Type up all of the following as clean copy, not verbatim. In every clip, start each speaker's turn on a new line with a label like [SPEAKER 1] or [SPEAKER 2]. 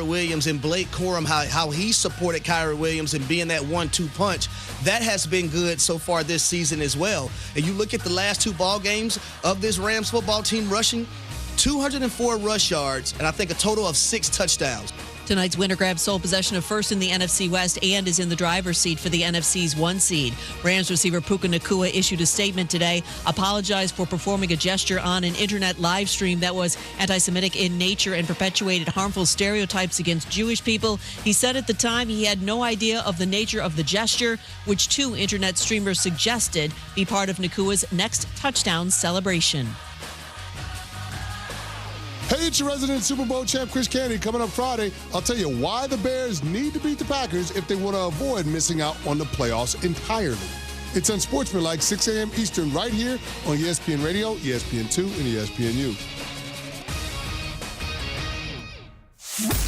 [SPEAKER 1] Kyra Williams and Blake Corum, how he supported Kyra Williams and being that 1-2 punch, that has been good so far this season as well. And you look at the last 2 ball games of this Rams football team rushing, 204 rush yards, and I think a total of 6 touchdowns.
[SPEAKER 2] Tonight's winner grabs sole possession of first in the NFC West and is in the driver's seat for the NFC's 1 seed. Rams receiver Puka Nakua issued a statement today, apologized for performing a gesture on an internet live stream that was anti-Semitic in nature and perpetuated harmful stereotypes against Jewish people. He said at the time he had no idea of the nature of the gesture, which 2 internet streamers suggested be part of Nakua's next touchdown celebration.
[SPEAKER 3] Hey, it's your resident Super Bowl champ, Chris Candy. Coming up Friday, I'll tell you why the Bears need to beat the Packers if they want to avoid missing out on the playoffs entirely. It's Unsportsmanlike, 6 a.m. Eastern, right here on ESPN Radio, ESPN2, and ESPNU.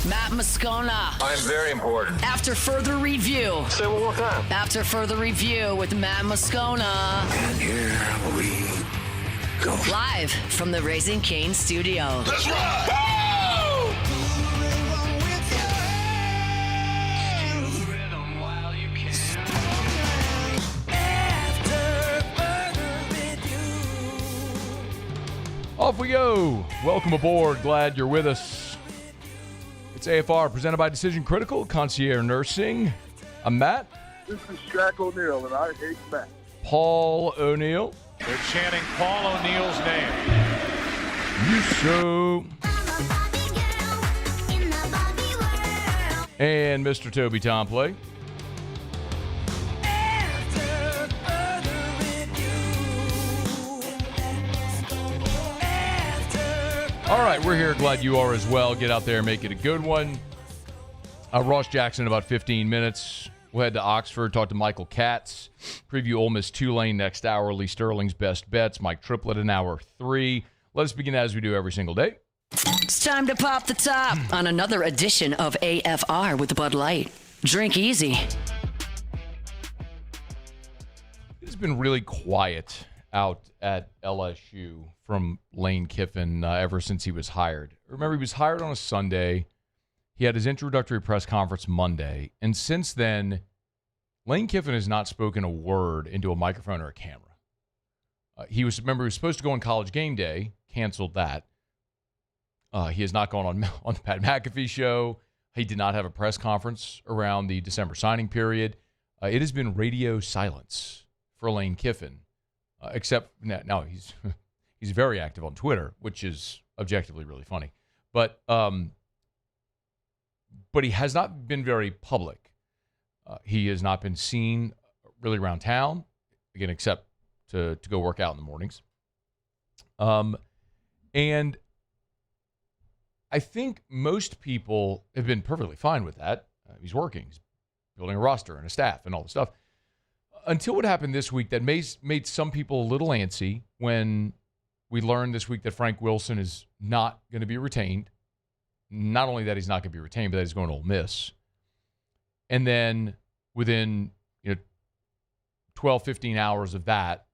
[SPEAKER 4] Matt Moscona.
[SPEAKER 5] I'm very important.
[SPEAKER 4] After further review.
[SPEAKER 5] Say it one more time.
[SPEAKER 4] After further review with Matt Moscona.
[SPEAKER 5] And here we go.
[SPEAKER 4] Live from the Raising Cane studio.
[SPEAKER 5] Let's ride!
[SPEAKER 6] Off we go. Welcome aboard. Glad you're with us. It's AFR presented by Decision Critical, Concierge Nursing. I'm Matt.
[SPEAKER 7] This is Shaq O'Neal, and I hate Matt.
[SPEAKER 6] Paul O'Neal.
[SPEAKER 8] They're chanting Paul O'Neal's name.
[SPEAKER 6] You so. And Mr. Toby Tomplay. All right, we're here. Glad you are as well. Get out there and make it a good one. Ross Jackson in about 15 minutes. We'll head to Oxford, talk to Michael Katz, preview Ole Miss Tulane next hour, Lee Sterling's best bets, Mike Triplett in hour 3. Let us begin as we do every single day.
[SPEAKER 4] It's time to pop the top on another edition of AFR with Bud Light. Drink easy.
[SPEAKER 6] It's been really quiet out at LSU from Lane Kiffin ever since he was hired. Remember, he was hired on a Sunday. He had his introductory press conference Monday. And since then, Lane Kiffin has not spoken a word into a microphone or a camera. He was supposed to go on College Game Day, canceled that. He has not gone on the Pat McAfee show. He did not have a press conference around the December signing period. It has been radio silence for Lane Kiffin, except now he's very active on Twitter, which is objectively really funny. But he has not been very public. He has not been seen really around town, again, except to go work out in the mornings. And I think most people have been perfectly fine with that. He's working. He's building a roster and a staff and all the stuff. Until what happened this week that made some people a little antsy when we learned this week that Frank Wilson is not going to be retained. Not only that he's not going to be retained, but that he's going to Ole Miss. And then within 12, 15 hours of that,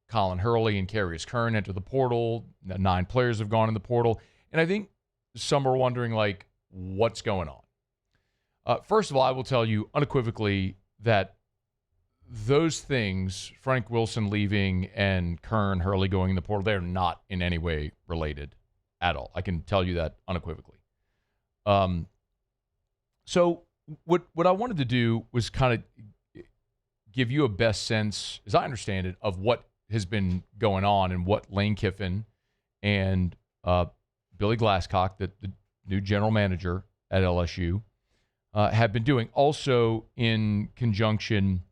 [SPEAKER 6] Colin Hurley and Carius Kern enter the portal. 9 players have gone in the portal. And I think some are wondering, what's going on? First of all, I will tell you unequivocally that those things, Frank Wilson leaving and Kern, Hurley going in the portal, they're not in any way related at all. I can tell you that unequivocally. So what I wanted to do was kind of give you a best sense, as I understand it, of what has been going on and what Lane Kiffin and Billy Glasscock, the new general manager at LSU, have been doing. Also in conjunction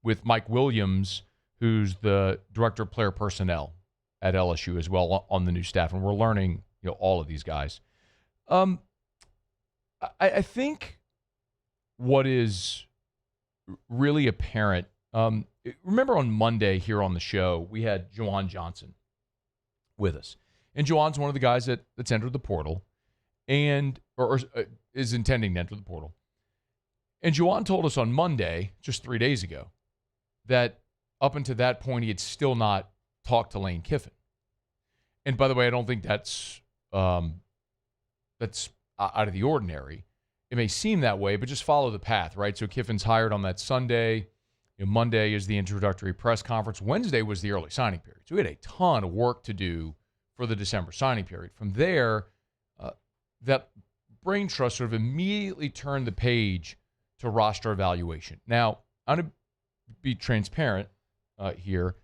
[SPEAKER 6] with Mike Williams, who's the director of player personnel at LSU as well on the new staff. And we're learning, all of these guys. I think what is really apparent, remember on Monday here on the show, we had Juwan Johnson with us. And Juwan's one of the guys that's entered the portal and or is intending to enter the portal. And Juwan told us on Monday, just 3 days ago, that up until that point, he had still not talked to Lane Kiffin. And by the way, I don't think that's out of the ordinary. It may seem that way, but just follow the path, right? So Kiffin's hired on that Sunday. Monday is the introductory press conference. Wednesday was the early signing period. So we had a ton of work to do for the December signing period. From there, that brain trust sort of immediately turned the page to roster evaluation. Now, I'm going to be transparent here.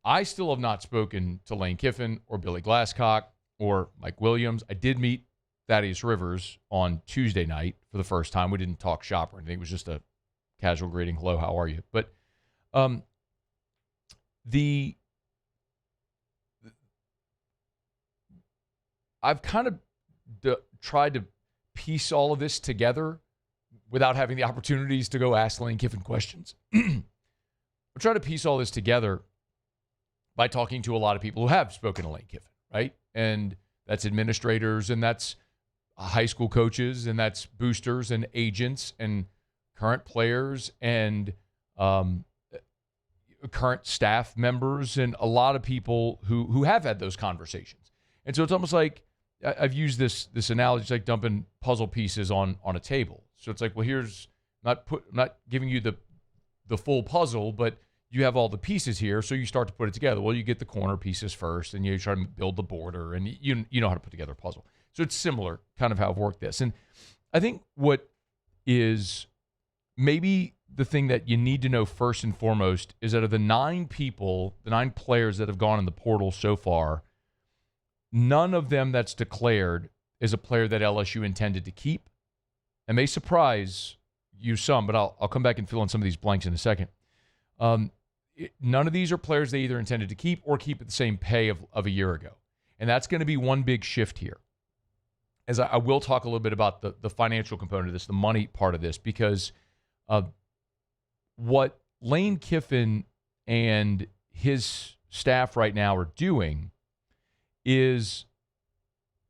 [SPEAKER 6] I still have not spoken to Lane Kiffin or Billy Glasscock or Mike Williams. I did meet Thaddeus Rivers on Tuesday night for the first time. We didn't talk shop or anything. It was just a casual greeting. Hello, how are you? But I've kind of tried to piece all of this together without having the opportunities to go ask Lane Kiffin questions. I'm trying to piece all this together by talking to a lot of people who have spoken to Lane Kiffin, right? And that's administrators, and that's high school coaches, and that's boosters and agents and current players and current staff members and a lot of people who have had those conversations. And so it's almost like I've used this analogy, it's like dumping puzzle pieces on a table. So it's like, well, here's not giving you the full puzzle, but you have all the pieces here, so you start to put it together. Well, you get the corner pieces first, and you try to build the border, and you know how to put together a puzzle. So it's similar, kind of how I've worked this. And I think what is maybe the thing that you need to know first and foremost is that of the 9 players that have gone in the portal so far, none of them that's declared is a player that LSU intended to keep. And may surprise you some, but I'll come back and fill in some of these blanks in a second. None of these are players they either intended to keep or keep at the same pay of a year ago. And that's going to be one big shift here. As I will talk a little bit about the financial component of this, the money part of this, because what Lane Kiffin and his staff right now are doing is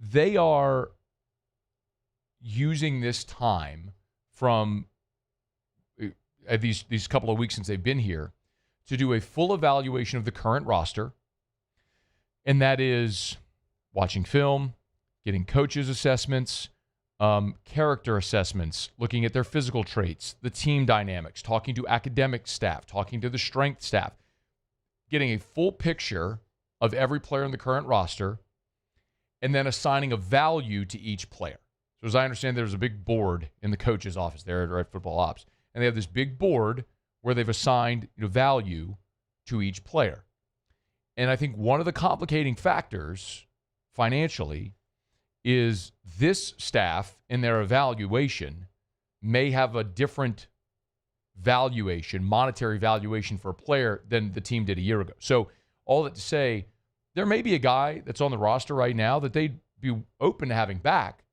[SPEAKER 6] they are using this time from these couple of weeks since they've been here to do a full evaluation of the current roster. And that is watching film, getting coaches' assessments, character assessments, looking at their physical traits, the team dynamics, talking to academic staff, talking to the strength staff, getting a full picture of every player in the current roster, and then assigning a value to each player. So as I understand, there's a big board in the coach's office there at Football Ops, and they have this big board where they've assigned value to each player. And I think one of the complicating factors financially is this staff in their evaluation may have a different valuation, monetary valuation for a player than the team did a year ago. So all that to say, there may be a guy that's on the roster right now that they'd be open to having back,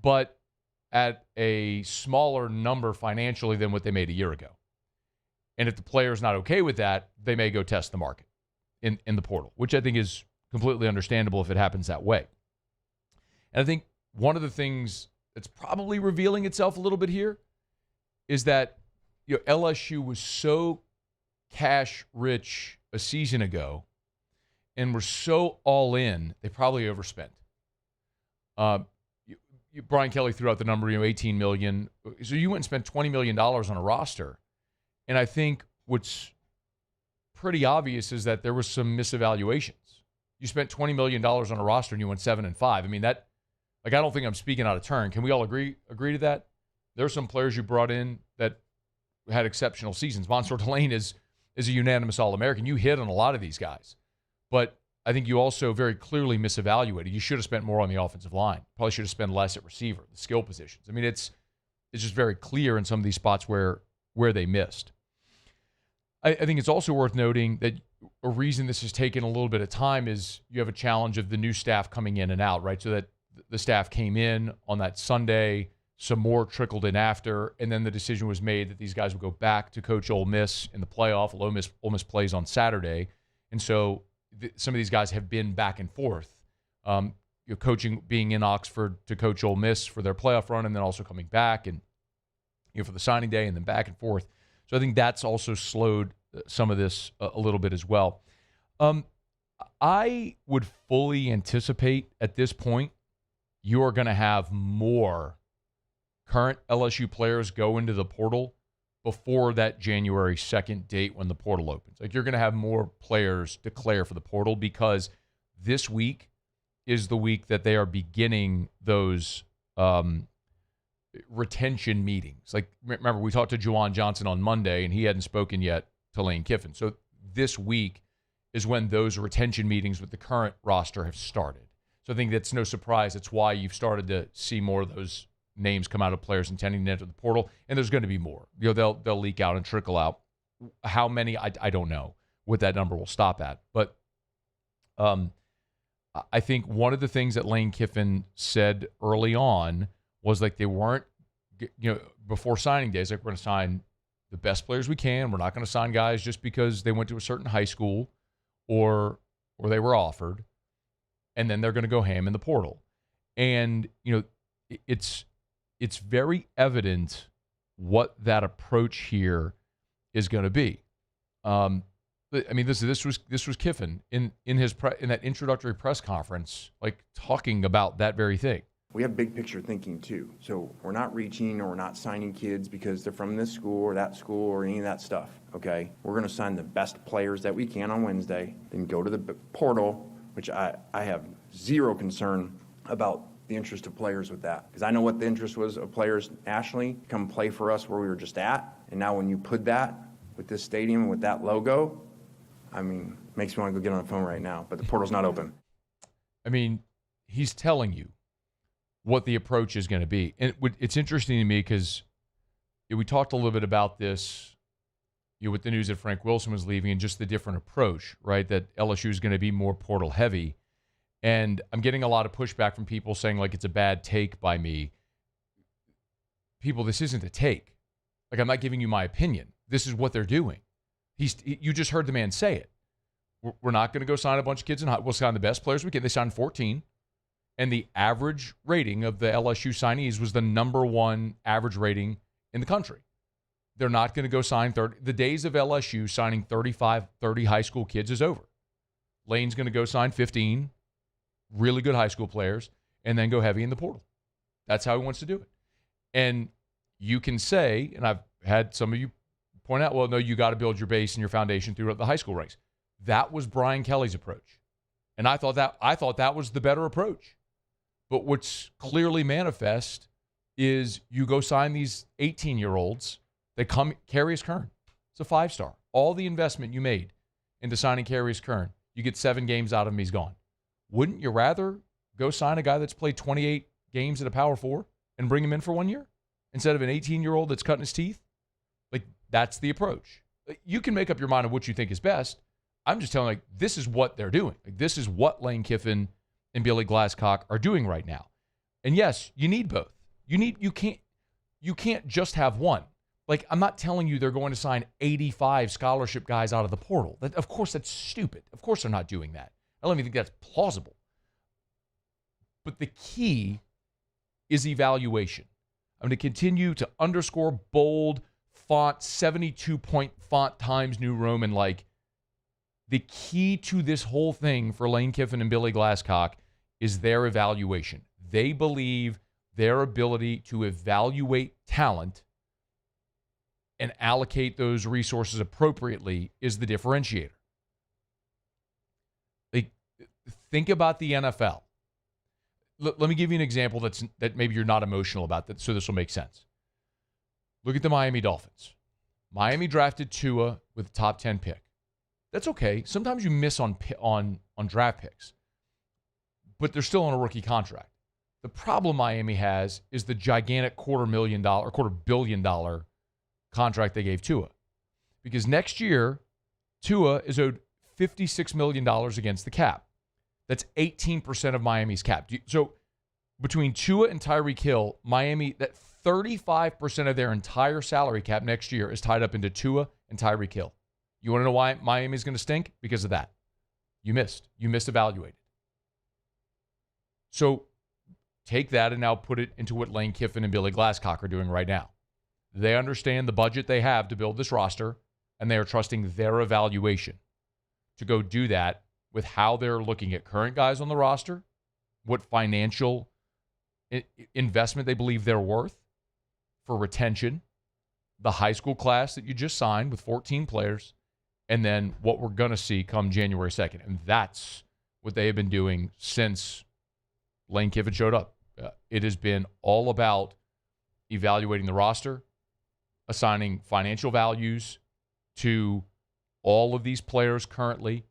[SPEAKER 6] but at a smaller number financially than what they made a year ago. And if the player's not okay with that, they may go test the market in the portal, which I think is completely understandable if it happens that way. And I think one of the things that's probably revealing itself a little bit here is that LSU was so cash rich a season ago and were so all in, they probably overspent. Brian Kelly threw out the number, $18 million. So you went and spent $20 million on a roster. And I think what's pretty obvious is that there was some misevaluations. You spent $20 million on a roster and you went 7-5. I mean, I don't think I'm speaking out of turn. Can we all agree to that? There are some players you brought in that had exceptional seasons. Monster Tulane is a unanimous All-American. You hit on a lot of these guys. But I think you also very clearly misevaluated. You should have spent more on the offensive line. Probably should have spent less at receiver, the skill positions. I mean, it's just very clear in some of these spots where they missed. I think it's also worth noting that a reason this has taken a little bit of time is you have a challenge of the new staff coming in and out, right? So that the staff came in on that Sunday, some more trickled in after, and then the decision was made that these guys would go back to coach Ole Miss in the playoff. Ole Miss plays on Saturday. And so some of these guys have been back and forth, coaching, being in Oxford to coach Ole Miss for their playoff run, and then also coming back and for the signing day, and then back and forth. So I think that's also slowed some of this a little bit as well. I would fully anticipate at this point you are going to have more current LSU players go into the portal before that January 2nd date when the portal opens. Like, you're going to have more players declare for the portal because this week is the week that they are beginning those retention meetings. Like, remember, we talked to Juwan Johnson on Monday, and he hadn't spoken yet to Lane Kiffin. So this week is when those retention meetings with the current roster have started. So I think that's no surprise. It's why you've started to see more of those names come out of players intending to enter the portal, and there's going to be more. They'll leak out and trickle out. How many? I don't know what that number will stop at. But I think one of the things that Lane Kiffin said early on was, like, they weren't, before signing days, like, we're going to sign the best players we can. We're not going to sign guys just because they went to a certain high school or they were offered, and then they're going to go ham in the portal. And, it's very evident what that approach here is going to be. This was Kiffin in that introductory press conference, like, talking about that very thing.
[SPEAKER 9] We have big picture thinking too. So we're not reaching or we're not signing kids because they're from this school or that school or any of that stuff, okay? We're going to sign the best players that we can on Wednesday, then go to the portal, which I have zero concern about the interest of players with that. Because I know what the interest was of players nationally, come play for us where we were just at. And now when you put that with this stadium, with that logo, makes me want to go get on the phone right now. But the portal's not open.
[SPEAKER 6] He's telling you what the approach is going to be. And it's interesting to me because we talked a little bit about this with the news that Frank Wilson was leaving and just the different approach, right, that LSU is going to be more portal heavy. And I'm getting a lot of pushback from people saying, like, it's a bad take by me. People, this isn't a take. Like, I'm not giving you my opinion. This is what they're doing. You just heard the man say it. We're not going to go sign a bunch of kids we'll sign the best players we can. They signed 14. And the average rating of the LSU signees was the number one average rating in the country. They're not going to go sign 30. The days of LSU signing 35, 30 high school kids is over. Lane's going to go sign 15 really good high school players and then go heavy in the portal. That's how he wants to do it. And you can say, and I've had some of you point out, well, no, you got to build your base and your foundation through the high school ranks. That was Brian Kelly's approach. And I thought that was the better approach. But what's clearly manifest is you go sign these 18-year-olds. They come, Carius Kern. It's a 5-star. All the investment you made into signing Carius Kern, you get 7 games out of him, he's gone. Wouldn't you rather go sign a guy that's played 28 games at a Power 4 and bring him in for 1 year instead of an 18-year-old that's cutting his teeth? Like, that's the approach. You can make up your mind on what you think is best. I'm just telling you, like, this is what they're doing. Like, this is what Lane Kiffin and Billy Glasscock are doing right now. And yes, you need both. You can't just have one. Like, I'm not telling you they're going to sign 85 scholarship guys out of the portal. Of course, that's stupid. Of course they're not doing that. I don't even think that's plausible. But the key is evaluation. I'm going to continue to underscore, bold, font, 72-point font Times New Roman, like, the key to this whole thing for Lane Kiffin and Billy Glasscock is their evaluation. They believe their ability to evaluate talent and allocate those resources appropriately is the differentiator. Think about the NFL. Let me give you an example that maybe you're not emotional about, that, so this will make sense. Look at the Miami Dolphins. Miami drafted Tua with a top 10 pick. That's okay. Sometimes you miss on draft picks, but they're still on a rookie contract. The problem Miami has is the gigantic $250 million contract they gave Tua, because next year Tua is owed $56 million against the cap. That's 18% of Miami's cap. So between Tua and Tyreek Hill, Miami, that 35% of their entire salary cap next year is tied up into Tua and Tyreek Hill. You want to know why Miami's going to stink? Because of that. You missed evaluated. So take that and now put it into what Lane Kiffin and Billy Glasscock are doing right now. They understand the budget they have to build this roster, and they are trusting their evaluation to go do that with how they're looking at current guys on the roster, what financial investment they believe they're worth for retention, the high school class that you just signed with 14 players, and then what we're going to see come January 2nd. And that's what they have been doing since Lane Kiffin showed up. It has been all about evaluating the roster, assigning financial values to all of these players currently,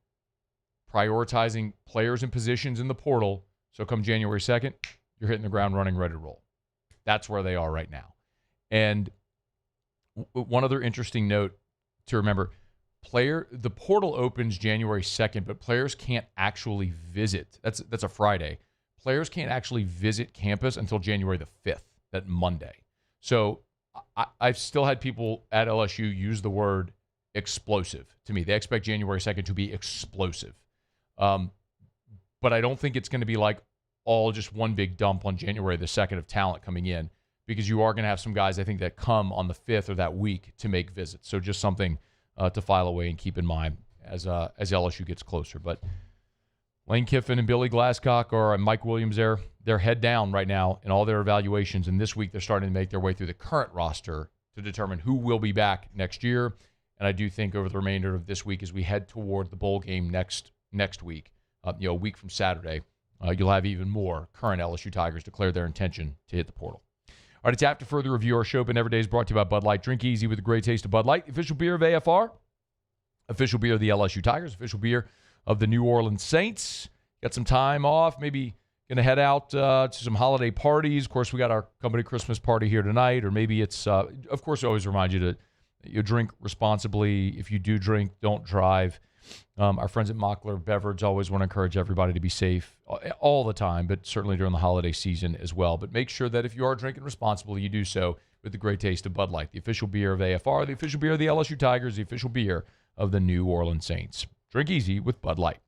[SPEAKER 6] prioritizing players and positions in the portal. So come January 2nd, you're hitting the ground running, ready to roll. That's where they are right now. And one other interesting note to remember, the portal opens January 2nd, but players can't actually visit. That's a Friday. Players can't actually visit campus until January the 5th, that Monday. So I've still had people at LSU use the word explosive to me. They expect January 2nd to be explosive. But I don't think it's going to be like all just one big dump on January the 2nd of talent coming in, because you are going to have some guys, I think, that come on the 5th or that week to make visits. So just something to file away and keep in mind as LSU gets closer. But Lane Kiffin and Billy Glasscock and Mike Williams, they're head down right now in all their evaluations. And this week they're starting to make their way through the current roster to determine who will be back next year. And I do think over the remainder of this week, as we head toward the bowl game next week, a week from Saturday, you'll have even more current LSU Tigers declare their intention to hit the portal. All right, it's after further review. Our show, But Never Day, is brought to you by Bud Light. Drink easy with a great taste of Bud Light. Official beer of AFR. Official beer of the LSU Tigers. Official beer of the New Orleans Saints. Got some time off. Maybe going to head out to some holiday parties. Of course, we got our company Christmas party here tonight. Or maybe it's, of course, I always remind you to drink responsibly. If you do drink, don't drive. Our friends at Mockler Beverage always want to encourage everybody to be safe all the time, but certainly during the holiday season as well. But make sure that if you are drinking responsibly, you do so with the great taste of Bud Light, the official beer of AFR, the official beer of the LSU Tigers, the official beer of the New Orleans Saints. Drink easy with Bud Light.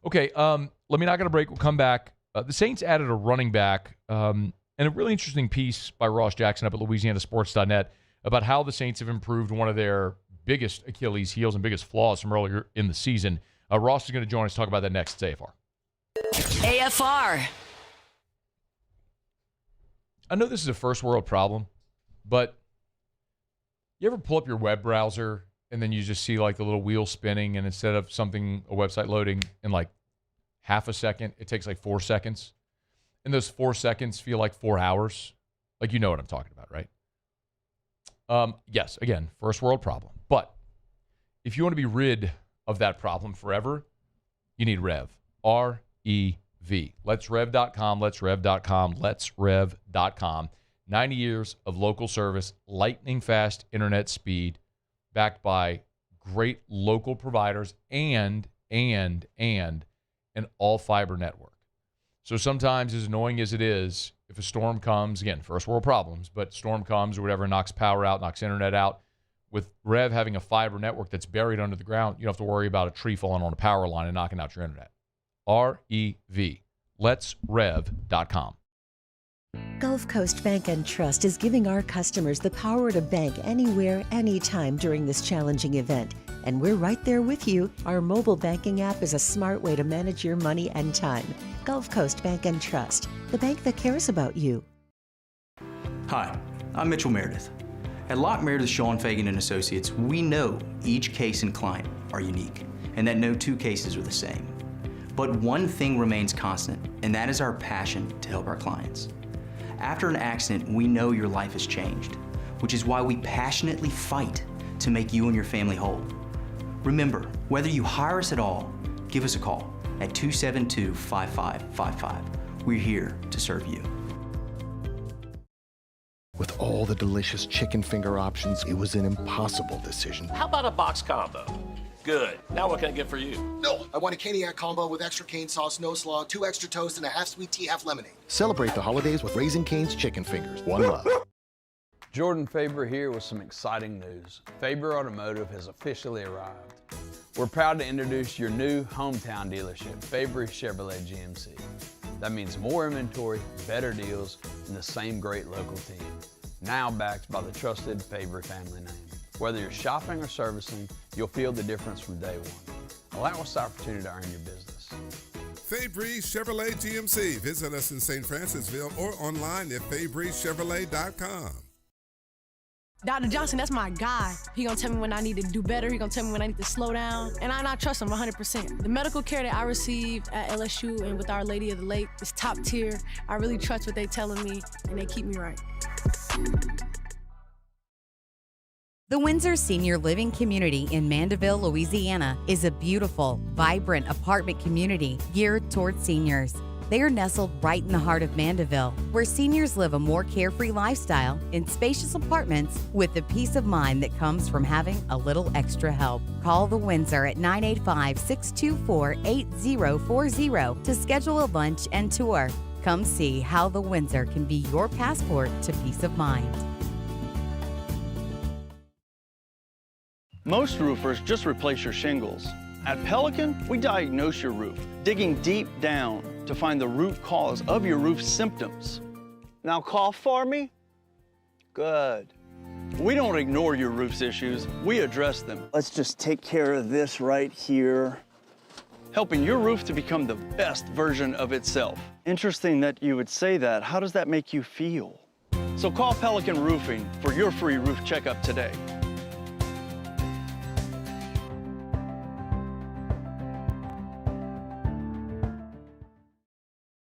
[SPEAKER 6] Okay, let me not get a break. We'll come back. The Saints added a running back, and a really interesting piece by Ross Jackson up at LouisianaSports.net about how the Saints have improved one of their biggest Achilles heels and biggest flaws from earlier in the season. Ross is going to join us to talk about that next at AFR.
[SPEAKER 4] AFR.
[SPEAKER 6] I know this is a first world problem, but you ever pull up your web browser and then you just see like the little wheel spinning, and instead of a website loading in like half a second, it takes like 4 seconds. And those 4 seconds feel like 4 hours. Like, you know what I'm talking about, right? Yes, again, first world problem. But if you want to be rid of that problem forever, you need Rev. R-E-V. Let'sRev.com, Let'sRev.com, Let'sRev.com. 90 years of local service, lightning fast internet speed, backed by great local providers and an all-fiber network. So sometimes, as annoying as it is, if a storm comes, again, first world problems, but storm comes or whatever, knocks power out, knocks internet out, with Rev having a fiber network that's buried under the ground, you don't have to worry about a tree falling on a power line and knocking out your internet. R-E-V. Let'sRev.com.
[SPEAKER 10] Gulf Coast Bank and Trust is giving our customers the power to bank anywhere, anytime during this challenging event. And we're right there with you. Our mobile banking app is a smart way to manage your money and time. Gulf Coast Bank and Trust, the bank that cares about you.
[SPEAKER 11] Hi, I'm Mitchell Meredith. At Locke Meredith, Sean Fagan & Associates, we know each case and client are unique, and that no two cases are the same. But one thing remains constant, and that is our passion to help our clients. After an accident, we know your life has changed, which is why we passionately fight to make you and your family whole. Remember, whether you hire us at all, give us a call at 272-5555. We're here to serve you.
[SPEAKER 12] With all the delicious chicken finger options, it was an impossible decision.
[SPEAKER 13] How about a box combo? Good. Now what can I get for you?
[SPEAKER 14] No, I want a Caniac combo with extra cane sauce, no slaw, 2 extra toast, and a half sweet tea, half lemonade.
[SPEAKER 12] Celebrate the holidays with Raising Cane's chicken fingers. One love.
[SPEAKER 15] Jordan Faber here with some exciting news. Faber Automotive has officially arrived. We're proud to introduce your new hometown dealership, Faber Chevrolet GMC. That means more inventory, better deals, and the same great local team. Now backed by the trusted Faber family name. Whether you're shopping or servicing, you'll feel the difference from day one. Allow us the opportunity to earn your business.
[SPEAKER 16] Fabry Chevrolet GMC. Visit us in St. Francisville or online at fabrychevrolet.com.
[SPEAKER 17] Dr. Johnson, that's my guy. He gonna tell me when I need to do better. He gonna tell me when I need to slow down. And I trust him 100%. The medical care that I receive at LSU and with Our Lady of the Lake is top tier. I really trust what they telling me, and they keep me right.
[SPEAKER 18] The Windsor Senior Living Community in Mandeville, Louisiana is a beautiful, vibrant apartment community geared towards seniors. They are nestled right in the heart of Mandeville, where seniors live a more carefree lifestyle in spacious apartments with the peace of mind that comes from having a little extra help. Call the Windsor at 985-624-8040 to schedule a lunch and tour. Come see how the Windsor can be your passport to peace of mind.
[SPEAKER 19] Most roofers just replace your shingles. At Pelican, we diagnose your roof, digging deep down to find the root cause of your roof symptoms. Now cough for me. Good. We don't ignore your roof's issues, we address them. Let's just take care of this right here. Helping your roof to become the best version of itself. Interesting that you would say that. How does that make you feel? So call Pelican Roofing for your free roof checkup today.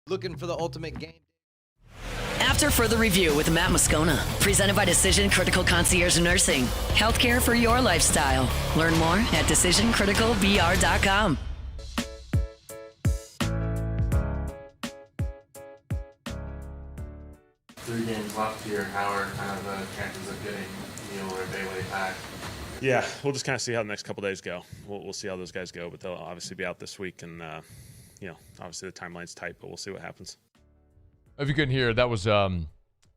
[SPEAKER 20] Looking for the ultimate game.
[SPEAKER 4] After further review with Matt Moscona, presented by Decision Critical Concierge Nursing. Healthcare for your lifestyle. Learn more at decisioncriticalvr.com.
[SPEAKER 21] 3 games left here. How are kind of the chances of getting Neal or Bailey back?
[SPEAKER 22] Yeah, we'll just kind of see how the next couple days go. We'll see how those guys go, but they'll obviously be out this week, and obviously the timeline's tight, but we'll see what happens.
[SPEAKER 6] If you couldn't hear, that was a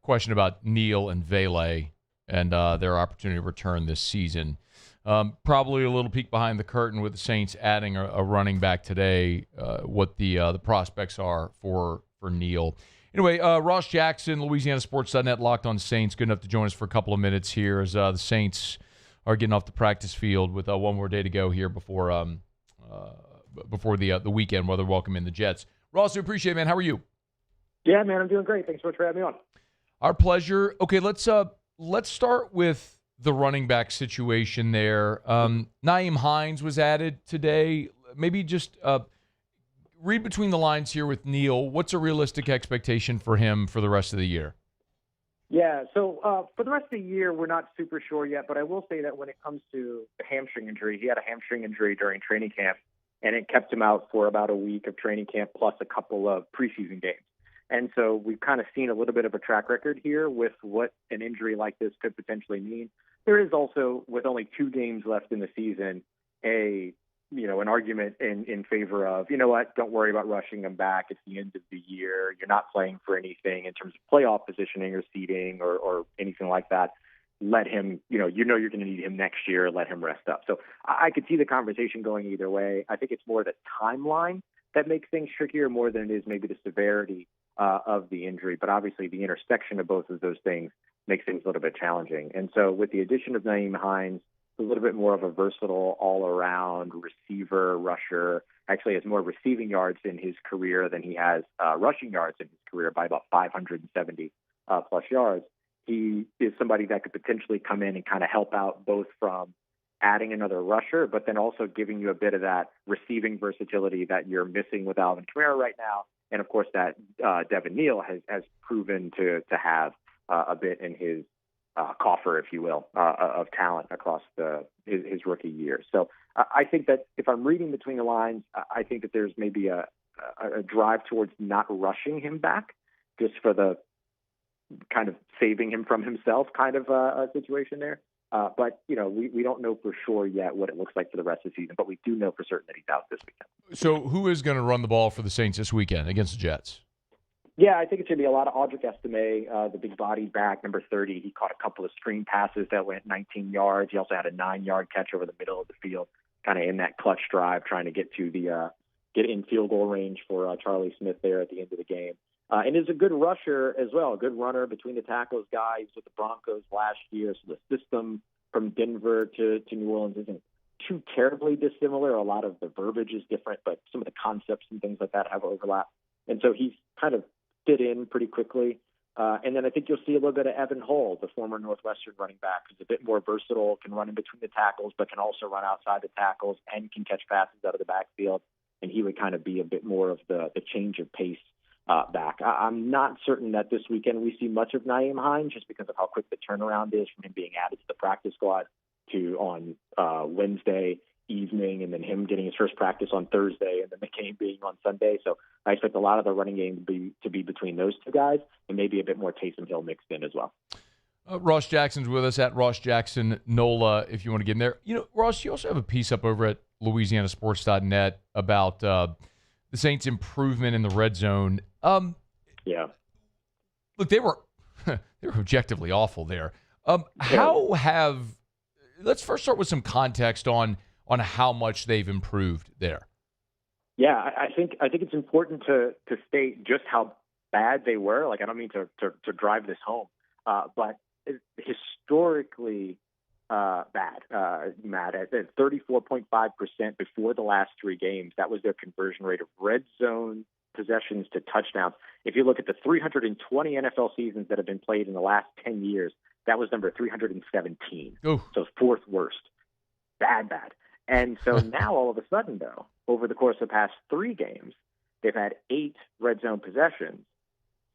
[SPEAKER 6] question about Neal and Vele and their opportunity to return this season. Probably a little peek behind the curtain with the Saints adding a running back today, what the prospects are for Neal. Anyway, Ross Jackson, LouisianaSports.net, Locked On Saints, good enough to join us for a couple of minutes here as the Saints are getting off the practice field with one more day to go here before the weekend, where they're welcoming the Jets. Ross, we appreciate it, man. How are you?
[SPEAKER 23] Yeah, man, I'm doing great. Thanks so much for having me on.
[SPEAKER 6] Our pleasure. Okay, let's start with the running back situation there. Nyheim Hines was added today. Maybe just read between the lines here with Neal. What's a realistic expectation for him for the rest of the year?
[SPEAKER 23] Yeah, so for the rest of the year, we're not super sure yet, but I will say that when it comes to the hamstring injury, he had a hamstring injury during training camp, and it kept him out for about a week of training camp plus a couple of preseason games. And so we've kind of seen a little bit of a track record here with what an injury like this could potentially mean. There is also, with only 2 games left in the season, an argument in favor of, you know what, don't worry about rushing him back. It's the end of the year. You're not playing for anything in terms of playoff positioning or seeding or anything like that. Let him, you're going to need him next year. Let him rest up. So I could see the conversation going either way. I think it's more the timeline that makes things trickier more than it is maybe the severity of the injury. But obviously the intersection of both of those things makes things a little bit challenging. And so with the addition of Nyheim Hines, a little bit more of a versatile all-around receiver, rusher, actually has more receiving yards in his career than he has rushing yards in his career by about 570 plus yards. He is somebody that could potentially come in and kind of help out both from adding another rusher, but then also giving you a bit of that receiving versatility that you're missing with Alvin Kamara right now. And, of course, that Devin Neal has proven to have a bit in his coffer, if you will, of talent across his rookie year. So I think that if I'm reading between the lines, I think that there's maybe a drive towards not rushing him back just for the kind of saving him from himself kind of a situation there. But, we don't know for sure yet what it looks like for the rest of the season, but we do know for certain that he's out this weekend.
[SPEAKER 6] So who is going to run the ball for the Saints this weekend against the Jets?
[SPEAKER 23] Yeah, I think it's going to be a lot of Audric Estime, the big-bodied back, number 30. He caught a couple of screen passes that went 19 yards. He also had a 9-yard catch over the middle of the field, kind of in that clutch drive, trying to get to get in field goal range for Charlie Smith there at the end of the game. And is a good rusher as well, a good runner between the tackles guy. He was with the Broncos last year, so the system from Denver to New Orleans isn't too terribly dissimilar. A lot of the verbiage is different, but some of the concepts and things like that have overlap. And so he's kind of fit in pretty quickly. And then I think you'll see a little bit of Evan Hull, the former Northwestern running back, who's a bit more versatile, can run in between the tackles, but can also run outside the tackles and can catch passes out of the backfield. And he would kind of be a bit more of the change of pace back. I'm not certain that this weekend we see much of Nyheim Hines just because of how quick the turnaround is from him being added to the practice squad to on Wednesday evening, and then him getting his first practice on Thursday, and then the game being on Sunday. So I expect a lot of the running game to be between those two guys, and maybe a bit more Taysom Hill mixed in as well.
[SPEAKER 6] Ross Jackson's with us at Ross Jackson NOLA if you want to get in there. You know, Ross, you also have a piece up over at LouisianaSports.net about the Saints' improvement in the red zone.
[SPEAKER 23] Yeah.
[SPEAKER 6] Look, they were objectively awful there. Let's first start with some context on how much they've improved there.
[SPEAKER 23] Yeah, I think it's important to state just how bad they were. Like, I don't mean to drive this home, but historically bad, Matt. At 34.5% before the last three games, that was their conversion rate of red zone possessions to touchdowns. If you look at the 320 NFL seasons that have been played in the last 10 years, that was number 317.
[SPEAKER 6] Ooh.
[SPEAKER 23] So fourth worst. Bad. And so now all of a sudden, though, over the course of the past three games, they've had 8 red zone possessions,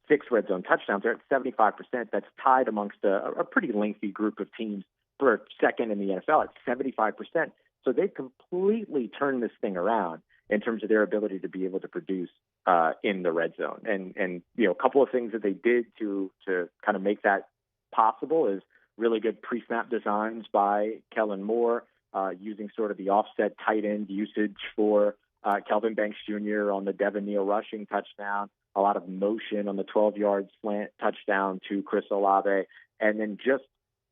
[SPEAKER 23] 6 red zone touchdowns. They're at 75%. That's tied amongst a pretty lengthy group of teams for second in the NFL at 75%. So they've completely turned this thing around in terms of their ability to be able to produce in the red zone. And a couple of things that they did to kind of make that possible is really good pre-snap designs by Kellen Moore, using sort of the offset tight end usage for Kelvin Banks Jr. on the Devin Neal rushing touchdown, a lot of motion on the 12-yard slant touchdown to Chris Olave, and then just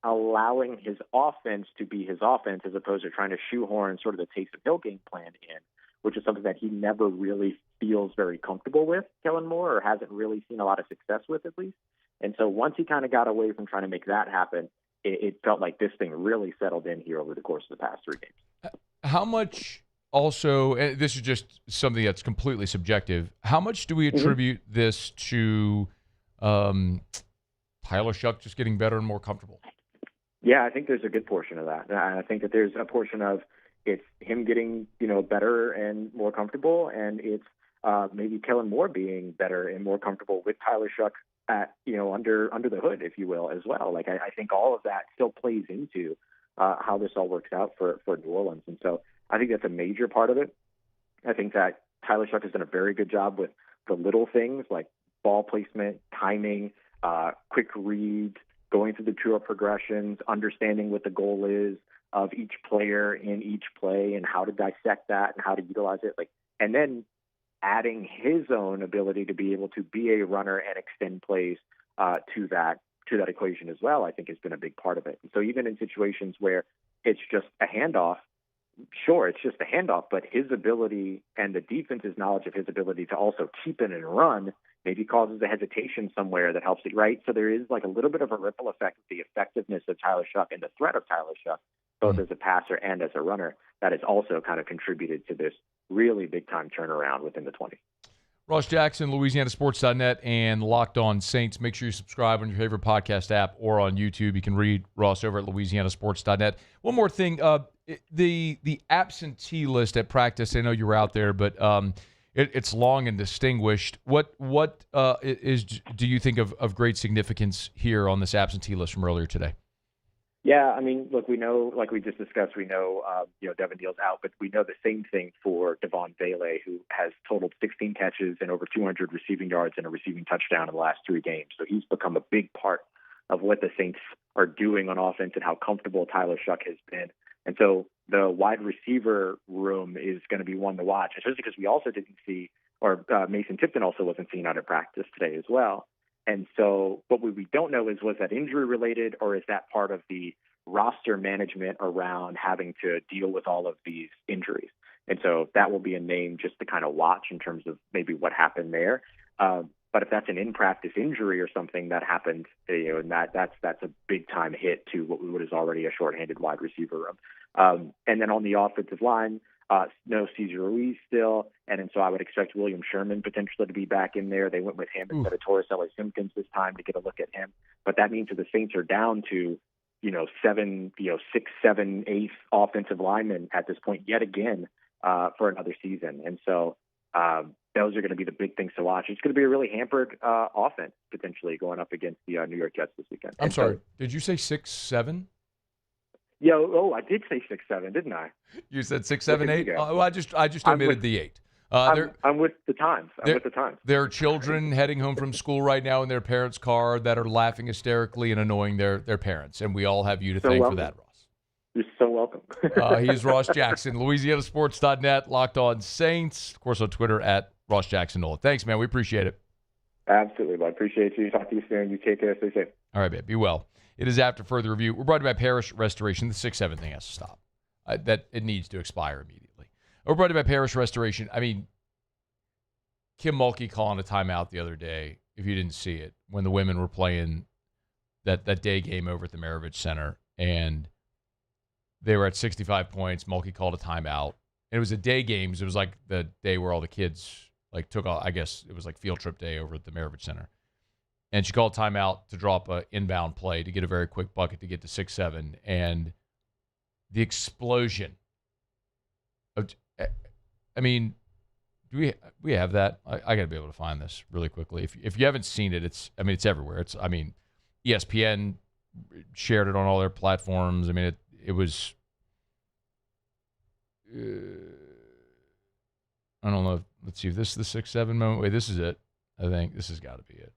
[SPEAKER 23] allowing his offense to be his offense as opposed to trying to shoehorn sort of the Taysom Hill game plan in, which is something that he never really feels very comfortable with, Kellen Moore, or hasn't really seen a lot of success with at least. And so once he kind of got away from trying to make that happen, it felt like this thing really settled in here over the course of the past three games.
[SPEAKER 6] How much also, and this is just something that's completely subjective, how much do we attribute this to Tyler Shuck just getting better and more comfortable?
[SPEAKER 23] Yeah, I think there's a good portion of that. I think that there's a portion of it's him getting, better and more comfortable, and it's maybe Kellen Moore being better and more comfortable with Tyler Shuck at, under the hood, if you will, as well. Like, I think all of that still plays into how this all works out for New Orleans. And so I think that's a major part of it. I think that Tyler Shuck has done a very good job with the little things like ball placement, timing, quick reads, going through the tour progressions, understanding what the goal is of each player in each play and how to dissect that and how to utilize it. And then adding his own ability to be able to be a runner and extend plays to that equation as well, I think has been a big part of it. And so even in situations where it's just a handoff, sure, it's just a handoff, but his ability and the defense's knowledge of his ability to also keep it and run maybe causes a hesitation somewhere that helps it, right? So there is like a little bit of a ripple effect with the effectiveness of Tyler Shuck and the threat of Tyler Shuck, both as a passer and as a runner, that has also kind of contributed to this really big-time turnaround within the 20s.
[SPEAKER 6] Ross Jackson, LouisianaSports.net, and Locked On Saints. Make sure you subscribe on your favorite podcast app or on YouTube. You can read Ross over at LouisianaSports.net. One more thing, the absentee list at practice, I know you were out there, but it's long and distinguished. What do you think of great significance here on this absentee list from earlier today?
[SPEAKER 23] Yeah, I mean, look, we know, like we just discussed, we know, Devin Neal's out, but we know the same thing for Devon Bailey, who has totaled 16 catches and over 200 receiving yards and a receiving touchdown in the last 3 games. So he's become a big part of what the Saints are doing on offense and how comfortable Tyler Shuck has been. And so the wide receiver room is going to be one to watch, especially because we also didn't see, or Mason Tipton also wasn't seen out of practice today as well. And so what we don't know is, was that injury related, or is that part of the roster management around having to deal with all of these injuries? And so that will be a name just to kind of watch in terms of maybe what happened there. But But if that's an in-practice injury or something that happened, and that's a big-time hit to what is already a shorthanded wide receiver room. And then on the offensive line, no Cesar Ruiz still, and so I would expect William Sherman potentially to be back in there. They went with him instead of Torres Simpkins this time to get a look at him. But that means that the Saints are down to 6, 7, 8 offensive linemen at this point yet again for another season. And so those are going to be the big things to watch. It's going to be a really hampered offense potentially going up against the New York Jets this weekend.
[SPEAKER 6] I'm sorry. Did you say 6, 7?
[SPEAKER 23] Yeah. Oh, I did say 6, 7, didn't I?
[SPEAKER 6] You said 6, 7, 8. Well, I just omitted the 8.
[SPEAKER 23] I'm with the times.
[SPEAKER 6] There are children heading home from school right now in their parents' car that are laughing hysterically and annoying their parents, and we all have you to thank for that, Ross.
[SPEAKER 23] You're so welcome.
[SPEAKER 6] He is Ross Jackson, LouisianaSports.net, Locked On Saints, of course on Twitter at Ross Jackson Nola. Thanks, man. We appreciate it.
[SPEAKER 23] Absolutely, bud. Appreciate you. Talk to you soon. You take care. Stay safe.
[SPEAKER 6] All right, babe. Be well. It is after further review. We're brought to you by Parish Restoration. The 6-7 thing has to stop. That it needs to expire immediately. We're brought to you by Parish Restoration. I mean, Kim Mulkey calling a timeout the other day, if you didn't see it, when the women were playing that day game over at the Maravich Center, and they were at 65 points. Mulkey called a timeout. And it was a day game. So it was like the day where all the kids took off. I guess it was like field trip day over at the Maravich Center. And she called timeout to drop an inbound play to get a very quick bucket to get to 6-7. And the explosion of, I mean, do we have that? I got to be able to find this really quickly. If you haven't seen it, it's everywhere. ESPN shared it on all their platforms. I mean, it was. I don't know. Let's see if this is the 6-7 moment. Wait, this is it. I think this has got to be it.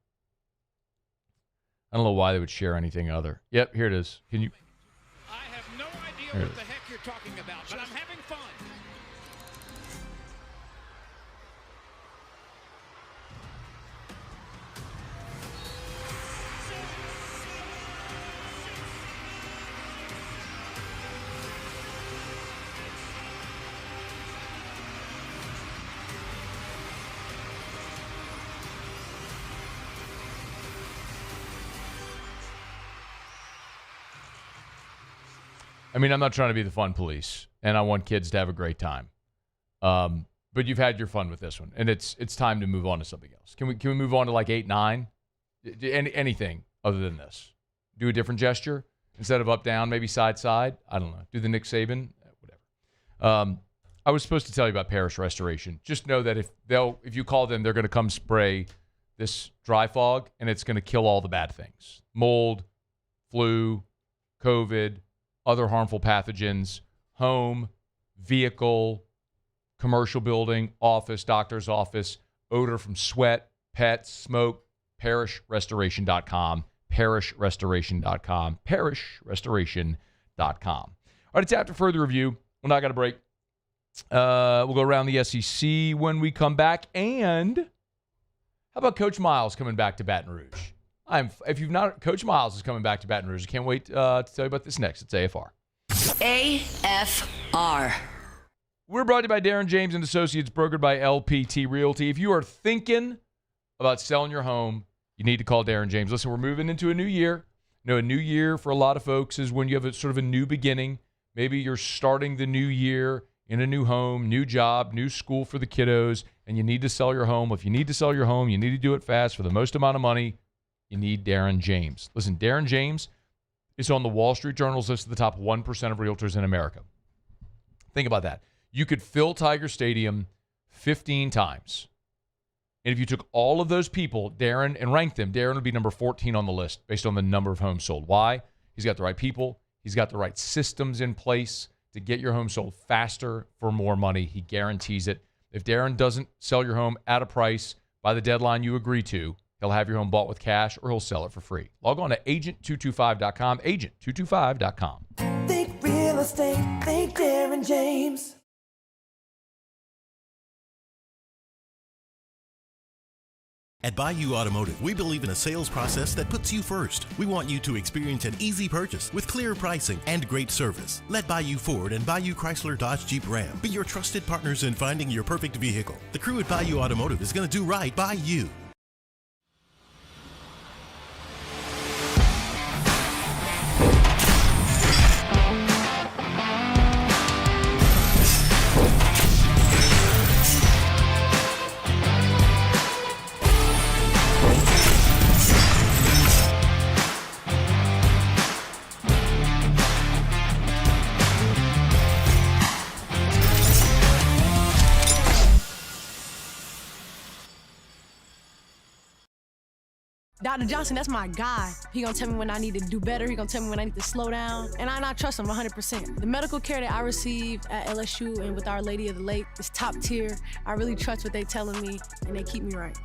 [SPEAKER 6] I don't know why they would share anything other. Yep, here it is. Can you?
[SPEAKER 8] I have no idea what the heck you're talking about, but I'm having fun.
[SPEAKER 6] I mean, I'm not trying to be the fun police, and I want kids to have a great time. But you've had your fun with this one, and it's time to move on to something else. Can we move on to like 8, 9? Anything other than this? Do a different gesture instead of up down, maybe side side. I don't know. Do the Nick Saban, whatever. I was supposed to tell you about Parish Restoration. Just know that if you call them, they're going to come spray this dry fog, and it's going to kill all the bad things: mold, flu, COVID, other harmful pathogens, home, vehicle, commercial building, office, doctor's office, odor from sweat, pets, smoke. ParishRestoration.com, ParishRestoration.com, ParishRestoration.com. All right, it's after further review. We're not going to break. We'll go around the SEC when we come back. And how about Coach Miles coming back to Baton Rouge? If you've not, Coach Miles is coming back to Baton Rouge. I can't wait to tell you about this next. It's AFR.
[SPEAKER 4] AFR.
[SPEAKER 6] We're brought to you by Darin James and Associates, brokered by LPT Realty. If you are thinking about selling your home, you need to call Darin James. Listen, we're moving into a new year. You know, a new year for a lot of folks is when you have a sort of a new beginning. Maybe you're starting the new year in a new home, new job, new school for the kiddos, and you need to sell your home. If you need to sell your home, you need to do it fast for the most amount of money. You need Darin James. Listen, Darin James is on the Wall Street Journal's list of the top 1% of realtors in America. Think about that. You could fill Tiger Stadium 15 times. And if you took all of those people, Darin, and ranked them, Darin would be number 14 on the list based on the number of homes sold. Why? He's got the right people. He's got the right systems in place to get your home sold faster for more money. He guarantees it. If Darin doesn't sell your home at a price by the deadline you agree to, he'll have your home bought with cash or he'll sell it for free. Log on to agent225.com, agent225.com.
[SPEAKER 1] Think real estate, think Darin James.
[SPEAKER 2] At Bayou Automotive, we believe in a sales process that puts you first. We want you to experience an easy purchase with clear pricing and great service. Let Bayou Ford and Bayou Chrysler Dodge Jeep Ram be your trusted partners in finding your perfect vehicle. The crew at Bayou Automotive is going to do right by you.
[SPEAKER 17] Dr. Johnson, that's my guy. He gonna tell me when I need to do better. He gonna tell me when I need to slow down. And I trust him 100%. The medical care that I receive at LSU and with Our Lady of the Lake is top tier. I really trust what they telling me, and they keep me right.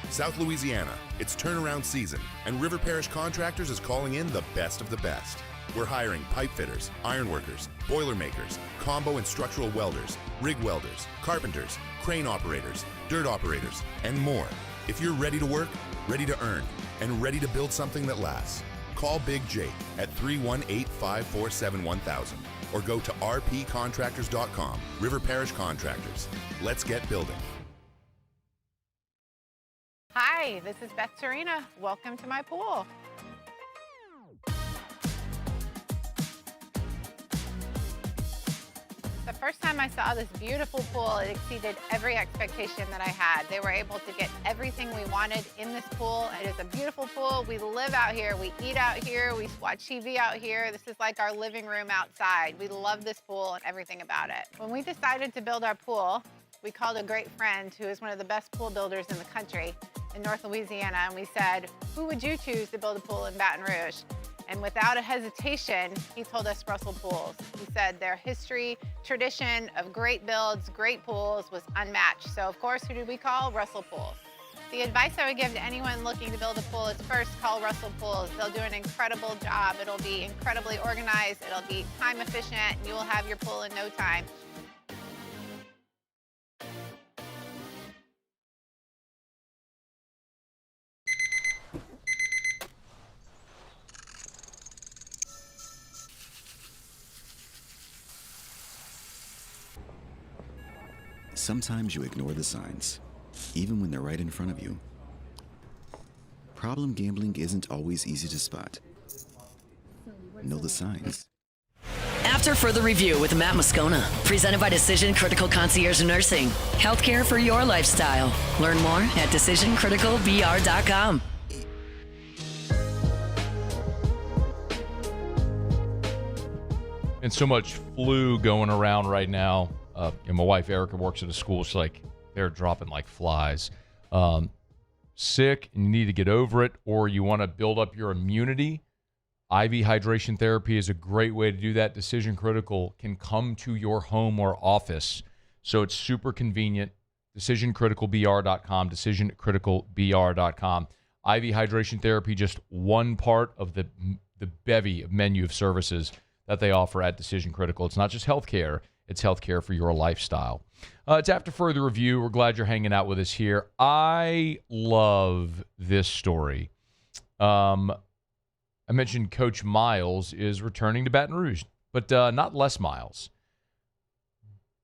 [SPEAKER 3] South Louisiana, it's turnaround season, and River Parish Contractors is calling in the best of the best. We're hiring pipe fitters, iron workers, boiler makers, combo and structural welders, rig welders, carpenters, crane operators, dirt operators, and more. If you're ready to work, ready to earn, and ready to build something that lasts, call Big Jake at 318-547-1000 or go to rpcontractors.com. River Parish Contractors. Let's get building.
[SPEAKER 5] Hi, this is Beth Serena. Welcome to my pool. The first time I saw this beautiful pool, it exceeded every expectation that I had. They were able to get everything we wanted in this pool. It is a beautiful pool. We live out here, we eat out here, we watch TV out here. This is like our living room outside. We love this pool and everything about it. When we decided to build our pool, we called a great friend who is one of the best pool builders in the country in North Louisiana, and we said, who would you choose to build a pool in Baton Rouge? And without a hesitation, he told us Russell Pools. He said their history, tradition of great builds, great pools was unmatched. So of course, who did we call? Russell Pools. The advice I would give to anyone looking to build a pool is first call Russell Pools. They'll do an incredible job. It'll be incredibly organized. It'll be time efficient, and you will have your pool in no time.
[SPEAKER 7] Sometimes you ignore the signs, even when they're right in front of you. Problem gambling isn't always easy to spot. Know the signs.
[SPEAKER 4] After further review with Matt Moscona, presented by Decision Critical Concierge Nursing. Healthcare for your lifestyle. Learn more at decisioncriticalbr.com.
[SPEAKER 6] And so much flu going around right now. And my wife Erica works at a school. She's like, they're dropping like flies. Sick, and you need to get over it, or you want to build up your immunity. IV hydration therapy is a great way to do that. Decision Critical can come to your home or office, so it's super convenient. DecisionCriticalBR.com, DecisionCriticalBR.com. IV hydration therapy, just one part of the bevy of menu of services that they offer at Decision Critical. It's not just healthcare. It's healthcare for your lifestyle. It's After Further Review. We're glad you're hanging out with us here. I love this story. I mentioned Coach Miles is returning to Baton Rouge, but not Les Miles.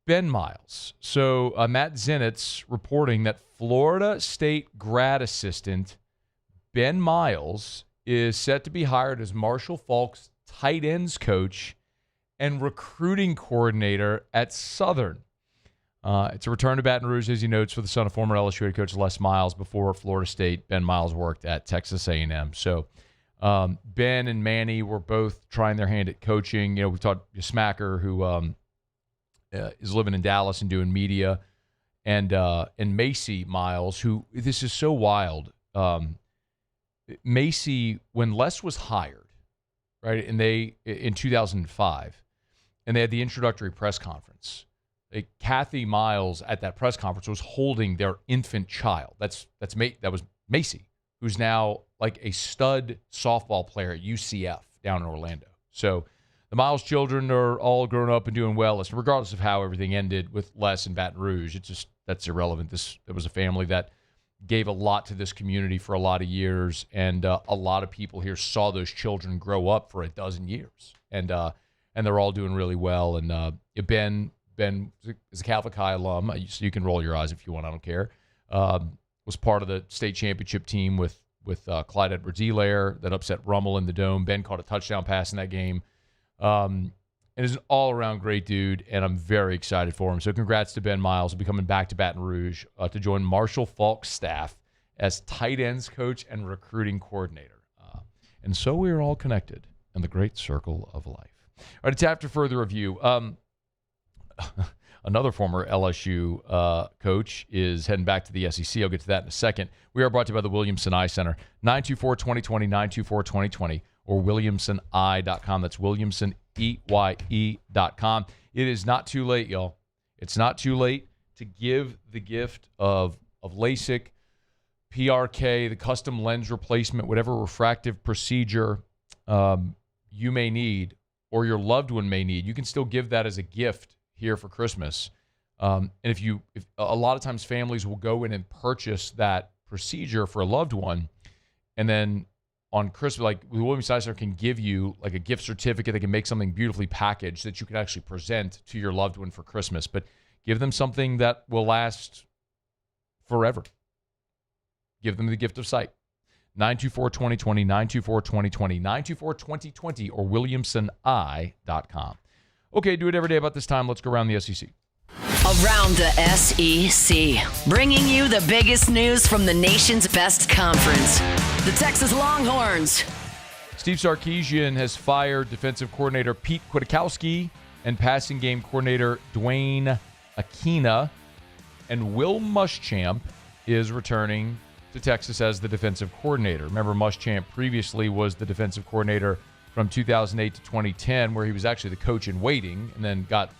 [SPEAKER 6] Ben Miles. So Matt Zenitz reporting that Florida State grad assistant Ben Miles is set to be hired as Marshall Faulk's tight ends coach and recruiting coordinator at Southern. It's a return to Baton Rouge, as he notes, for the son of former LSU head coach Les Miles. Before Florida State, Ben Miles worked at Texas A&M. So Ben and Manny were both trying their hand at coaching. You know, we've talked to Smacker, who is living in Dallas and doing media, and Macy Miles, who, this is so wild. Macy, when Les was hired, right, and they in 2005, and they had the introductory press conference. Kathy Miles at that press conference was holding their infant child. That was Macy, who's now like a stud softball player at UCF down in Orlando. So the Miles children are all grown up and doing well. Regardless of how everything ended with Les and Baton Rouge, that's irrelevant. It was a family that gave a lot to this community for a lot of years, and a lot of people here saw those children grow up for a dozen years, and they're all doing really well. And Ben is a Catholic High alum, so you can roll your eyes if you want, I don't care. Was part of the state championship team with Clyde Edwards-Helaire that upset Rummel in the Dome. Ben caught a touchdown pass in that game. And is an all-around great dude, and I'm very excited for him. So congrats to Ben Miles. He'll be coming back to Baton Rouge to join Marshall Faulk's staff as tight ends coach and recruiting coordinator. And so we are all connected in the great circle of life. All right, it's After Further Review. another former LSU coach, is heading back to the SEC. I'll get to that in a second. We are brought to you by the Williamson Eye Center. 924-2020, 924-2020, or WilliamsonEye.com. That's WilliamsonEye.com. It is not too late, y'all. It's not too late to give the gift of LASIK, PRK, the custom lens replacement, whatever refractive procedure you may need or your loved one may need. You can still give that as a gift here for Christmas. And if a lot of times families will go in and purchase that procedure for a loved one, and then on Christmas, like the Williamson Eye Center can give you like a gift certificate. They can make something beautifully packaged that you can actually present to your loved one for Christmas. But give them something that will last forever. Give them the gift of sight. 924-2020, 924-2020, 924-2020, or WilliamsonEye.com. Okay, do it every day about this time. Let's go around the SEC.
[SPEAKER 4] Around the SEC, bringing you the biggest news from the nation's best conference, the Texas Longhorns.
[SPEAKER 6] Steve Sarkisian has fired defensive coordinator Pete Kwiatkowski and passing game coordinator Dwayne Akina, and Will Muschamp is returning to Texas as the defensive coordinator. Remember, Muschamp previously was the defensive coordinator from 2008 to 2010, where he was actually the coach in waiting and then got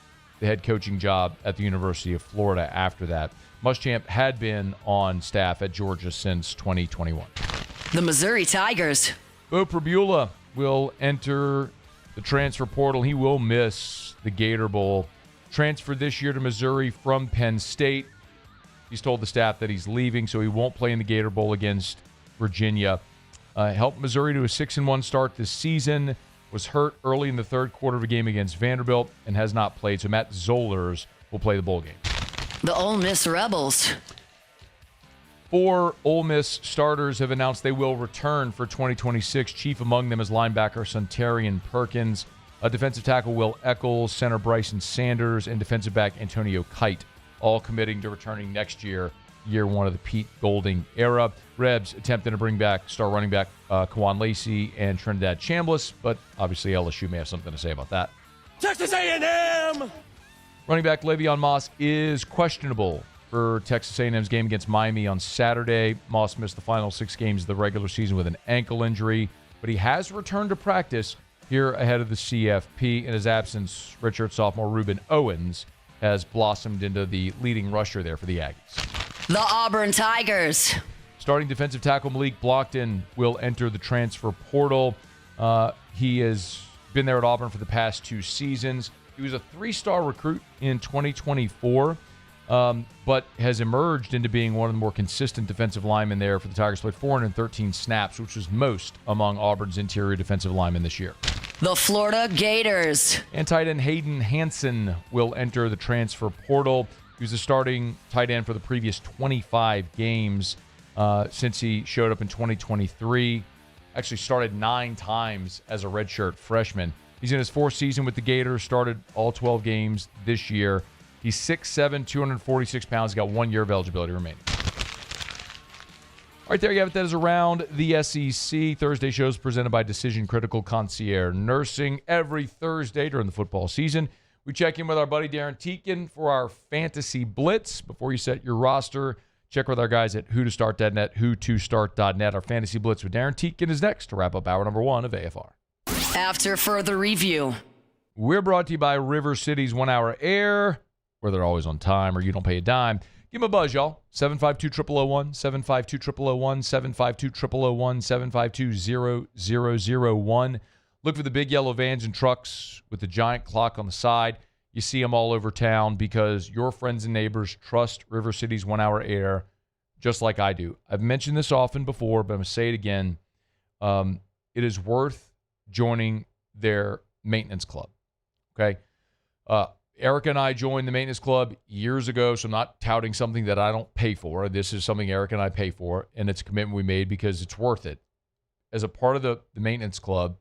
[SPEAKER 6] the head coaching job at the University of Florida after that. Muschamp had been on staff at Georgia since 2021.
[SPEAKER 4] The Missouri Tigers.
[SPEAKER 6] Bo Pribula will enter the transfer portal. He will miss the Gator Bowl. Transferred this year to Missouri from Penn State. He's told the staff that he's leaving, so he won't play in the Gator Bowl against Virginia. Helped Missouri to a 6-1 start this season. Was hurt early in the third quarter of a game against Vanderbilt and has not played. So Matt Zollers will play the bowl game.
[SPEAKER 4] The Ole Miss Rebels.
[SPEAKER 6] 4 Ole Miss starters have announced they will return for 2026. Chief among them is linebacker Suntarian Perkins, defensive tackle Will Eccles, center Bryson Sanders, and defensive back Antonio Kite, all committing to returning next year, year one of the Pete Golding era. Rebs attempting to bring back star running back Kawan Lacey and Trinidad Chambliss, but obviously LSU may have something to say about that.
[SPEAKER 1] Texas A&M!
[SPEAKER 6] Running back Le'Veon Moss is questionable for Texas A&M's game against Miami on Saturday. Moss missed the final 6 games of the regular season with an ankle injury, but he has returned to practice here ahead of the CFP. In his absence, redshirt sophomore Reuben Owens has blossomed into the leading rusher there for the Aggies.
[SPEAKER 4] The Auburn Tigers.
[SPEAKER 6] Starting defensive tackle Malik Blockton will enter the transfer portal. He has been there at Auburn for the past 2 seasons. He was a 3-star recruit in 2024, but has emerged into being one of the more consistent defensive linemen there for the Tigers. Played 413 snaps, which was most among Auburn's interior defensive linemen this year.
[SPEAKER 4] The Florida Gators.
[SPEAKER 6] And tight end Hayden Hansen will enter the transfer portal. He was the starting tight end for the previous 25 games since he showed up in 2023. Actually started 9 times as a redshirt freshman. He's in his 4th season with the Gators, started all 12 games this year. He's 6'7", 246 pounds. He's got 1 year of eligibility remaining. All right, there you have it. That is Around the SEC. Thursday shows presented by Decision Critical Concierge Nursing. Every Thursday during the football season, we check in with our buddy Darin Tietgen for our Fantasy Blitz. Before you set your roster, check with our guys at whotostart.net, who2start.net. Our Fantasy Blitz with Darin Tietgen is next to wrap up hour number 1 of AFR.
[SPEAKER 4] After further review.
[SPEAKER 6] We're brought to you by River City's 1 Hour Air, where they're always on time or you don't pay a dime. Give them a buzz, y'all. 752-0001, 752-0001, 752-0001, 752-0001. Look for the big yellow vans and trucks with the giant clock on the side. You see them all over town because your friends and neighbors trust River City's 1 Hour Air just like I do. I've mentioned this often before, but I'm going to say it again. It is worth joining their maintenance club, okay? Erica and I joined the maintenance club years ago, so I'm not touting something that I don't pay for. This is something Erica and I pay for, and it's a commitment we made because it's worth it. As a part of the maintenance club,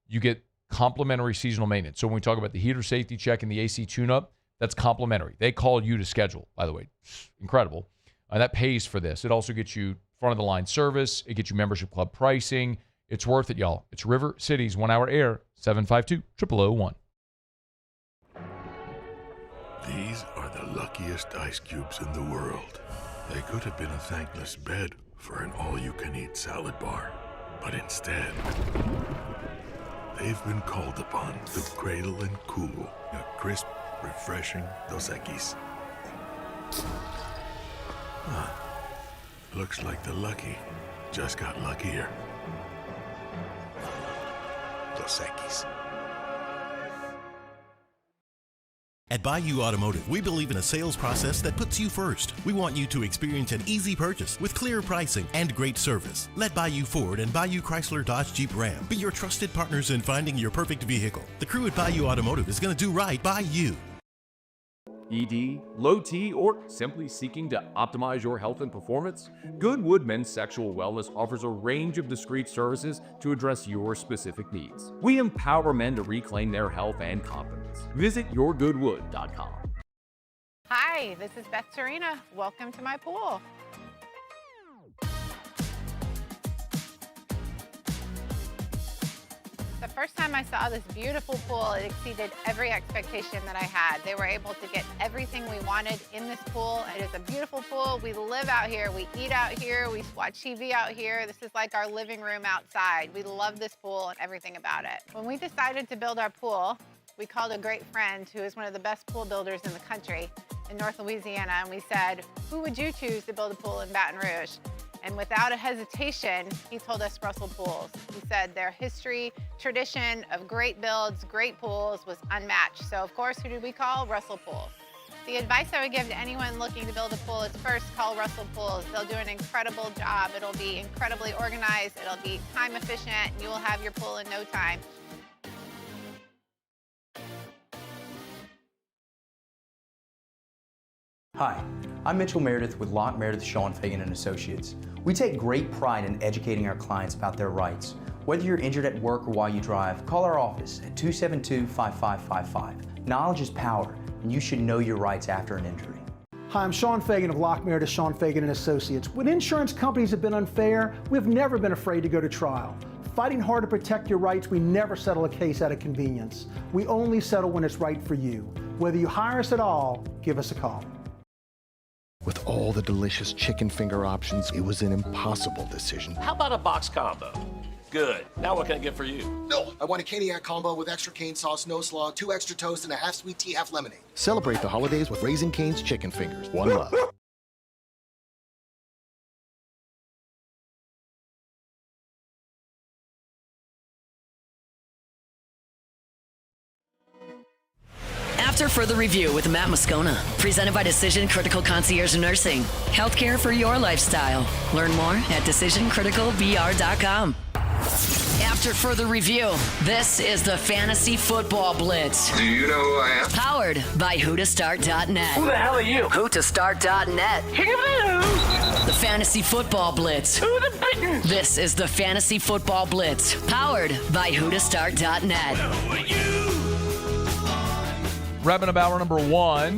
[SPEAKER 6] you get complimentary seasonal maintenance. So when we talk about the heater safety check and the AC tune-up, that's complimentary. They call you to schedule, by the way. It's incredible. That pays for this. It also gets you front-of-the-line service. It gets you membership club pricing. It's worth it, y'all. It's River City's 1 Hour Air, 752-0001.
[SPEAKER 3] These are
[SPEAKER 9] luckiest ice cubes in the world. They could have been a thankless bed for an all-you-can-eat salad bar. But instead, they've been called upon to cradle and cool a crisp, refreshing Dos Equis. Huh. Looks like the lucky just got luckier. Dos Equis.
[SPEAKER 2] At Bayou Automotive, we believe in a sales process that puts you first. We want you to experience an easy purchase with clear pricing and great service. Let Bayou Ford and Bayou Chrysler Dodge Jeep Ram be your trusted partners in finding your perfect vehicle. The crew at Bayou Automotive is going to do right by you.
[SPEAKER 10] ED, low T, or simply seeking to optimize your health and performance? Goodwood Men's Sexual Wellness offers a range of discreet services to address your specific needs. We empower men to reclaim their health and confidence. Visit yourgoodwood.com.
[SPEAKER 5] Hi, this is Beth Tarina. Welcome to my pool. The first time I saw this beautiful pool, it exceeded every expectation that I had. They were able to get everything we wanted in this pool. It is a beautiful pool. We live out here, we eat out here, we watch TV out here. This is like our living room outside. We love this pool and everything about it. When we decided to build our pool, we called a great friend who is one of the best pool builders in the country in North Louisiana, and we said, who would you choose to build a pool in Baton Rouge? And without a hesitation, he told us Russell Pools. He said their history, tradition of great builds, great pools was unmatched. So of course, who did we call? Russell Pools. The advice I would give to anyone looking to build a pool is first call Russell Pools. They'll do an incredible job. It'll be incredibly organized. It'll be time efficient, and you will have your pool in no time.
[SPEAKER 11] Hi, I'm Mitchell Meredith with Locke Meredith Sean Fagan & Associates. We take great pride in educating our clients about their rights. Whether you're injured at work or while you drive, call our office at 272-5555. Knowledge is power, and you should know your rights after an injury.
[SPEAKER 24] Hi, I'm Sean Fagan of Locke Meredith Sean Fagan & Associates. When insurance companies have been unfair, we've never been afraid to go to trial. Fighting hard to protect your rights, we never settle a case out of convenience. We only settle when it's right for you. Whether you hire us at all, give us a call.
[SPEAKER 12] With all the delicious chicken finger options, it was an impossible decision.
[SPEAKER 13] How about a box combo? Good. Now what can I get for you?
[SPEAKER 14] No, I want a Caniac combo with extra cane sauce, no slaw, 2 extra toast, and a half sweet tea, half lemonade.
[SPEAKER 12] Celebrate the holidays with Raising Cane's chicken fingers. One love.
[SPEAKER 4] After further review with Matt Moscona, presented by Decision Critical Concierge Nursing. Healthcare for your lifestyle. Learn more at decisioncriticalvr.com. After further review, this is the Fantasy Football Blitz.
[SPEAKER 25] Do you know who I am?
[SPEAKER 4] Powered by whotostart.net.
[SPEAKER 25] Who the hell are you?
[SPEAKER 4] Whotostart.net. The Fantasy Football Blitz.
[SPEAKER 25] Who the bitten?
[SPEAKER 4] This is the Fantasy Football Blitz. Powered by whotostart.net.
[SPEAKER 6] Wrapping up hour number 1.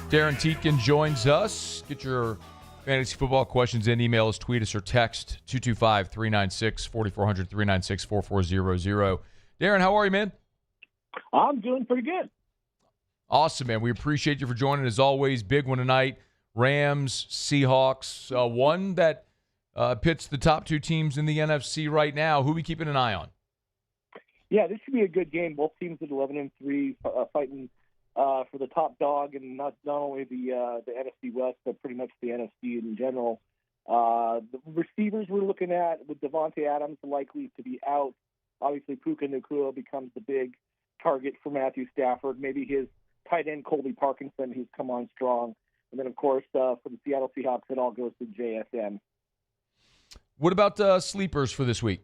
[SPEAKER 6] Darin Tietgen joins us. Get your fantasy football questions in. Email us, tweet us, or text 225-396-4400, 396-4400. Darin, how are you, man?
[SPEAKER 26] I'm doing pretty good.
[SPEAKER 6] Awesome, man. We appreciate you for joining. As always, big one tonight. Rams, Seahawks. One that pits the top 2 teams in the NFC right now. Who are we keeping an eye on?
[SPEAKER 26] Yeah, this should be a good game. Both teams at 11-3, fighting for the top dog, and not only the NFC West, but pretty much the NFC in general. The receivers we're looking at, with Devontae Adams likely to be out. Obviously, Puka Nakua becomes the big target for Matthew Stafford. Maybe his tight end, Colby Parkinson, who's come on strong. And then, of course, for the Seattle Seahawks, it all goes to JSN.
[SPEAKER 6] What about sleepers for this week?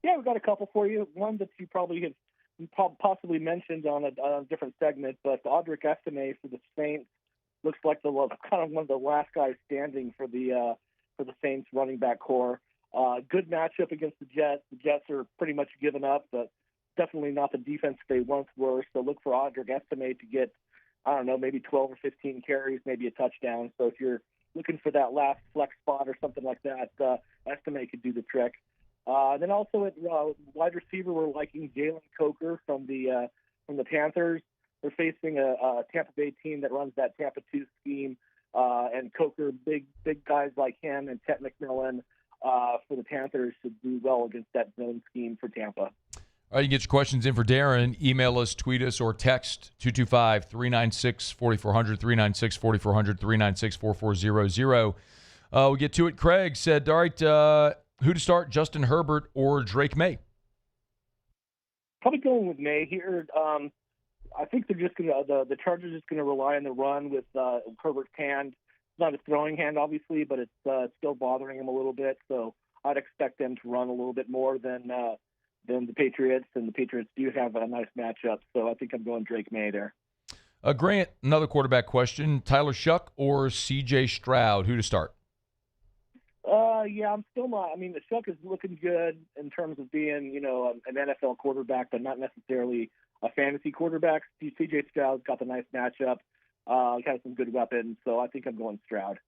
[SPEAKER 26] Yeah, we've got a couple for you. One that you probably have possibly mentioned on a different segment, but Audric Estime for the Saints looks like kind of one of the last guys standing for the Saints running back core. Good matchup against the Jets. The Jets are pretty much given up, but definitely not the defense they once were. So look for Audric Estime to get, I don't know, maybe 12 or 15 carries, maybe a touchdown. So if you're looking for that last flex spot or something like that, Estime could do the trick. Then also at wide receiver, we're liking Jalen Coker from the Panthers. They're facing a Tampa Bay team that runs that Tampa 2 scheme, and Coker, big guys like him and Ted McMillan for the Panthers should do well against that zone scheme for Tampa.
[SPEAKER 6] All right, you can get your questions in for Darin. Email us, tweet us, or text 225-396-4400, 396-4400, 396-4400. We'll get to it. Craig said, all right, who to start, Justin Herbert or Drake May?
[SPEAKER 26] Probably going with May here. I think they're just going to the Chargers are just going to rely on the run with Herbert's hand. It's not his throwing hand, obviously, but it's still bothering him a little bit. So I'd expect them to run a little bit more than the Patriots, and the Patriots do have a nice matchup. So I think I'm going Drake May there.
[SPEAKER 6] Grant, another quarterback question: Tyler Shuck or C.J. Stroud? Who to start?
[SPEAKER 26] Yeah, I'm still not. I mean, the Shuck is looking good in terms of being, an NFL quarterback, but not necessarily a fantasy quarterback. C.J. Stroud's got the nice matchup. He has some good weapons, so I think I'm going Stroud.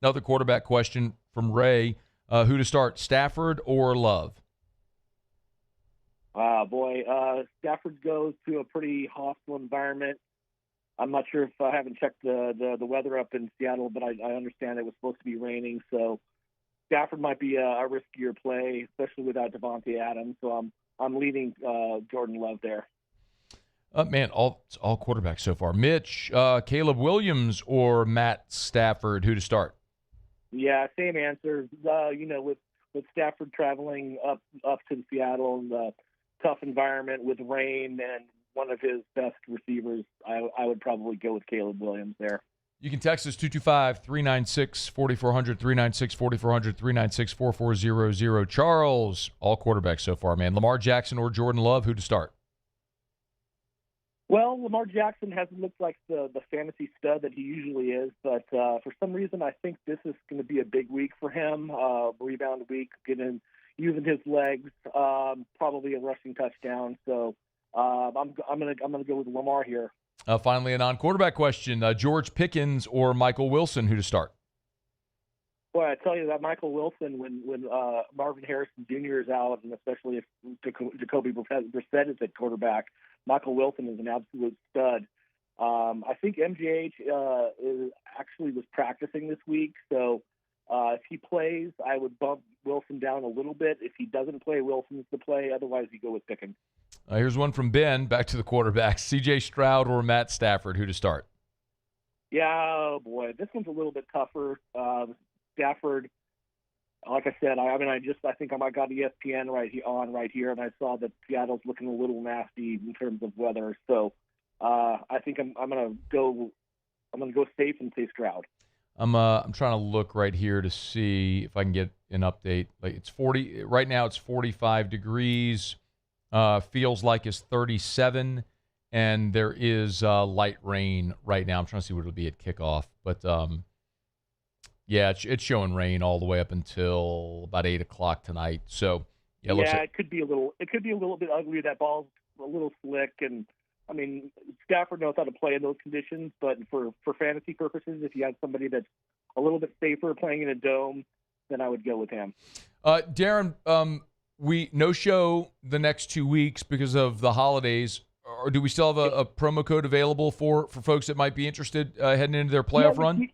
[SPEAKER 6] Another quarterback question from Ray: who to start, Stafford or Love?
[SPEAKER 26] Stafford goes to a pretty hostile environment. I'm not sure if I haven't checked the weather up in Seattle, but I understand it was supposed to be raining, so Stafford might be a riskier play, especially without Devontae Adams. So I'm leaning Jordan Love there.
[SPEAKER 6] Man, all quarterbacks so far. Mitch, Caleb Williams or Matt Stafford? Who to start?
[SPEAKER 26] Yeah, same answer. With Stafford traveling up to Seattle and the tough environment with rain and one of his best receivers, I would probably go with Caleb Williams there.
[SPEAKER 6] You can text us 225-396-4400, 396-4400, 396-4400. Charles, all quarterbacks so far, man. Lamar Jackson or Jordan Love? Who to start?
[SPEAKER 26] Well, Lamar Jackson hasn't looked like the fantasy stud that he usually is, but for some reason I think this is going to be a big week for him, rebound week, using his legs, probably a rushing touchdown. So I'm gonna go with Lamar here.
[SPEAKER 6] Finally, a non-quarterback question: George Pickens or Michael Wilson? Who to start?
[SPEAKER 26] Boy, I tell you that Michael Wilson, when Marvin Harrison Jr. is out, and especially if Jacoby Brissett is at quarterback, Michael Wilson is an absolute stud. I think MGH actually was practicing this week, so if he plays, I would bump Wilson down a little bit. If he doesn't play, Wilson's the play. Otherwise, you go with Pickens.
[SPEAKER 6] Here's one from Ben. Back to the quarterbacks: C.J. Stroud or Matt Stafford? Who to start?
[SPEAKER 26] Yeah, oh boy, this one's a little bit tougher. Stafford, like I said, I think I got ESPN right here, and I saw that Seattle's looking a little nasty in terms of weather. So I think I'm gonna go safe and say Stroud.
[SPEAKER 6] I'm trying to look right here to see if I can get an update. Like it's 40 right now. It's 45 degrees. Feels like it's 37, and there is light rain right now. I'm trying to see what it'll be at kickoff, but yeah, it's showing rain all the way up until about 8 o'clock tonight. So yeah,
[SPEAKER 26] it could be a little bit ugly. That ball's a little slick, and I mean Stafford knows how to play in those conditions. But for fantasy purposes, if you had somebody that's a little bit safer playing in a dome, then I would go with him.
[SPEAKER 6] Darin, we no show the next 2 weeks because of the holidays. Or do we still have a promo code available for folks that might be interested heading into their playoff run?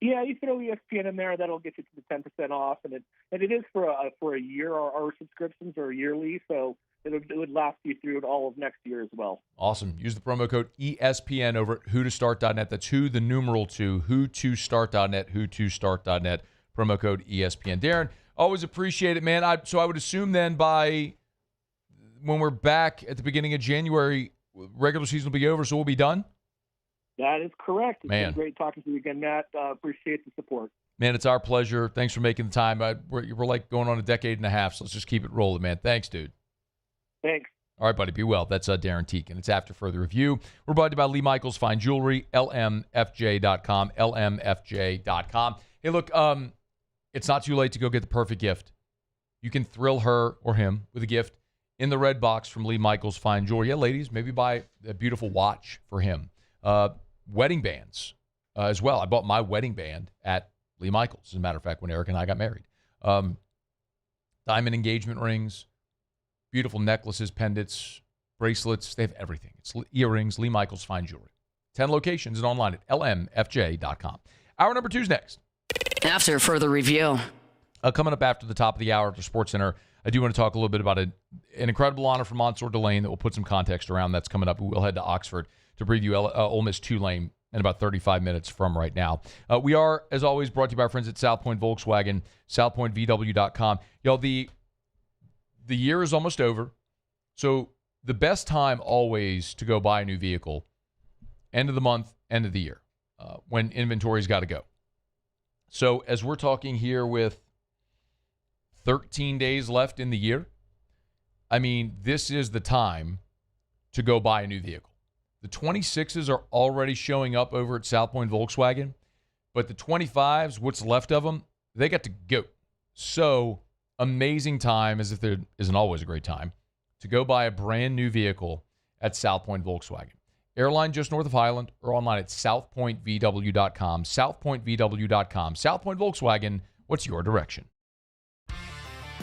[SPEAKER 26] Yeah, you throw ESPN in there. That'll get you to the 10% off, and it is for a year. Our subscriptions are yearly, so it would last you through all of next year as well.
[SPEAKER 6] Awesome. Use the promo code ESPN over at whotostart.net. That's who the numeral 2, whotostart.net, whotostart.net. Promo code ESPN. Darin, always appreciate it, man. So I would assume then by when we're back at the beginning of January, regular season will be over, so we'll be done?
[SPEAKER 26] That is correct. It's
[SPEAKER 6] been
[SPEAKER 26] great talking to you again, Matt. Appreciate the support.
[SPEAKER 6] Man, it's our pleasure. Thanks for making the time. We're like going on a decade and a half, so let's just keep it rolling, man. Thanks, dude.
[SPEAKER 26] Thanks.
[SPEAKER 6] All right, buddy. Be well. That's Darin Tietgen. It's After Further Review. We're brought to you by Lee Michaels Fine Jewelry, lmfj.com, lmfj.com. Hey, look, it's not too late to go get the perfect gift. You can thrill her or him with a gift in the red box from Lee Michaels Fine Jewelry. Yeah, ladies, maybe buy a beautiful watch for him. Wedding bands as well. I bought my wedding band at Lee Michaels, as a matter of fact, when Eric and I got married. Diamond engagement rings, beautiful necklaces, pendants, bracelets. They have everything. It's earrings, Lee Michaels Fine Jewelry. 10 locations and online at lmfj.com. Hour number 2 is next.
[SPEAKER 4] After further review.
[SPEAKER 6] Coming up after the top of the hour after SportsCenter, I do want to talk a little bit about an incredible honor for Mansour Delane that will put some context around. That's coming up. We'll head to Oxford to preview Ole Miss Tulane in about 35 minutes from right now. We are, as always, brought to you by our friends at South Point Volkswagen, southpointvw.com. Y'all, the year is almost over, so the best time always to go buy a new vehicle, end of the month, end of the year, when inventory's got to go. So as we're talking here with 13 days left in the year, I mean, this is the time to go buy a new vehicle. The 26s are already showing up over at South Point Volkswagen, but the 25s, what's left of them, they got to go. So amazing time, as if there isn't always a great time, to go buy a brand new vehicle at South Point Volkswagen. Airline just north of Highland, or online at southpointvw.com. Southpointvw.com. South Point Volkswagen, what's your direction?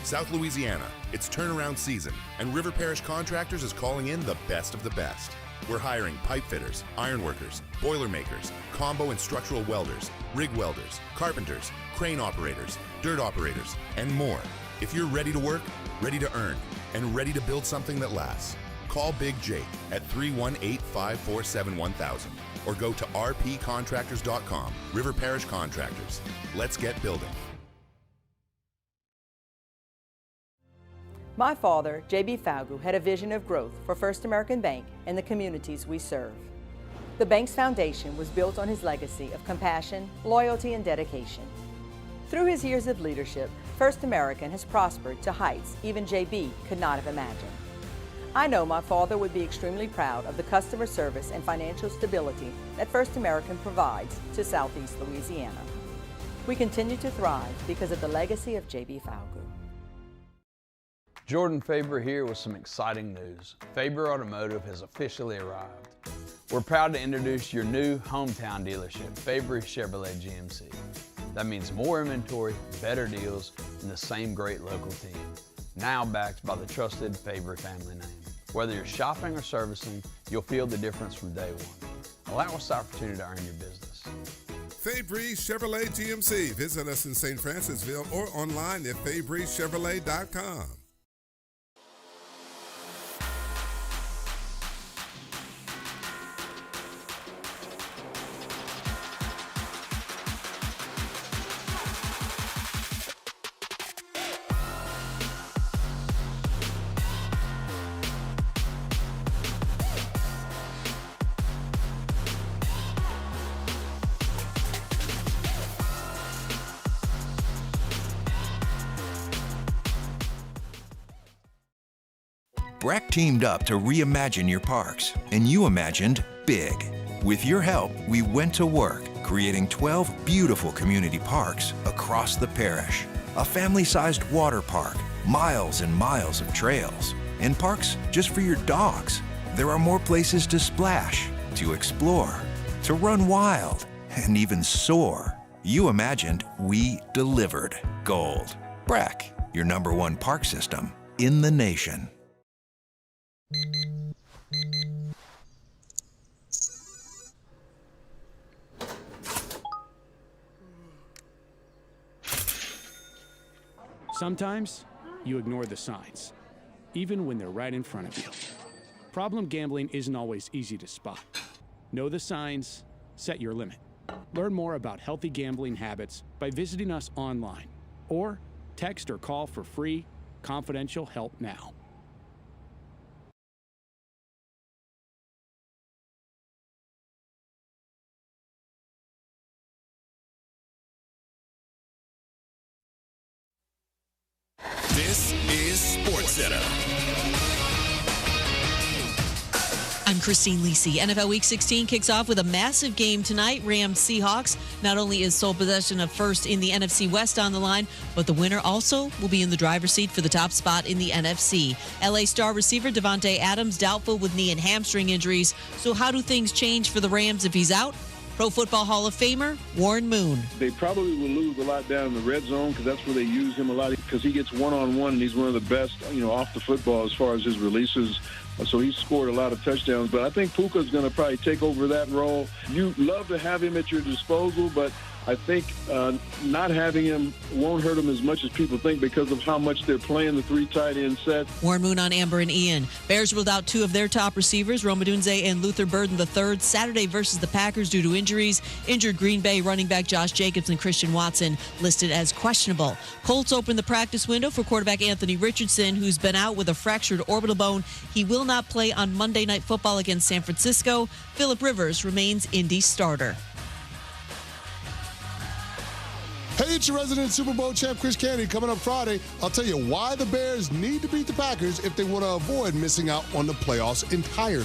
[SPEAKER 3] South Louisiana, it's turnaround season, and River Parish Contractors is calling in the best of the best. We're hiring pipe fitters, iron workers, boiler makers, combo and structural welders, rig welders, carpenters, crane operators, dirt operators, and more. If you're ready to work, ready to earn, and ready to build something that lasts, call Big Jake at 318-547-1000 or go to rpcontractors.com. River Parish Contractors. Let's get building.
[SPEAKER 15] My father, J.B. Falgu, had a vision of growth for First American Bank and the communities we serve. The bank's foundation was built on his legacy of compassion, loyalty, and dedication. Through his years of leadership, First American has prospered to heights even J.B. could not have imagined. I know my father would be extremely proud of the customer service and financial stability that First American provides to Southeast Louisiana. We continue to thrive because of the legacy of J.B. Falgu.
[SPEAKER 16] Jordan Faber here with some exciting news. Faber Automotive has officially arrived. We're proud to introduce your new hometown dealership, Faber Chevrolet GMC. That means more inventory, better deals, and the same great local team. Now backed by the trusted Faber family name. Whether you're shopping or servicing, you'll feel the difference from day one. Allow us the opportunity to earn your business.
[SPEAKER 18] Faber Chevrolet GMC. Visit us in St. Francisville or online at FabreChevrolet.com.
[SPEAKER 19] BRAC teamed up to reimagine your parks, and you imagined big. With your help, we went to work, creating 12 beautiful community parks across the parish. A family-sized water park, miles and miles of trails, and parks just for your dogs. There are more places to splash, to explore, to run wild, and even soar. You imagined, we delivered. Gold. BRAC, your #1 park system in the nation.
[SPEAKER 20] Sometimes you ignore the signs, even when they're right in front of you. Problem gambling isn't always easy to spot. Know the signs, set your limit. Learn more about healthy gambling habits by visiting us online or text or call for free, confidential help now.
[SPEAKER 21] This is SportsCenter.
[SPEAKER 27] I'm Christine Lisi. NFL Week 16 kicks off with a massive game tonight. Rams Seahawks. Not only is sole possession of first in the NFC West on the line, but the winner also will be in the driver's seat for the top spot in the NFC. LA star receiver Devontae Adams doubtful with knee and hamstring injuries. So how do things change for the Rams if he's out? Pro Football Hall of Famer Warren Moon.
[SPEAKER 1] They probably will lose a lot down in the red zone because that's where they use him a lot because he gets one-on-one and he's one of the best, off the football as far as his releases. So he's scored a lot of touchdowns. But I think Puka's going to probably take over that role. You love to have him at your disposal, but I think not having him won't hurt him as much as people think because of how much they're playing the 3 tight end set.
[SPEAKER 27] Warren Moon on Amber and Ian. Bears ruled out 2 of their top receivers, Rome Odunze and Luther Burden III, Saturday versus the Packers due to injuries. Injured Green Bay running back Josh Jacobs and Christian Watson listed as questionable. Colts opened the practice window for quarterback Anthony Richardson, who's been out with a fractured orbital bone. He will not play on Monday Night Football against San Francisco. Phillip Rivers remains Indy starter.
[SPEAKER 7] Hey, it's your resident Super Bowl champ, Chris Candy. Coming up Friday, I'll tell you why the Bears need to beat the Packers if they want to avoid missing out on the playoffs entirely.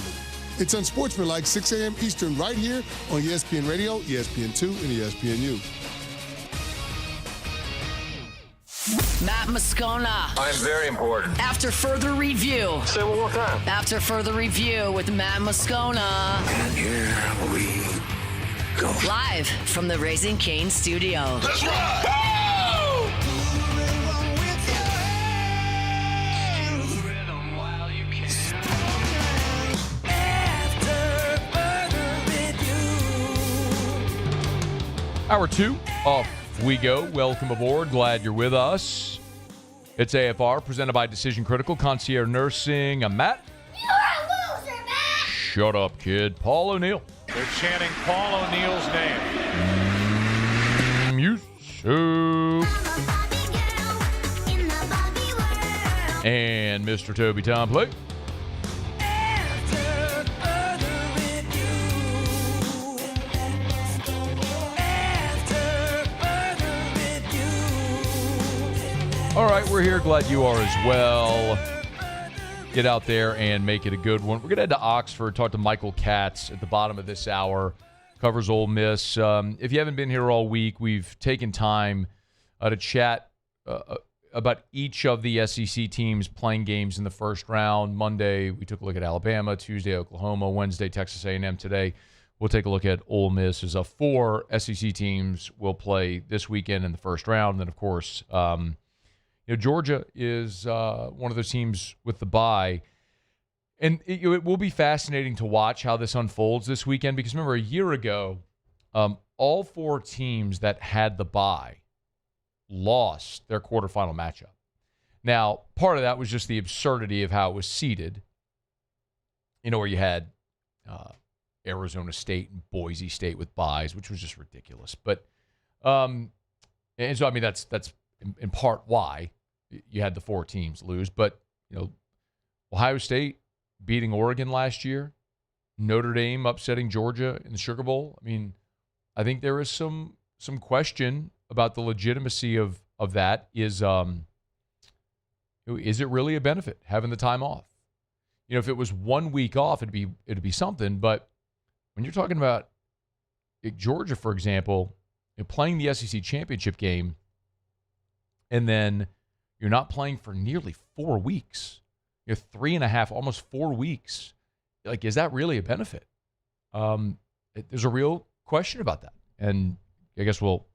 [SPEAKER 7] It's Unsportsmanlike, 6 a.m. Eastern, right here on ESPN Radio, ESPN2, and ESPNU.
[SPEAKER 4] Matt Moscona.
[SPEAKER 13] I'm very important.
[SPEAKER 4] After further review.
[SPEAKER 13] Say one more time.
[SPEAKER 4] After further review with Matt Moscona.
[SPEAKER 13] And here we go.
[SPEAKER 4] Live from the Raising Cane studio.
[SPEAKER 13] That's right.
[SPEAKER 6] Hour 2, off we go. Welcome aboard. Glad you're with us. It's AFR, presented by Decision Critical, Concierge Nursing. I'm Matt.
[SPEAKER 8] You're a loser, Matt!
[SPEAKER 6] Shut up, kid. Paul O'Neill.
[SPEAKER 9] They're chanting Paul O'Neill's name.
[SPEAKER 6] You soup. And Mr. Toby Tomplay. All right, we're here. Glad you are as well. Get out there and make it a good one. We're going to head to Oxford, talk to Michael Katz at the bottom of this hour. Covers Ole Miss. If you haven't been here all week, we've taken time to chat about each of the SEC teams playing games in the first round. Monday, we took a look at Alabama. Tuesday, Oklahoma. Wednesday, Texas A&M. Today, we'll take a look at Ole Miss. As 4 SEC teams will play this weekend in the first round. And then, of course, Georgia is one of those teams with the bye. And it will be fascinating to watch how this unfolds this weekend because, remember, a year ago, all 4 teams that had the bye lost their quarterfinal matchup. Now, part of that was just the absurdity of how it was seeded, where you had Arizona State and Boise State with byes, which was just ridiculous. But, and so, I mean, that's in part why you had the 4 teams lose. But, Ohio State beating Oregon last year, Notre Dame upsetting Georgia in the Sugar Bowl. I mean, I think there is some question about the legitimacy of that. Is it really a benefit having the time off? If it was 1 week off, it'd be something. But when you're talking about Georgia, for example, playing the SEC championship game, and then you're not playing for nearly 4 weeks. 3.5, almost 4 weeks. Is that really a benefit? There's a real question about that. And I guess we'll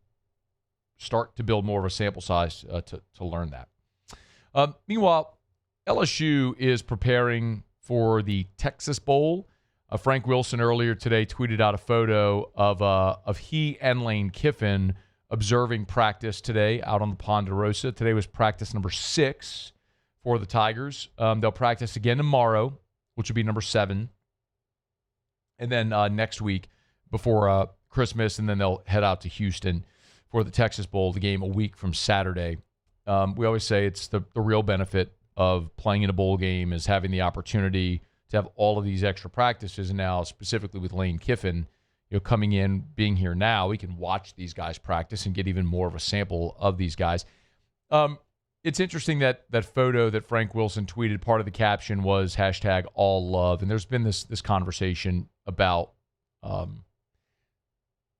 [SPEAKER 6] start to build more of a sample size to learn that. Meanwhile, LSU is preparing for the Texas Bowl. Frank Wilson earlier today tweeted out a photo of he and Lane Kiffin observing practice today out on the Ponderosa. Today was practice number 6 for the Tigers. They'll practice again tomorrow, which will be number 7. And then next week before Christmas, and then they'll head out to Houston for the Texas Bowl, the game a week from Saturday. We always say it's the real benefit of playing in a bowl game is having the opportunity to have all of these extra practices. And now specifically with Lane Kiffin, coming in, being here now, we can watch these guys practice and get even more of a sample of these guys. It's interesting that photo that Frank Wilson tweeted, part of the caption was #AllLove. And there's been this conversation about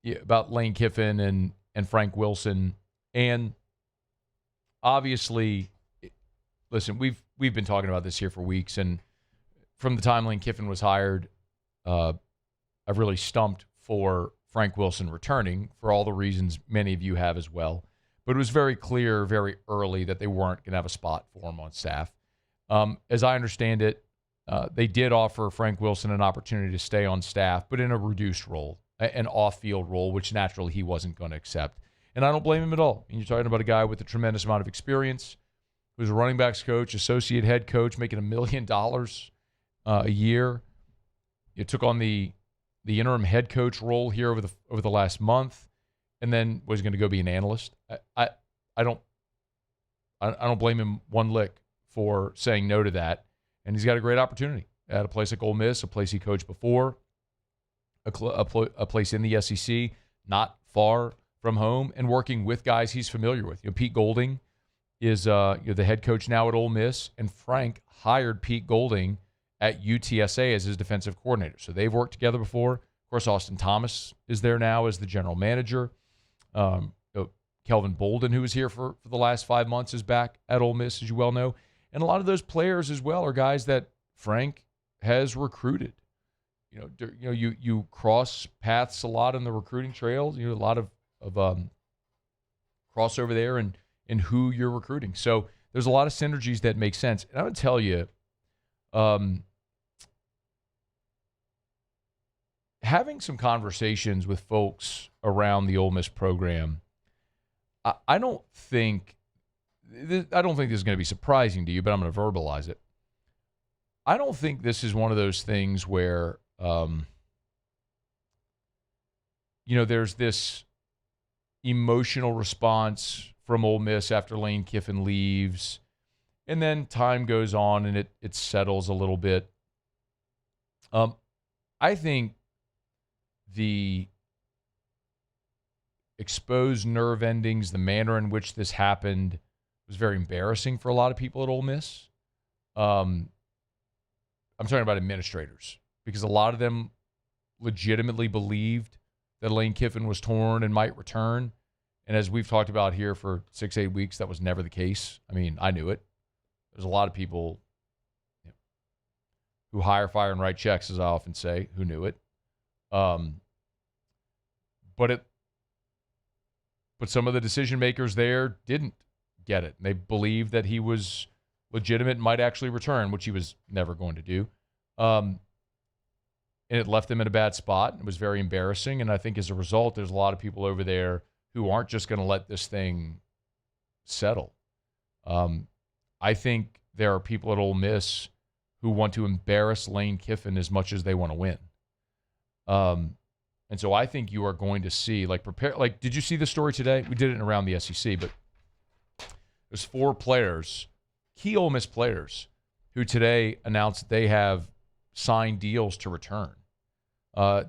[SPEAKER 6] Lane Kiffin and Frank Wilson. And obviously, listen, we've been talking about this here for weeks. And from the time Lane Kiffin was hired, I've really stumped for Frank Wilson returning for all the reasons many of you have as well. But it was very clear very early that they weren't going to have a spot for him on staff. As I understand it, they did offer Frank Wilson an opportunity to stay on staff, but in a reduced role, an off-field role, which naturally he wasn't going to accept. And I don't blame him at all. And you're talking about a guy with a tremendous amount of experience, who's a running backs coach, associate head coach, making $1 million a year. You took on the interim head coach role here over the last month, and then was going to go be an analyst. I don't blame him one lick for saying no to that. And he's got a great opportunity at a place like Ole Miss, a place he coached before, a place in the SEC, not far from home, and working with guys he's familiar with. Pete Golding is the head coach now at Ole Miss, and Frank hired Pete Golding at UTSA as his defensive coordinator. So they've worked together before. Of course, Austin Thomas is there now as the general manager. Kelvin Bolden, who was here for the last 5 months, is back at Ole Miss, as you well know. And a lot of those players as well are guys that Frank has recruited. You cross paths a lot on the recruiting trail. A lot of crossover there in who you're recruiting. So there's a lot of synergies that make sense. And I would tell you, having some conversations with folks around the Ole Miss program, I don't think this is going to be surprising to you, but I'm going to verbalize it. I don't think this is one of those things where, there's this emotional response from Ole Miss after Lane Kiffin leaves, and then time goes on and it settles a little bit. I think the exposed nerve endings, the manner in which this happened, was very embarrassing for a lot of people at Ole Miss. I'm talking about administrators, because a lot of them legitimately believed that Lane Kiffin was torn and might return. And as we've talked about here for 6-8 weeks, that was never the case. I mean, I knew it. There's a lot of people who hire, fire, and write checks, as I often say, who knew it. But some of the decision makers there didn't get it. They believed that he was legitimate and might actually return, which he was never going to do. And it left them in a bad spot. It was very embarrassing. And I think as a result, there's a lot of people over there who aren't just going to let this thing settle. I think there are people at Ole Miss who want to embarrass Lane Kiffin as much as they want to win. And so I think you are going to see, did you see the story today? We did it around the SEC, but there's 4 players, key Ole Miss players, who today announced that they have signed deals to return.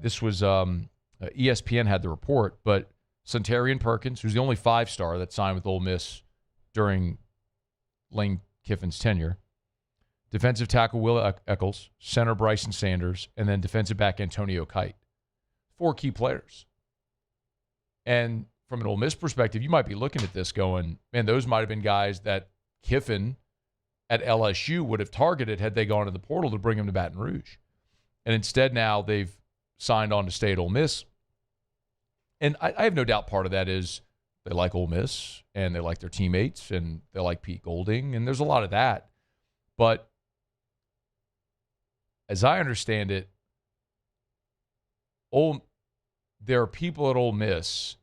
[SPEAKER 6] This was ESPN had the report, but Centarian Perkins, who's the only 5-star that signed with Ole Miss during Lane Kiffin's tenure, defensive tackle Will Eccles, center Bryson Sanders, and then defensive back Antonio Kite. 4 key players. And from an Ole Miss perspective, you might be looking at this going, man, those might have been guys that Kiffin at LSU would have targeted had they gone to the portal to bring him to Baton Rouge. And instead now they've signed on to stay at Ole Miss. And I have no doubt part of that is they like Ole Miss and they like their teammates and they like Pete Golding, and there's a lot of that. But as I understand it, there are people at Ole Miss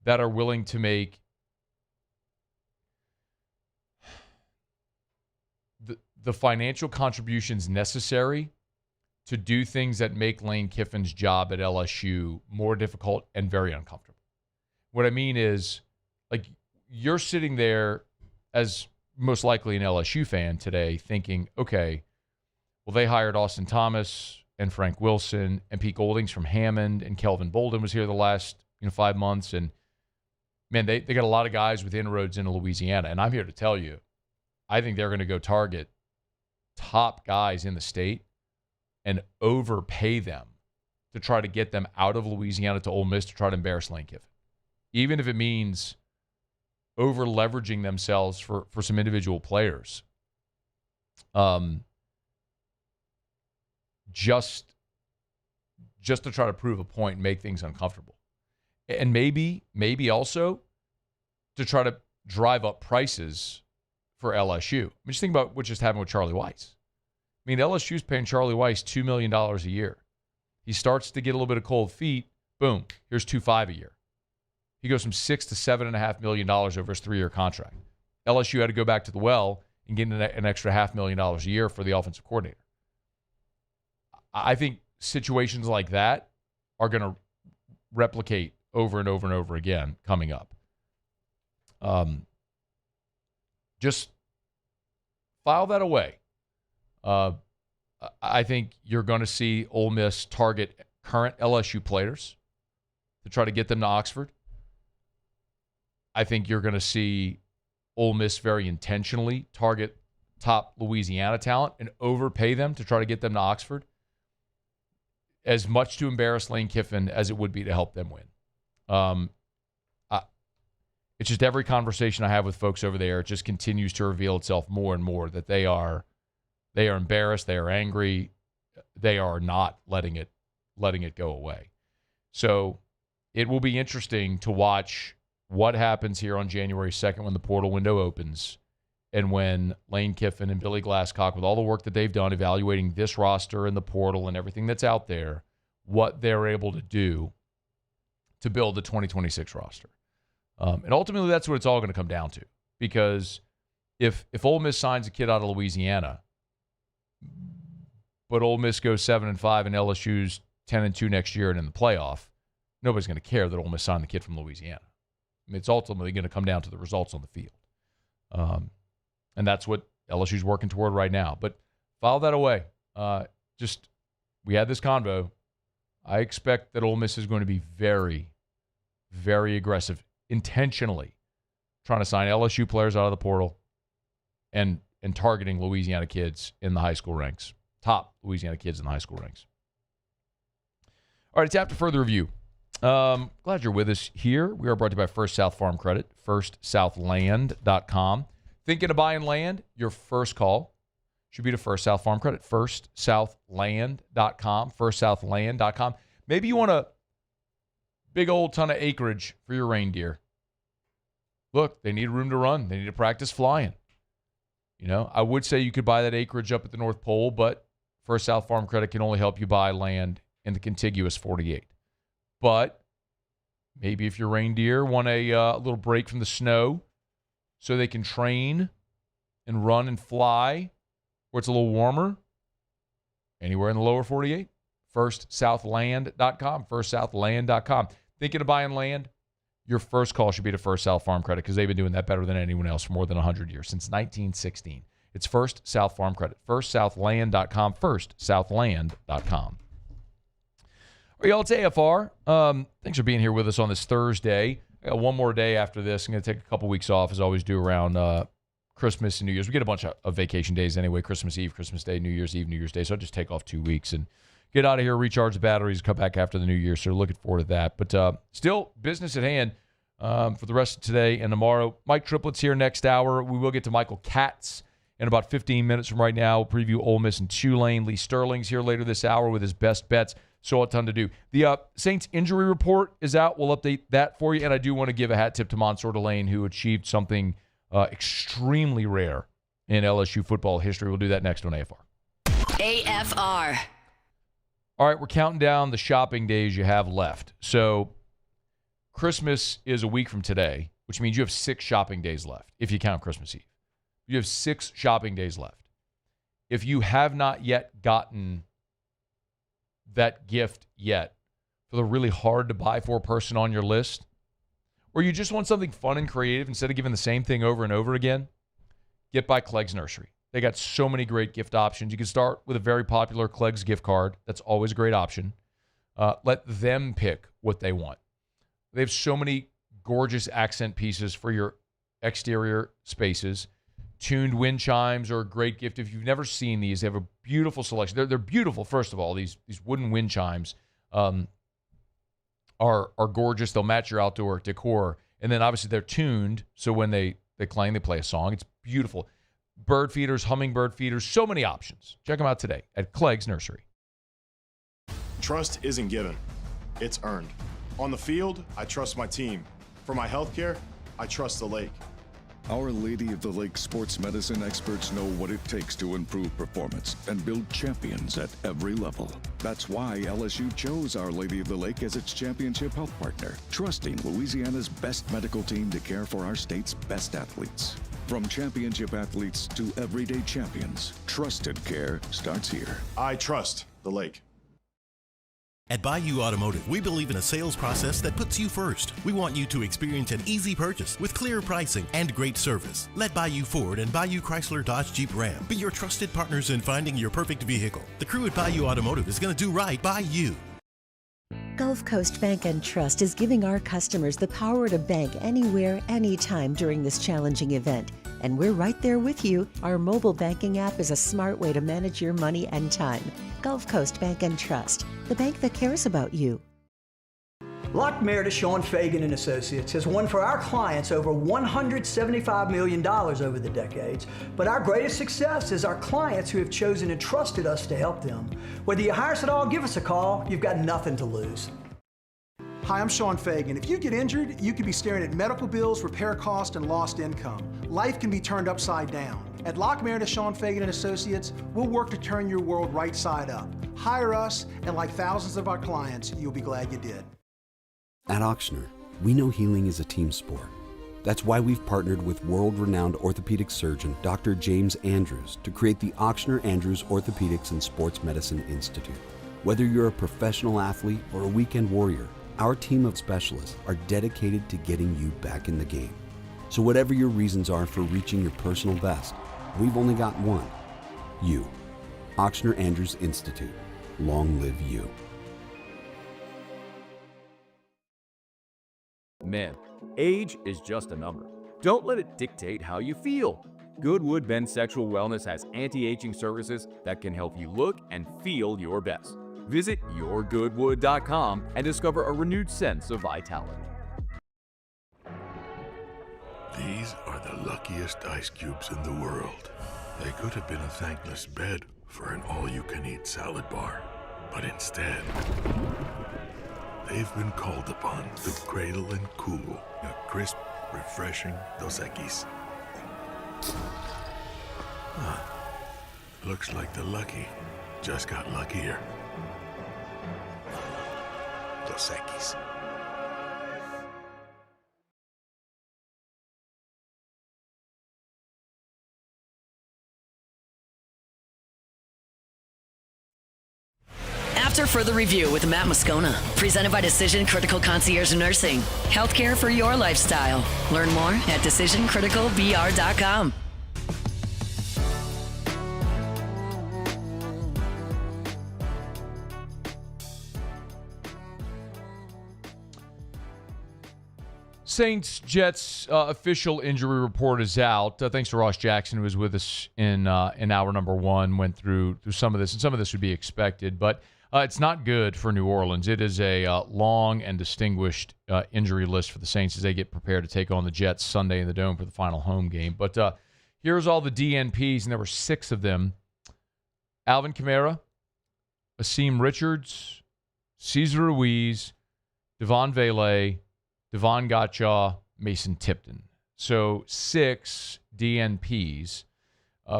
[SPEAKER 6] that are willing to make the financial contributions necessary to do things that make Lane Kiffin's job at LSU more difficult and very uncomfortable. What I mean is, you're sitting there as most likely an LSU fan today thinking, okay, well, they hired Austin Thomas and Frank Wilson and Pete Golding's from Hammond, and Kelvin Bolden was here the last 5 months. And, man, they got a lot of guys with inroads into Louisiana. And I'm here to tell you, I think they're going to go target top guys in the state and overpay them to try to get them out of Louisiana to Ole Miss to try to embarrass Lane Kiffin, even if it means over-leveraging themselves for some individual players. Just to try to prove a point and make things uncomfortable. And maybe also to try to drive up prices for LSU. I mean, just think about what just happened with Charlie Weiss. I mean, LSU's paying Charlie Weiss $2 million a year. He starts to get a little bit of cold feet. Boom, here's $2.5 million a year. He goes from $6 to $7.5 million over his 3-year contract. LSU had to go back to the well and get an extra $500,000 a year for the offensive coordinator. I think situations like that are going to replicate over and over and over again coming up. Just file that away. I think you're going to see Ole Miss target current LSU players to try to get them to Oxford. I think you're going to see Ole Miss very intentionally target top Louisiana talent and overpay them to try to get them to Oxford, as much to embarrass Lane Kiffin as it would be to help them win. It's just every conversation I have with folks over there, it just continues to reveal itself more and more that they are embarrassed, they are angry, they are not letting it go away. So it will be interesting to watch what happens here on January 2nd when the portal window opens and when Lane Kiffin and Billy Glasscock, with all the work that they've done evaluating this roster and the portal and everything that's out there, what they're able to do to build the 2026 roster. And ultimately, that's what it's all going to come down to. Because if Ole Miss signs a kid out of Louisiana, but Ole Miss goes 7-5 and LSU's 10-2 next year and in the playoff, nobody's going to care that Ole Miss signed the kid from Louisiana. I mean, it's ultimately going to come down to the results on the field. And that's what LSU's working toward right now. But file that away. We had this convo. I expect that Ole Miss is going to be very, very aggressive, intentionally trying to sign LSU players out of the portal and targeting Louisiana kids in the high school ranks, top Louisiana kids in the high school ranks. All right, it's after further review. Glad you're with us here. We are brought to you by First South Farm Credit, firstsouthland.com. Thinking of buying land? Your first call should be to First South Farm Credit, firstsouthland.com, firstsouthland.com. Maybe you want a big old ton of acreage for your reindeer. Look, they need room to run. They need to practice flying. You know, I would say you could buy that acreage up at the North Pole, but First South Farm Credit can only help you buy land in the contiguous 48. But maybe if your reindeer want a little break from the snow so they can train and run and fly where it's a little warmer, anywhere in the lower 48, firstsouthland.com, firstsouthland.com. Thinking of buying land? Your first call should be to First South Farm Credit because they've been doing that better than anyone else for more than 100 years, since 1916. It's First South Farm Credit, firstsouthland.com, firstsouthland.com. All right, y'all, it's AFR. Thanks for being here with us on this Thursday. I got one more day after this. I'm going to take a couple weeks off, as I always do, around Christmas and New Year's. We get a bunch of vacation days anyway, Christmas Eve, Christmas Day, New Year's Eve, New Year's Day. So I'll just take off 2 weeks and get out of here, recharge the batteries, come back after the New Year. So looking forward to that. But still, business at hand for the rest of today and tomorrow. Mike Triplett's here next hour. We will get to Michael Katz in about 15 minutes from right now. We'll preview Ole Miss and Tulane. Lee Sterling's here later this hour with his best bets. So a ton to do. The Saints injury report is out. We'll update that for you. And I do want to give a hat tip to Mansour Delane, who achieved something extremely rare in LSU football history. We'll do that next on AFR.
[SPEAKER 4] AFR.
[SPEAKER 6] All right, we're counting down the shopping days you have left. So Christmas is a week from today, which means you have 6 shopping days left, if you count Christmas Eve. You have 6 shopping days left. If you have not yet gotten that gift yet for the really hard to buy for person on your list, or you just want something fun and creative instead of giving the same thing over and over again, get by Clegg's Nursery. They got so many great gift options. You can start with a very popular Clegg's gift card. That's always a great option. Let them pick what they want. They have so many gorgeous accent pieces for your exterior spaces. Tuned wind chimes are a great gift. If you've never seen these, they have a beautiful selection. They're beautiful, first of all. These wooden wind chimes are gorgeous. They'll match your outdoor decor. And then obviously they're tuned, so when they clang, they play a song. It's beautiful. Bird feeders, hummingbird feeders, so many options. Check them out today at Clegg's Nursery.
[SPEAKER 2] Trust isn't given, it's earned. On the field, I trust my team. For my healthcare, I trust the lake.
[SPEAKER 5] Our Lady of the Lake sports medicine experts know what it takes to improve performance and build champions at every level. That's why LSU chose Our Lady of the Lake as its championship health partner, trusting Louisiana's best medical team to care for our state's best athletes. From championship athletes to everyday champions, trusted care starts here.
[SPEAKER 2] I trust the lake.
[SPEAKER 10] At Bayou Automotive, we believe in a sales process that puts you first. We want you to experience an easy purchase with clear pricing and great service. Let Bayou Ford and Bayou Chrysler Dodge Jeep Ram be your trusted partners in finding your perfect vehicle. The crew at Bayou Automotive is going to do right by you.
[SPEAKER 11] Gulf Coast Bank and Trust is giving our customers the power to bank anywhere, anytime during this challenging event. And we're right there with you. Our mobile banking app is a smart way to manage your money and time. Gulf Coast Bank and Trust, the bank that cares about you.
[SPEAKER 24] Lockmair Sean Fagan and Associates has won for our clients over $175 million over the decades, but our greatest success is our clients who have chosen and trusted us to help them. Whether you hire us at all, give us a call. You've got nothing to lose. Hi, I'm Sean Fagan. If you get injured, you could be staring at medical bills, repair costs, and lost income. Life can be turned upside down. At Lockmair Sean Fagan and Associates, we'll work to turn your world right side up. Hire us, and like thousands of our clients, you'll be glad you did.
[SPEAKER 17] At Auctioner, we know healing is a team sport. That's why we've partnered with world-renowned orthopedic surgeon Dr. James Andrews to create the Auctioner Andrews Orthopedics and Sports Medicine Institute. Whether you're a professional athlete or a weekend warrior, our team of specialists are dedicated to getting you back in the game. So whatever your reasons are for reaching your personal best, we've only got one: you. Auctioner Andrews Institute. Long live you.
[SPEAKER 22] Men, age is just a number. Don't let it dictate how you feel. Goodwood Men's Sexual Wellness has anti-aging services that can help you look and feel your best. Visit yourgoodwood.com and discover a renewed sense of vitality.
[SPEAKER 23] These are the luckiest ice cubes in the world. They could have been a thankless bed for an all-you-can-eat salad bar, but instead, they've been called upon to cradle and cool a crisp, refreshing Dos Equis. Looks like the lucky just got luckier. Dos Equis.
[SPEAKER 4] After further review with Matt Moscona, presented by Decision Critical Concierge Nursing. Healthcare for your lifestyle. Learn more at decisioncriticalbr.com.
[SPEAKER 6] Saints-Jets official injury report is out. Thanks to Ross Jackson, who was with us in hour number one, went through some of this, and some of this would be expected, but it's not good for New Orleans. It is a long and distinguished injury list for the Saints as they get prepared to take on the Jets Sunday in the Dome for the final home game. But here's all the DNPs, and there were 6 of them. Alvin Kamara, Asim Richards, Cesar Ruiz, Devon Vele, Devon Gotcha, Mason Tipton. So 6 DNPs.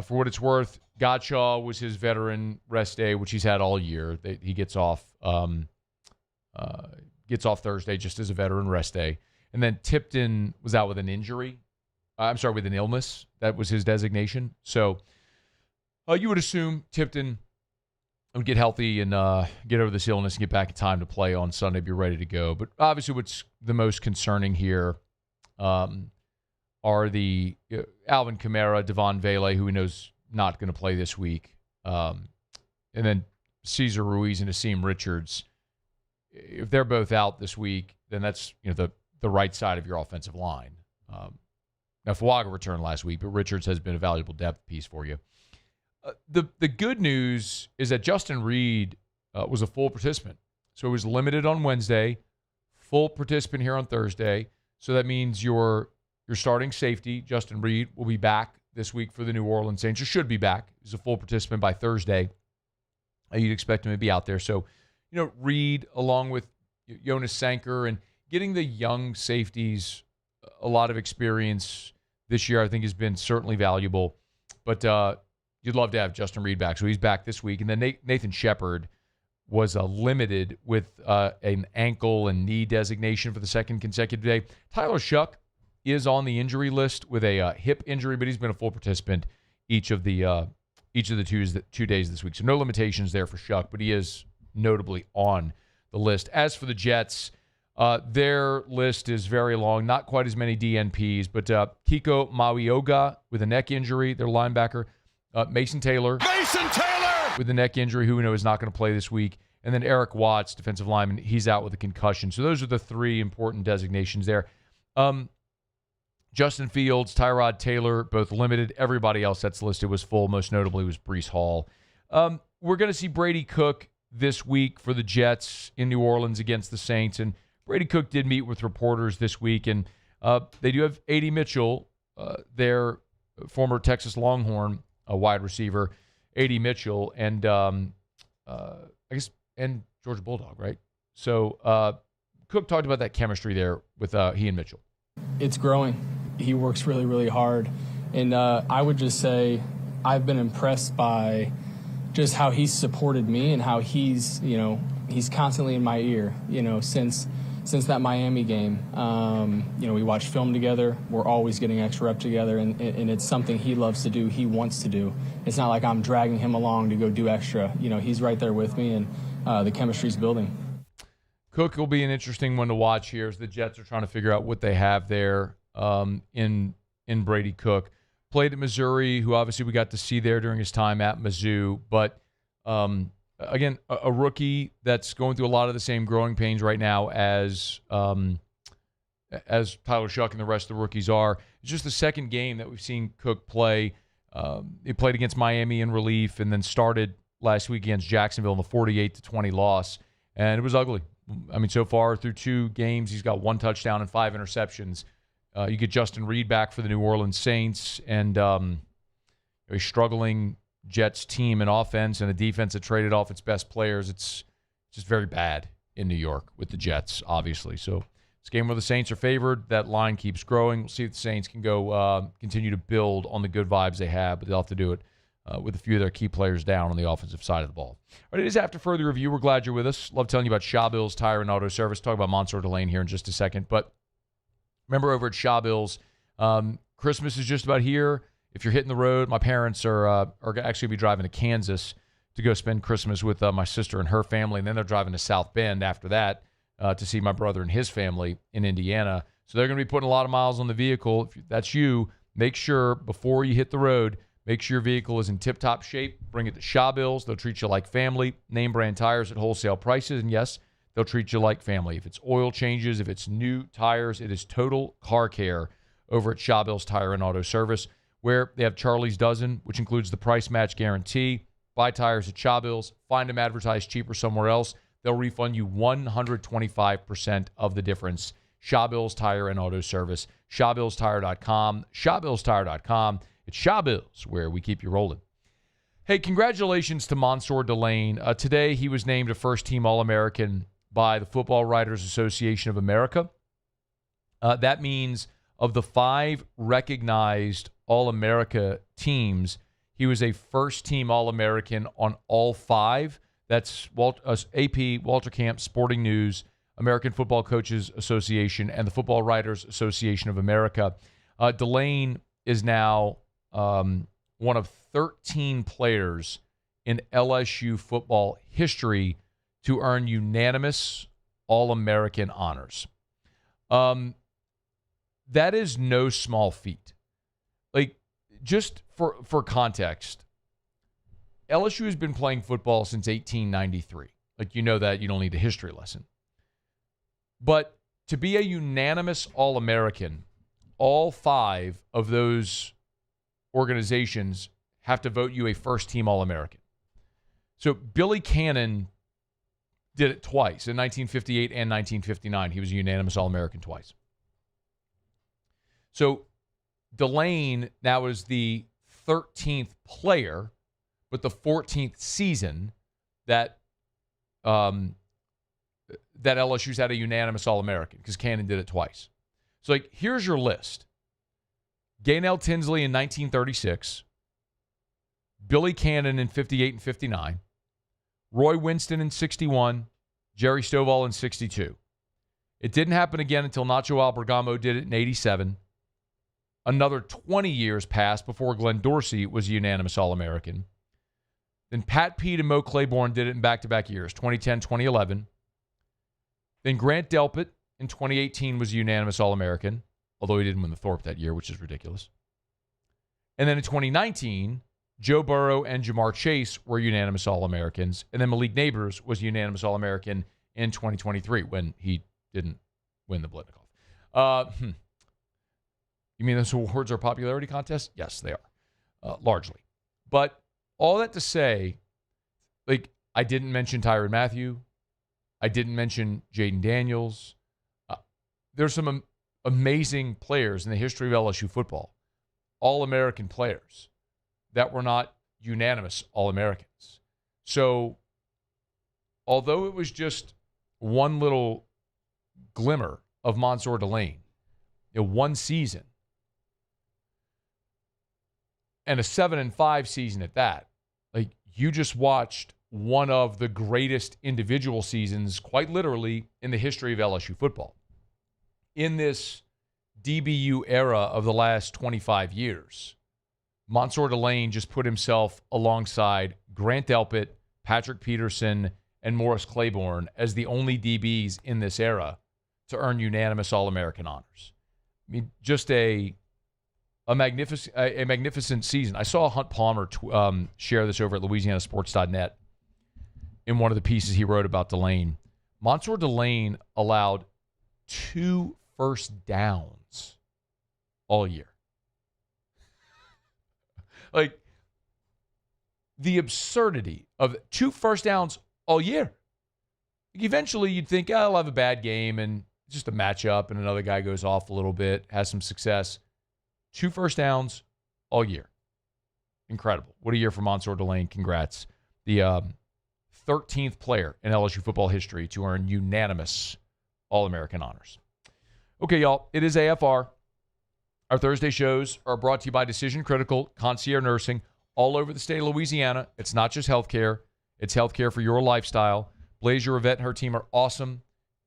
[SPEAKER 6] For what it's worth, Gotcha was his veteran rest day, which he's had all year. He gets off Thursday just as a veteran rest day. And then Tipton was out with an injury. With an illness. That was his designation. So you would assume Tipton would get healthy and get over this illness and get back in time to play on Sunday, be ready to go. But obviously what's the most concerning here are the Alvin Kamara, Devon Vele, who he knows not going to play this week, and then Cesar Ruiz and Asim Richards. If they're both out this week, then that's the right side of your offensive line. Now, Fuaga returned last week, but Richards has been a valuable depth piece for you. The good news is that Justin Reed was a full participant. So he was limited on Wednesday, full participant here on Thursday. So that means your starting safety, Justin Reed, will be back this week for the New Orleans Saints, or should be back. He's a full participant by Thursday. You'd expect him to be out there. So, Reed, along with Jonas Sanker, and getting the young safeties a lot of experience this year, I think, has been certainly valuable. But you'd love to have Justin Reed back. So he's back this week. And then Nathan Shepard was limited with an ankle and knee designation for the second consecutive day. Tyler Shuck is on the injury list with a hip injury, but he's been a full participant each of the 2 days this week. So no limitations there for Shuck, but he is notably on the list. As for the Jets, their list is very long, not quite as many DNPs, but Kiko Mawioga with a neck injury, their linebacker. Mason Taylor with a neck injury, who we know is not going to play this week. And then Eric Watts, defensive lineman, he's out with a concussion. So those are the three important designations there. Justin Fields, Tyrod Taylor, both limited. Everybody else that's listed was full. Most notably was Breece Hall. We're going to see Brady Cook this week for the Jets in New Orleans against the Saints. And Brady Cook did meet with reporters this week. And they do have A.D. Mitchell, their former Texas Longhorn, a wide receiver, A.D. Mitchell, and and Georgia Bulldog, right? So Cook talked about that chemistry there with he and Mitchell.
[SPEAKER 3] It's growing. He works really, really hard. And I would just say I've been impressed by just how he's supported me and how he's constantly in my ear, since that Miami game. We watch film together. We're always getting extra rep together, and it's something he loves to do, he wants to do. It's not like I'm dragging him along to go do extra. He's right there with me, and the chemistry's building.
[SPEAKER 6] Cook will be an interesting one to watch here as the Jets are trying to figure out what they have there in Brady Cook. Played at Missouri, who obviously we got to see there during his time at Mizzou, but again, a rookie that's going through a lot of the same growing pains right now as Tyler Shuck and the rest of the rookies are. It's just the second game that we've seen Cook play. He played against Miami in relief and then started last week against Jacksonville in the 48-20 loss, and it was ugly. I mean, so far through 2 games, he's got 1 touchdown and 5 interceptions. You get Justin Reed back for the New Orleans Saints, and a struggling Jets team in offense and a defense that traded off its best players. It's just very bad in New York with the Jets, obviously. So it's a game where the Saints are favored. That line keeps growing. We'll see if the Saints can go continue to build on the good vibes they have, but they'll have to do it with a few of their key players down on the offensive side of the ball. All right, it is After Further Review. We're glad you're with us. Love telling you about Shaw Bills Tire and Auto Service. Talk about Mansour Delane here in just a second. But remember, over at Shaw Bills, Christmas is just about here. If you're hitting the road, my parents are actually going to be driving to Kansas to go spend Christmas with my sister and her family, and then they're driving to South Bend after that to see my brother and his family in Indiana. So they're going to be putting a lot of miles on the vehicle. If that's you, make sure before you hit the road, make sure your vehicle is in tip-top shape. Bring it to Shaw Bills. They'll treat you like family. Name brand tires at wholesale prices, and yes, they'll treat you like family. If it's oil changes, if it's new tires, it is total car care over at Shaw Bills Tire and Auto Service, where they have Charlie's Dozen, which includes the price match guarantee. Buy tires at Shaw Bills, find them advertised cheaper somewhere else. They'll refund you 125% of the difference. Shaw Bills Tire and Auto Service, ShawBillsTire.com, ShawBillsTire.com. It's Shaw Bills, where we keep you rolling. Hey, congratulations to Mansour Delane. Today, he was named a first-team All-American by the Football Writers Association of America. That means of the 5 recognized All-America teams, he was a first-team All-American on all 5. That's AP, Walter Camp, Sporting News, American Football Coaches Association, and the Football Writers Association of America. Delane is now one of 13 players in LSU football history to earn unanimous All-American honors. That is no small feat. Like, just for context, LSU has been playing football since 1893. Like, you know that. You don't need a history lesson. But to be a unanimous All-American, all 5 of those organizations have to vote you a first-team All-American. So Billy Cannon did it twice, in 1958 and 1959. He was a unanimous All-American twice. So Delane now is the 13th player, but the 14th season that that LSU's had a unanimous All-American because Cannon did it twice. So, like, here's your list. Gaynell Tinsley in 1936. Billy Cannon in 58 and 59. Roy Winston in 61. Jerry Stovall in 62. It didn't happen again until Nacho Albergamo did it in 87. Another 20 years passed before Glenn Dorsey was a unanimous All-American. Then Pat Pete and Mo Claiborne did it in back-to-back years, 2010, 2011. Then Grant Delpit in 2018 was a unanimous All-American, although he didn't win the Thorpe that year, which is ridiculous. And then in 2019, Joe Burrow and Jamar Chase were unanimous All-Americans, and then Malik Neighbors was a unanimous All-American in 2023 when he didn't win the Blitnikoff. You mean those awards are popularity contests? Yes, they are, largely. But all that to say, like, I didn't mention Tyrann Mathieu. I didn't mention Jaden Daniels. There's some amazing players in the history of LSU football, All-American players that were not unanimous All-Americans. So, although it was just one little glimmer of Mansour Delane, one season, and a 7-5 season at that, like, you just watched one of the greatest individual seasons, quite literally, in the history of LSU football. In this DBU era of the last 25 years, Mansour Delane just put himself alongside Grant Delpit, Patrick Peterson, and Morris Claiborne as the only DBs in this era to earn unanimous All-American honors. I mean, just a magnificent season. I saw Hunt Palmer share this over at LouisianaSports.net in one of the pieces he wrote about Delane. Mansour Delane allowed 2 first downs all year. Like, the absurdity of 2 first downs all year. Eventually, you'd think, I'll have a bad game and it's just a matchup and another guy goes off a little bit, has some success. 2 first downs all year. Incredible. What a year for Mansour Delane. Congrats. The 13th player in LSU football history to earn unanimous All-American honors. Okay, y'all, it is AFR. Our Thursday shows are brought to you by Decision Critical Concierge Nursing all over the state of Louisiana. It's not just healthcare. It's healthcare for your lifestyle. Blaise Rivette and her team are awesome,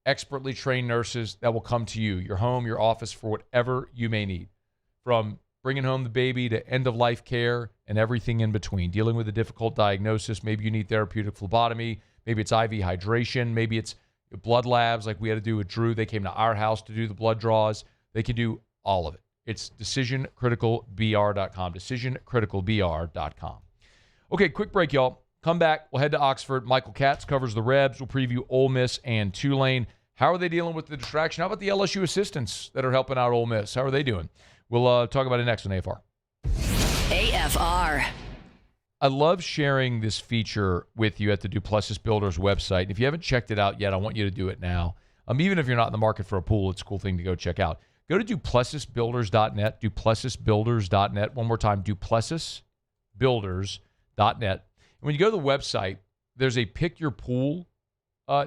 [SPEAKER 6] expertly trained nurses that will come to you, your home, your office, for whatever you may need. From bringing home the baby to end-of-life care and everything in between. Dealing with a difficult diagnosis. Maybe you need therapeutic phlebotomy. Maybe it's IV hydration. Maybe it's blood labs like we had to do with Drew. They came to our house to do the blood draws. They can do all of it. It's DecisionCriticalBR.com. DecisionCriticalBR.com. Okay, quick break, y'all. Come back. We'll head to Oxford. Michael Katz covers the Rebs. We'll preview Ole Miss and Tulane. How are they dealing with the distraction? How about the LSU assistants that are helping out Ole Miss? How are they doing? We'll talk about it next on AFR.
[SPEAKER 4] AFR.
[SPEAKER 6] I love sharing this feature with you at the Duplessis Builders website. And if you haven't checked it out yet, I want you to do it now. Even if you're not in the market for a pool, it's a cool thing to go check out. Go to DuplessisBuilders.net, DuplessisBuilders.net. One more time, DuplessisBuilders.net. And when you go to the website, there's a Pick Your Pool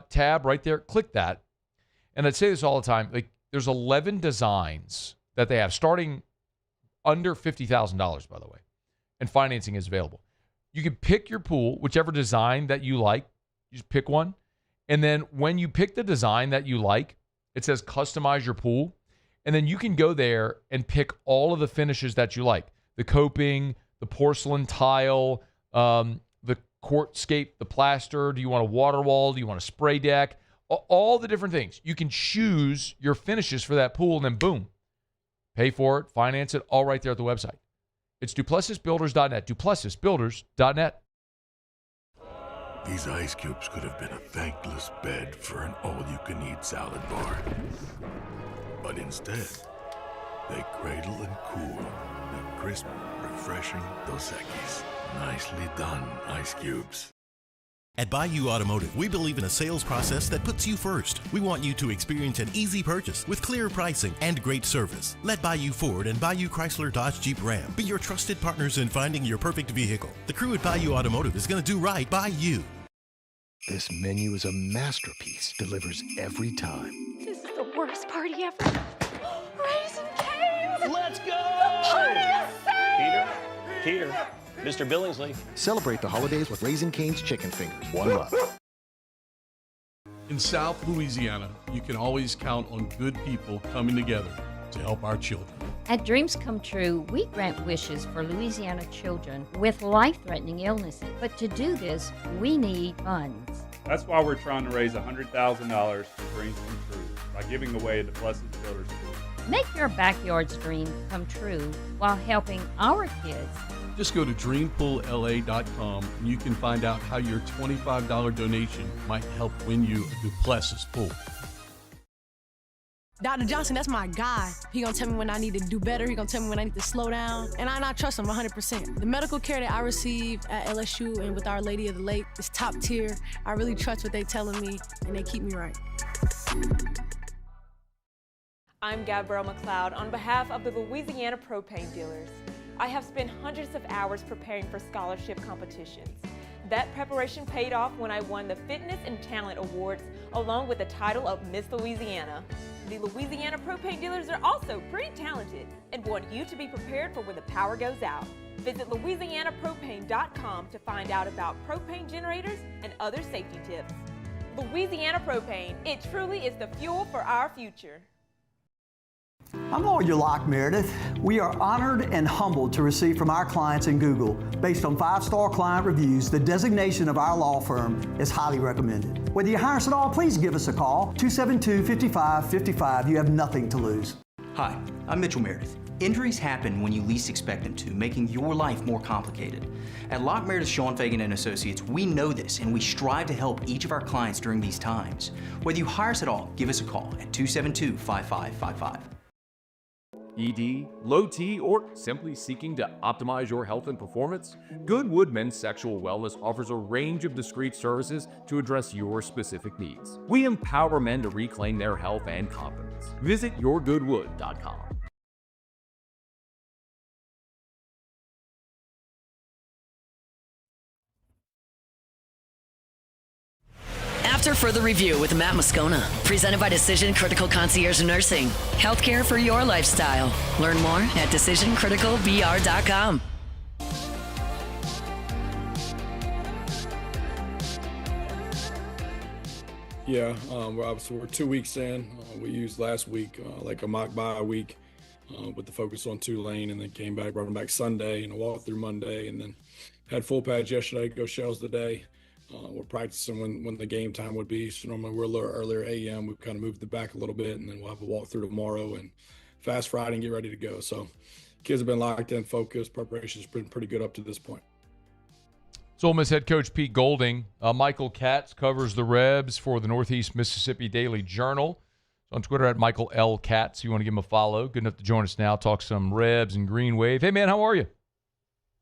[SPEAKER 6] tab right there. Click that. And I'd say this all the time. Like, there's 11 designs that they have, starting under $50,000, by the way. And financing is available. You can pick your pool, whichever design that you like. You just pick one. And then when you pick the design that you like, it says customize your pool. And then you can go there and pick all of the finishes that you like. The coping, the porcelain tile, the quartzscape, the plaster. Do you want a water wall? Do you want a spray deck? All the different things. You can choose your finishes for that pool and then boom. Pay for it, finance it, all right there at the website. It's DuplessisBuilders.net, DuplessisBuilders.net.
[SPEAKER 23] These ice cubes could have been a thankless bed for an all-you-can-eat salad bar. But instead, they cradle and cool the crisp, refreshing Dos Equis. Nicely done, ice cubes.
[SPEAKER 10] At Bayou Automotive, we believe in a sales process that puts you first. We want you to experience an easy purchase with clear pricing and great service. Let Bayou Ford and Bayou Chrysler Dodge Jeep Ram be your trusted partners in finding your perfect vehicle. The crew at Bayou Automotive is going to do right by you.
[SPEAKER 12] This menu is a masterpiece. Delivers every time.
[SPEAKER 8] This is the worst party ever. Raisin Cane's!
[SPEAKER 13] Let's go!
[SPEAKER 8] The party is
[SPEAKER 13] Peter, Mr. Billingsley.
[SPEAKER 12] Celebrate the holidays with Raisin Cane's chicken fingers. One love.
[SPEAKER 14] In South Louisiana, you can always count on good people coming together to help our children.
[SPEAKER 15] At Dreams Come True, we grant wishes for Louisiana children with life-threatening illnesses. But to do this, we need funds.
[SPEAKER 16] That's why we're trying to raise $100,000 for Dreams Come True by giving away the Blessed Children's School.
[SPEAKER 15] Make your backyard's dream come true while helping our kids.
[SPEAKER 14] Just go to dreampoolla.com and you can find out how your $25 donation might help win you a Duplessis pool.
[SPEAKER 18] Dr. Johnson, that's my guy. He gonna tell me when I need to do better. He gonna tell me when I need to slow down. And I trust him 100%. The medical care that I receive at LSU and with Our Lady of the Lake is top tier. I really trust what they telling me, and they keep me right.
[SPEAKER 25] I'm Gabrielle McLeod on behalf of the Louisiana Propane Dealers. I have spent hundreds of hours preparing for scholarship competitions. That preparation paid off when I won the Fitness and Talent Awards along with the title of Miss Louisiana. The Louisiana Propane Dealers are also pretty talented and want you to be prepared for when the power goes out. Visit LouisianaPropane.com to find out about propane generators and other safety tips. Louisiana Propane, it truly is the fuel for our future.
[SPEAKER 24] I'm Lawyer Locke Meredith. We are honored and humbled to receive from our clients in Google. Based on 5-star client reviews, the designation of our law firm is highly recommended. Whether you hire us at all, please give us a call, 272-5555. You have nothing to lose.
[SPEAKER 26] Hi, I'm Mitchell Meredith. Injuries happen when you least expect them to, making your life more complicated. At Locke Meredith Sean Fagan and Associates, we know this and we strive to help each of our clients during these times. Whether you hire us at all, give us a call at 272-5555.
[SPEAKER 22] ED, low T, or simply seeking to optimize your health and performance? Goodwood Men's Sexual Wellness offers a range of discreet services to address your specific needs. We empower men to reclaim their health and confidence. Visit yourgoodwood.com.
[SPEAKER 4] After further review with Matt Moscona, presented by Decision Critical Concierge Nursing. Healthcare for your lifestyle. Learn more at decisioncriticalbr.com.
[SPEAKER 28] Yeah, we're 2 weeks in. We used last week like a mock bye week with the focus on Tulane, and then came back, brought them back Sunday and a walkthrough Monday, and then had full pads yesterday, go shells today. We're practicing when the game time would be. So normally we're a little earlier a.m. We've kind of moved it back a little bit, and then we'll have a walkthrough tomorrow and fast Friday and get ready to go. So kids have been locked in, focused. Preparation's been pretty good up to this point.
[SPEAKER 6] So Ole Miss head coach Pete Golding. Michael Katz covers the Rebs for the Northeast Mississippi Daily Journal. On Twitter at Michael L. Katz. You want to give him a follow. Good enough to join us now. Talk some Rebs and Green Wave. Hey, man, how are you?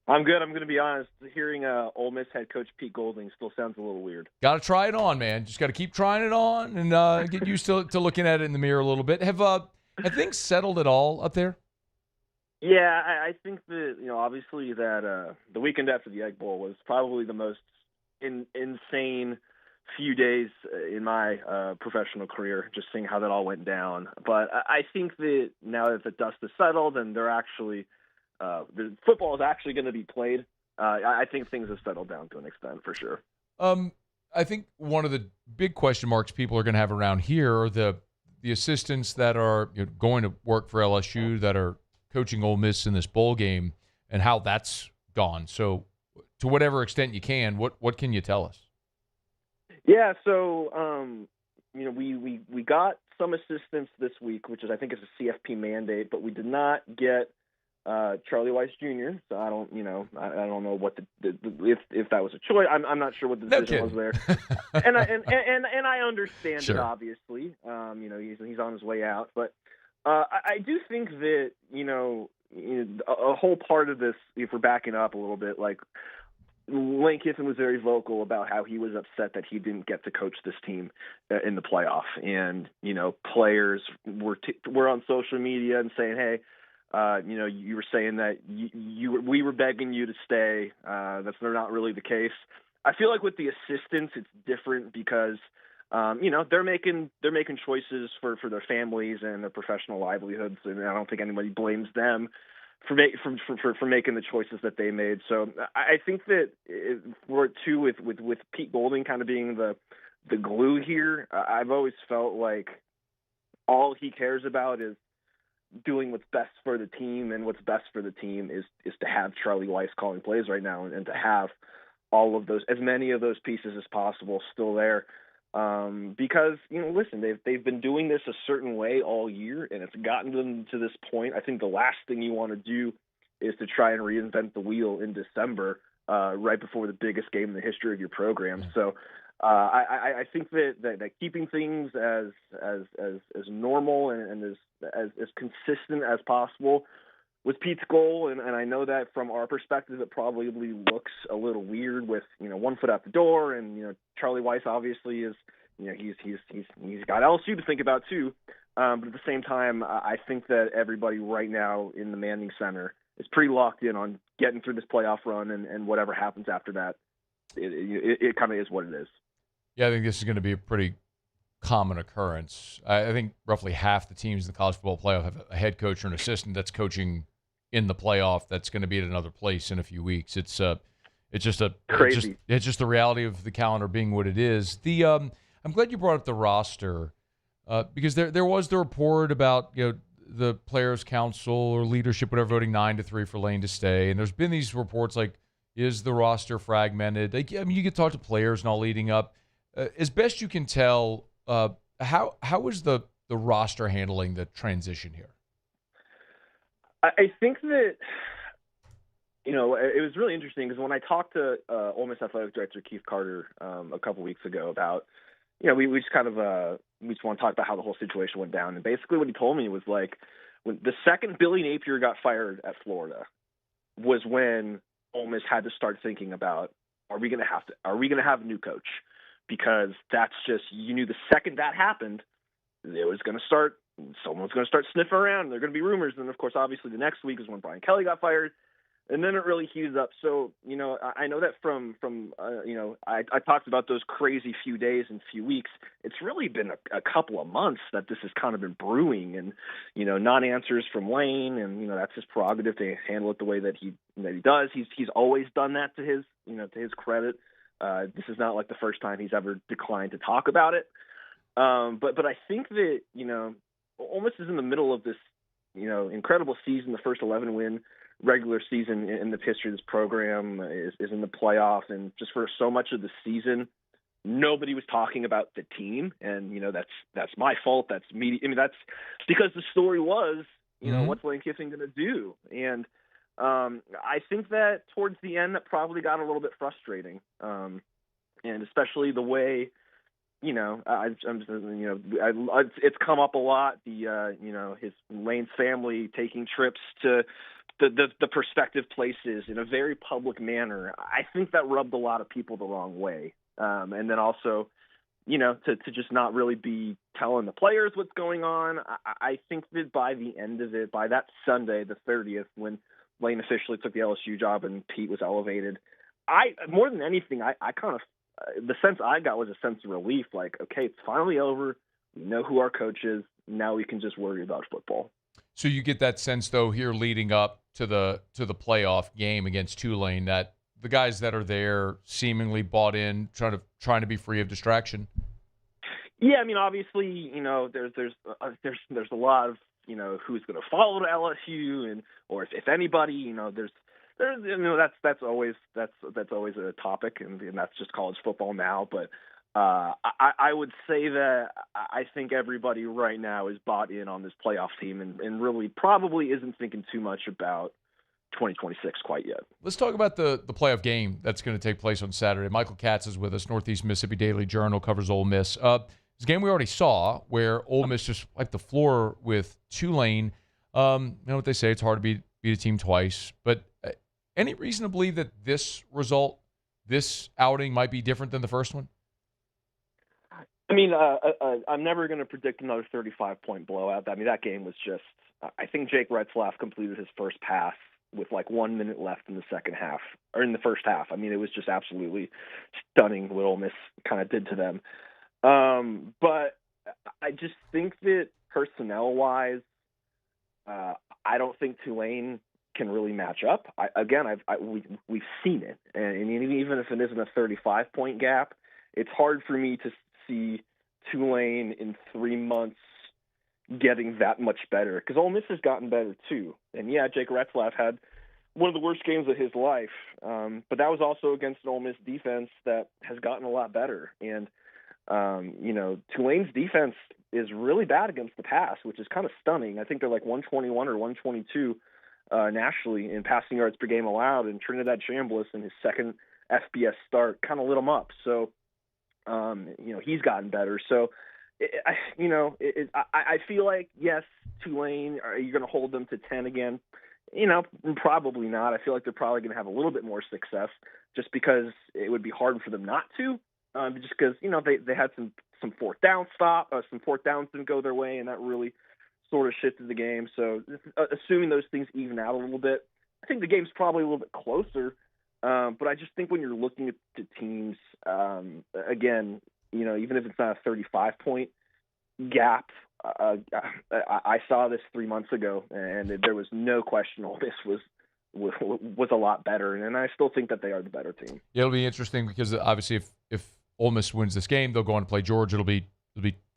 [SPEAKER 29] I'm good. I'm going to be honest. Hearing Ole Miss head coach Pete Golding still sounds a little weird.
[SPEAKER 6] Got to try it on, man. Just got to keep trying it on and get used to looking at it in the mirror a little bit. Have things settled at all up there?
[SPEAKER 29] Yeah, I think that, obviously that the weekend after the Egg Bowl was probably the most insane few days in my professional career, just seeing how that all went down. But I think that now that the dust has settled and they're actually the football is actually going to be played, I think things have settled down to an extent for sure.
[SPEAKER 6] I think one of the big question marks people are going to have around here are the assistants that are going to work for LSU that are coaching Ole Miss in this bowl game and how that's gone. So to whatever extent you can, what can you tell us?
[SPEAKER 29] Yeah, so we got some assistance this week, which is I think is a CFP mandate, but we did not get Charlie Weiss Jr. So I don't know what if that was a choice. I'm not sure what the decision was there, and I understand it obviously. He's on his way out, but I do think that a whole part of this, if we're backing up a little bit, like Lane Kiffin was very vocal about how he was upset that he didn't get to coach this team in the playoff, and players were on social media and saying, hey. You were saying that we were begging you to stay. That's not really the case. I feel like with the assistants, it's different because, they're making choices for their families and their professional livelihoods, and I don't think anybody blames them for making the choices that they made. So I think that with Pete Golding kind of being the glue here, I've always felt like all he cares about is doing what's best for the team, and what's best for the team is to have Charlie Weiss calling plays right now, and to have all of those, as many of those pieces as possible still there. Because, listen, they've been doing this a certain way all year, and it's gotten them to this point. I think the last thing you want to do is to try and reinvent the wheel in December, right before the biggest game in the history of your program. So I think that keeping things as normal and as consistent as possible was Pete's goal, and I know that from our perspective, it probably looks a little weird with one foot out the door, and Charlie Weiss obviously is he's got LSU to think about too, but at the same time, I think that everybody right now in the Manning Center is pretty locked in on getting through this playoff run, and whatever happens after that, it kind of is what it is.
[SPEAKER 6] Yeah, I think this is going to be a pretty common occurrence. I think roughly half the teams in the college football playoff have a head coach or an assistant that's coaching in the playoff that's going to be at another place in a few weeks. It's just
[SPEAKER 29] crazy.
[SPEAKER 6] It's just the reality of the calendar being what it is. I'm glad you brought up the roster because there was the report about the players' council or leadership, whatever, voting 9-3 for Lane to stay, and there's been these reports like, is the roster fragmented? You could talk to players and all leading up. As best you can tell, how is the roster handling the transition here?
[SPEAKER 29] I think that, it was really interesting because when I talked to Ole Miss Athletic Director Keith Carter a couple weeks ago about, we just kind of we just want to talk about how the whole situation went down, and basically what he told me was like, when the second Billy Napier got fired at Florida was when Ole Miss had to start thinking about, are we going to have a new coach? Because that's just, you knew the second that happened, someone's going to start sniffing around. There are going to be rumors. And of course, obviously the next week is when Brian Kelly got fired, and then it really heated up. So, I know that from I talked about those crazy few days and few weeks. It's really been a couple of months that this has kind of been brewing, and, non-answers from Lane, and, that's his prerogative to handle it the way that he does. He's always done that to his credit. This is not like the first time he's ever declined to talk about it. But I think that, Ole Miss is in the middle of this, incredible season. The first 11-win regular season in the history of this program is in the playoff. And just for so much of the season, nobody was talking about the team. And, that's my fault. That's me. That's because the story was, what's Lane Kiffin going to do? And I think that towards the end, that probably got a little bit frustrating. And especially the way, it's come up a lot. His Lane's family taking trips to the prospective places in a very public manner. I think that rubbed a lot of people the wrong way. And then also, to just not really be telling the players what's going on. I think that by the end of it, by that Sunday, the 30th, when Lane officially took the LSU job and Pete was elevated, more than anything, I kind of, the sense I got was a sense of relief, like, okay, it's finally over. We know who our coach is. Now we can just worry about football.
[SPEAKER 6] So you get that sense, though, here leading up to the playoff game against Tulane, that the guys that are there seemingly bought in, trying to be free of distraction.
[SPEAKER 29] Yeah, obviously, there's a lot of, who's going to follow to LSU, or if anybody, that's always a topic, and that's just college football now. But I would say that I think everybody right now is bought in on this playoff team, and really probably isn't thinking too much about 2026 quite yet.
[SPEAKER 6] Let's talk about the playoff game that's going to take place on Saturday. Michael Katz is with us, Northeast Mississippi Daily Journal, covers Ole Miss. It's a game we already saw where Ole Miss just wiped the floor with Tulane. You know what they say, it's hard to beat a team twice. But any reason to believe that this outing might be different than the first one?
[SPEAKER 29] I'm never going to predict another 35-point blowout. That game was just – I think Jake Retzlaff completed his first pass with like 1 minute left in the second half, or in the first half. I mean, it was just absolutely stunning what Ole Miss kind of did to them. But I just think that personnel-wise, I don't think Tulane can really match up. We've seen it, and even if it isn't a 35-point gap, it's hard for me to see Tulane in 3 months getting that much better, because Ole Miss has gotten better too. And yeah, Jake Retzlaff had one of the worst games of his life, but that was also against an Ole Miss defense that has gotten a lot better. And Tulane's defense is really bad against the pass, which is kind of stunning. I think they're like 121 or 122 nationally in passing yards per game allowed, and Trinidad Chambliss in his second FBS start kind of lit him up. So, he's gotten better. So, I feel like, yes, Tulane, are you going to hold them to 10 again? Probably not. I feel like they're probably going to have a little bit more success, just because it would be hard for them not to, just because, they had some fourth downs didn't go their way, and that really sort of shifted the game. So assuming those things even out a little bit, I think the game's probably a little bit closer. But I just think when you're looking at the teams, again, even if it's not a 35-point gap, I saw this 3 months ago, and there was no question Ole Miss was a lot better, and I still think that they are the better team.
[SPEAKER 6] Yeah, it'll be interesting because obviously if Ole Miss wins this game, they'll go on to play Georgia. It'll be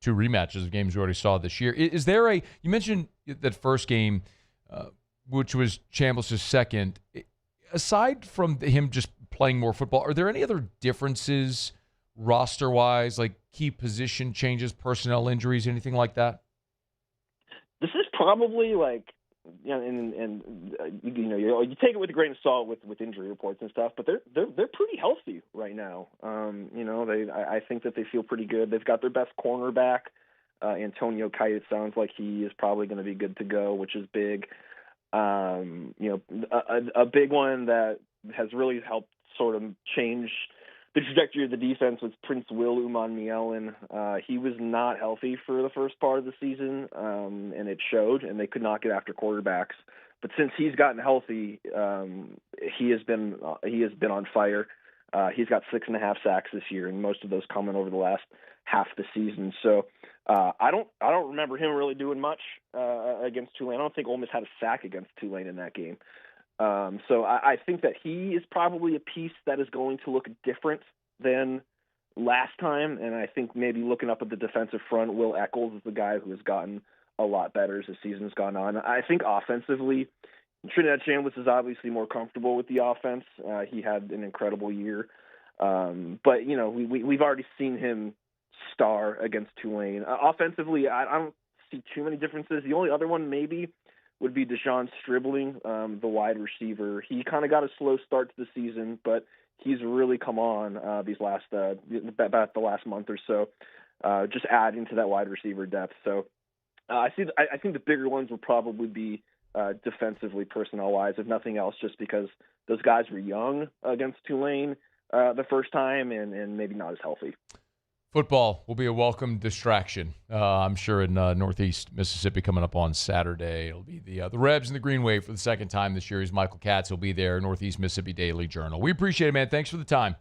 [SPEAKER 6] 2 rematches of games we already saw this year. Is there you mentioned that first game, which was Chambliss' second. Aside from him just playing more football, are there any other differences roster-wise, like key position changes, personnel injuries, anything like that?
[SPEAKER 29] This is probably like, you take it with a grain of salt with injury reports and stuff, but they're pretty healthy right now. I think that they feel pretty good. They've got their best cornerback, Antonio Kite. It sounds like he is probably going to be good to go, which is big. A big one that has really helped sort of change the trajectory of the defense was Prince Will Umanmielen. He was not healthy for the first part of the season, and it showed, and they could not get after quarterbacks. But since he's gotten healthy, he has been on fire. He's got 6.5 sacks this year, and most of those coming over the last half the season. So I don't remember him really doing much against Tulane. I don't think Ole Miss had a sack against Tulane in that game. So I think that he is probably a piece that is going to look different than last time. And I think maybe looking up at the defensive front, Will Eccles is the guy who has gotten a lot better as the season's gone on. I think offensively, Trinidad Chambliss is obviously more comfortable with the offense. He had an incredible year. But, we've already seen him star against Tulane. Offensively, I don't see too many differences. The only other one maybe would be Deshaun Stribling, the wide receiver. He kind of got a slow start to the season, but he's really come on about the last month or so, just adding to that wide receiver depth. So I think the bigger ones will probably be defensively, personnel-wise, if nothing else, just because those guys were young against Tulane the first time and maybe not as healthy.
[SPEAKER 6] Football will be a welcome distraction, I'm sure, in Northeast Mississippi coming up on Saturday. It'll be the Rebs and the Green Wave for the second time this year. As Michael Katz will be there, Northeast Mississippi Daily Journal. We appreciate it, man. Thanks for the time.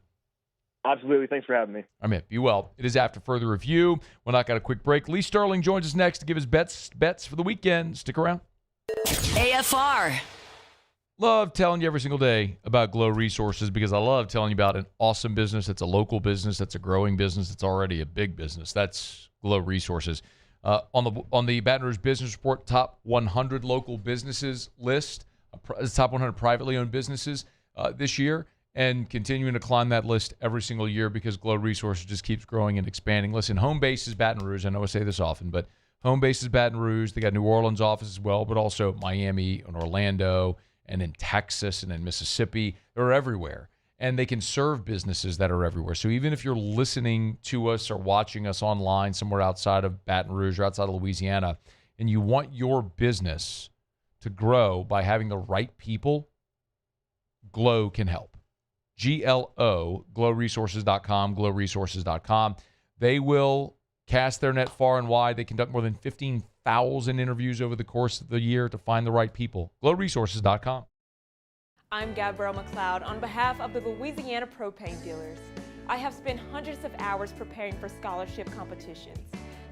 [SPEAKER 29] Absolutely. Thanks for having me.
[SPEAKER 6] I'm it. Be well. It is after further review. We'll knock out a quick break. Lee Sterling joins us next to give his bets for the weekend. Stick around.
[SPEAKER 4] AFR.
[SPEAKER 6] Love telling you every single day about Glow Resources because I love telling you about an awesome business. It's a local business. That's a growing business. It's already a big business. That's Glow Resources. On the Baton Rouge Business Report top 100 local businesses list, top 100 privately owned businesses this year, and continuing to climb that list every single year because Glow Resources just keeps growing and expanding. Listen, home base is Baton Rouge. I know I say this often, but home base is Baton Rouge. They got New Orleans office as well, but also Miami and Orlando and in Texas and in Mississippi. They're everywhere. And they can serve businesses that are everywhere. So even if you're listening to us or watching us online somewhere outside of Baton Rouge or outside of Louisiana, and you want your business to grow by having the right people, Glow can help. GLO, glowresources.com, glowresources.com. They will cast their net far and wide. They conduct more than 15,000 interviews over the course of the year to find the right people. glowresources.com.
[SPEAKER 25] I'm Gabrielle McLeod on behalf of the Louisiana Propane Dealers. I have spent hundreds of hours preparing for scholarship competitions.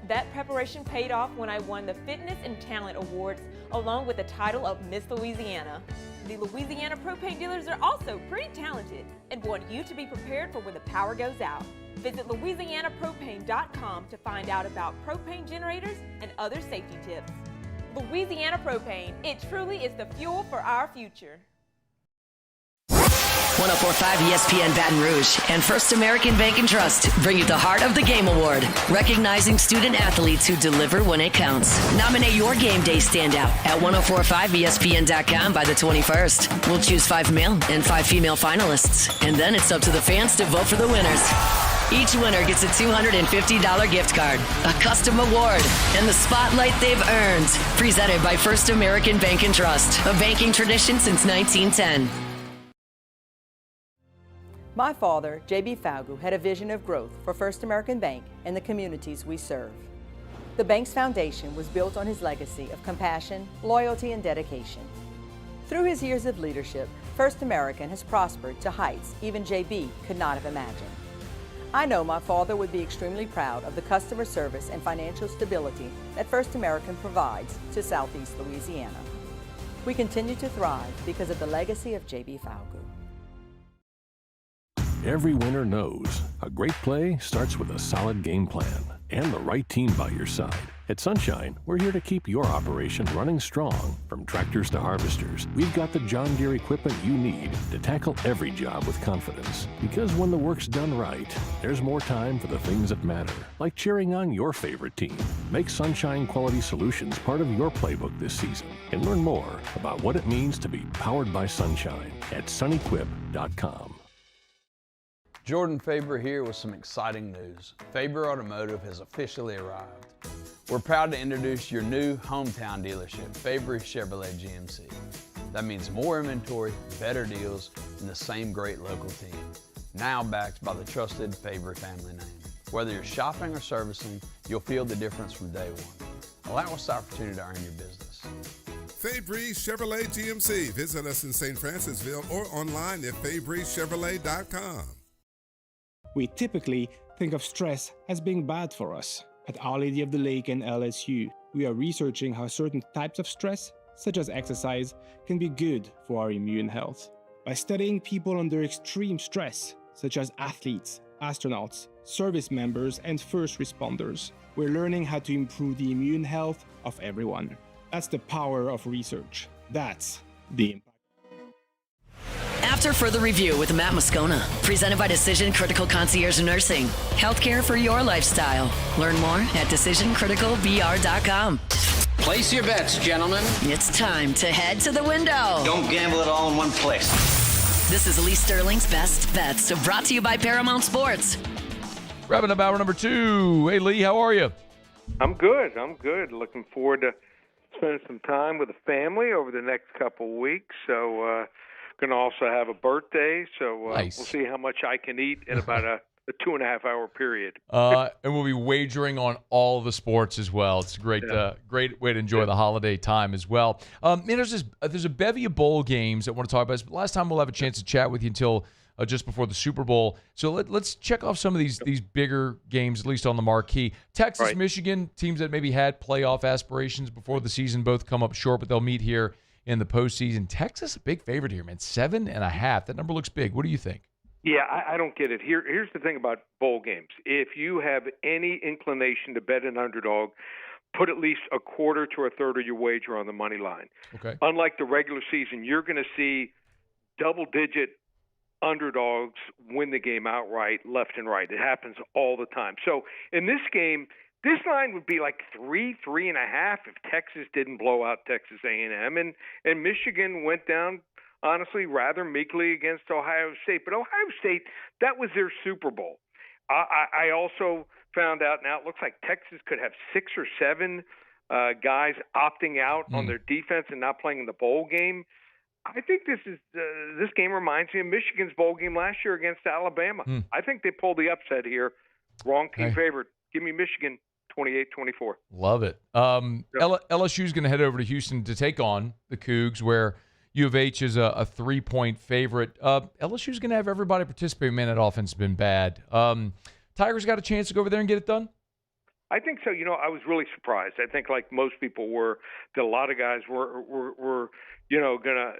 [SPEAKER 25] That preparation paid off when I won the Fitness and Talent Awards along with the title of Miss Louisiana. The Louisiana Propane Dealers are also pretty talented and want you to be prepared for when the power goes out. Visit LouisianaPropane.com to find out about propane generators and other safety tips. Louisiana Propane, it truly is the fuel for our future.
[SPEAKER 4] 104.5 ESPN Baton Rouge and First American Bank and Trust bring you the Heart of the Game Award, recognizing student athletes who deliver when it counts. Nominate your game day standout at 1045ESPN.com by the 21st. We'll choose 5 male and 5 female finalists, and then it's up to the fans to vote for the winners. Each winner gets a $250 gift card, a custom award, and the spotlight they've earned. Presented by First American Bank and Trust, a banking tradition since 1910.
[SPEAKER 1] My father, J.B. Falgu, had a vision of growth for First American Bank and the communities we serve. The bank's foundation was built on his legacy of compassion, loyalty, and dedication. Through his years of leadership, First American has prospered to heights even J.B. could not have imagined. I know my father would be extremely proud of the customer service and financial stability that First American provides to Southeast Louisiana. We continue to thrive because of the legacy of J.B. Falgu.
[SPEAKER 2] Every winner knows a great play starts with a solid game plan and the right team by your side. At Sunshine, we're here to keep your operation running strong. From tractors to harvesters, we've got the John Deere equipment you need to tackle every job with confidence. Because when the work's done right, there's more time for the things that matter, like cheering on your favorite team. Make Sunshine Quality Solutions part of your playbook this season and learn more about what it means to be powered by Sunshine at sunequip.com.
[SPEAKER 5] Jordan Faber here with some exciting news. Faber Automotive has officially arrived. We're proud to introduce your new hometown dealership, Faber Chevrolet GMC. That means more inventory, better deals, and the same great local team. Now backed by the trusted Faber family name. Whether you're shopping or servicing, you'll feel the difference from day one. Allow us the opportunity to earn your business.
[SPEAKER 7] Fabre Chevrolet GMC. Visit us in St. Francisville or online at FabreChevrolet.com.
[SPEAKER 9] We typically think of stress as being bad for us. At Our Lady of the Lake and LSU, we are researching how certain types of stress, such as exercise, can be good for our immune health. By studying people under extreme stress, such as athletes, astronauts, service members, and first responders, we're learning how to improve the immune health of everyone. That's the power of research. That's the impact.
[SPEAKER 4] After Further Review with Matt Moscona, presented by Decision Critical Concierge Nursing. Healthcare for your lifestyle. Learn more at decisioncriticalbr.com.
[SPEAKER 19] Place your bets, gentlemen.
[SPEAKER 4] It's time to head to the window.
[SPEAKER 19] Don't gamble it all in one place.
[SPEAKER 4] This is Lee Sterling's Best Bets, brought to you by Paramount Sports.
[SPEAKER 6] Wrapping up hour number 2. Hey, Lee, how are you?
[SPEAKER 20] I'm good. Looking forward to spending some time with the family over the next couple weeks. So, going to also have a birthday. So
[SPEAKER 6] nice.
[SPEAKER 20] We'll see how much I can eat in about a 2.5-hour period.
[SPEAKER 6] And we'll be wagering on all the sports as well. It's a great way to enjoy the holiday time as well. There's a bevy of bowl games I want to talk about. Last time we'll have a chance to chat with you until just before the Super Bowl. So let's check off some of these bigger games, at least on the marquee. Texas, right. Michigan, teams that maybe had playoff aspirations before the season, both come up short, but they'll meet here in the postseason. Texas, a big favorite here, man. 7.5. That number looks big. What do you think?
[SPEAKER 20] Yeah, I don't get it. Here's the thing about bowl games. If you have any inclination to bet an underdog, put at least a quarter to a third of your wager on the money line.
[SPEAKER 6] Okay.
[SPEAKER 20] Unlike the regular season, you're going to see double-digit underdogs win the game outright, left and right. It happens all the time. So in this game, this line would be like 3.5 if Texas didn't blow out Texas A&M, and Michigan went down, honestly, rather meekly against Ohio State. But Ohio State, that was their Super Bowl. I also found out now it looks like Texas could have 6 or 7 guys opting out on their defense and not playing in the bowl game. I think this game reminds me of Michigan's bowl game last year against Alabama. I think they pulled the upset here. Wrong team favorite. Give me Michigan 28-24.
[SPEAKER 6] Love it. LSU is going to head over to Houston to take on the Cougs, where U of H is a 3-point favorite. LSU's going to have everybody participating. Man, that offense has been bad. Tigers got a chance to go over there and get it done?
[SPEAKER 20] I think so. I was really surprised. I think, like most people were, that a lot of guys were gonna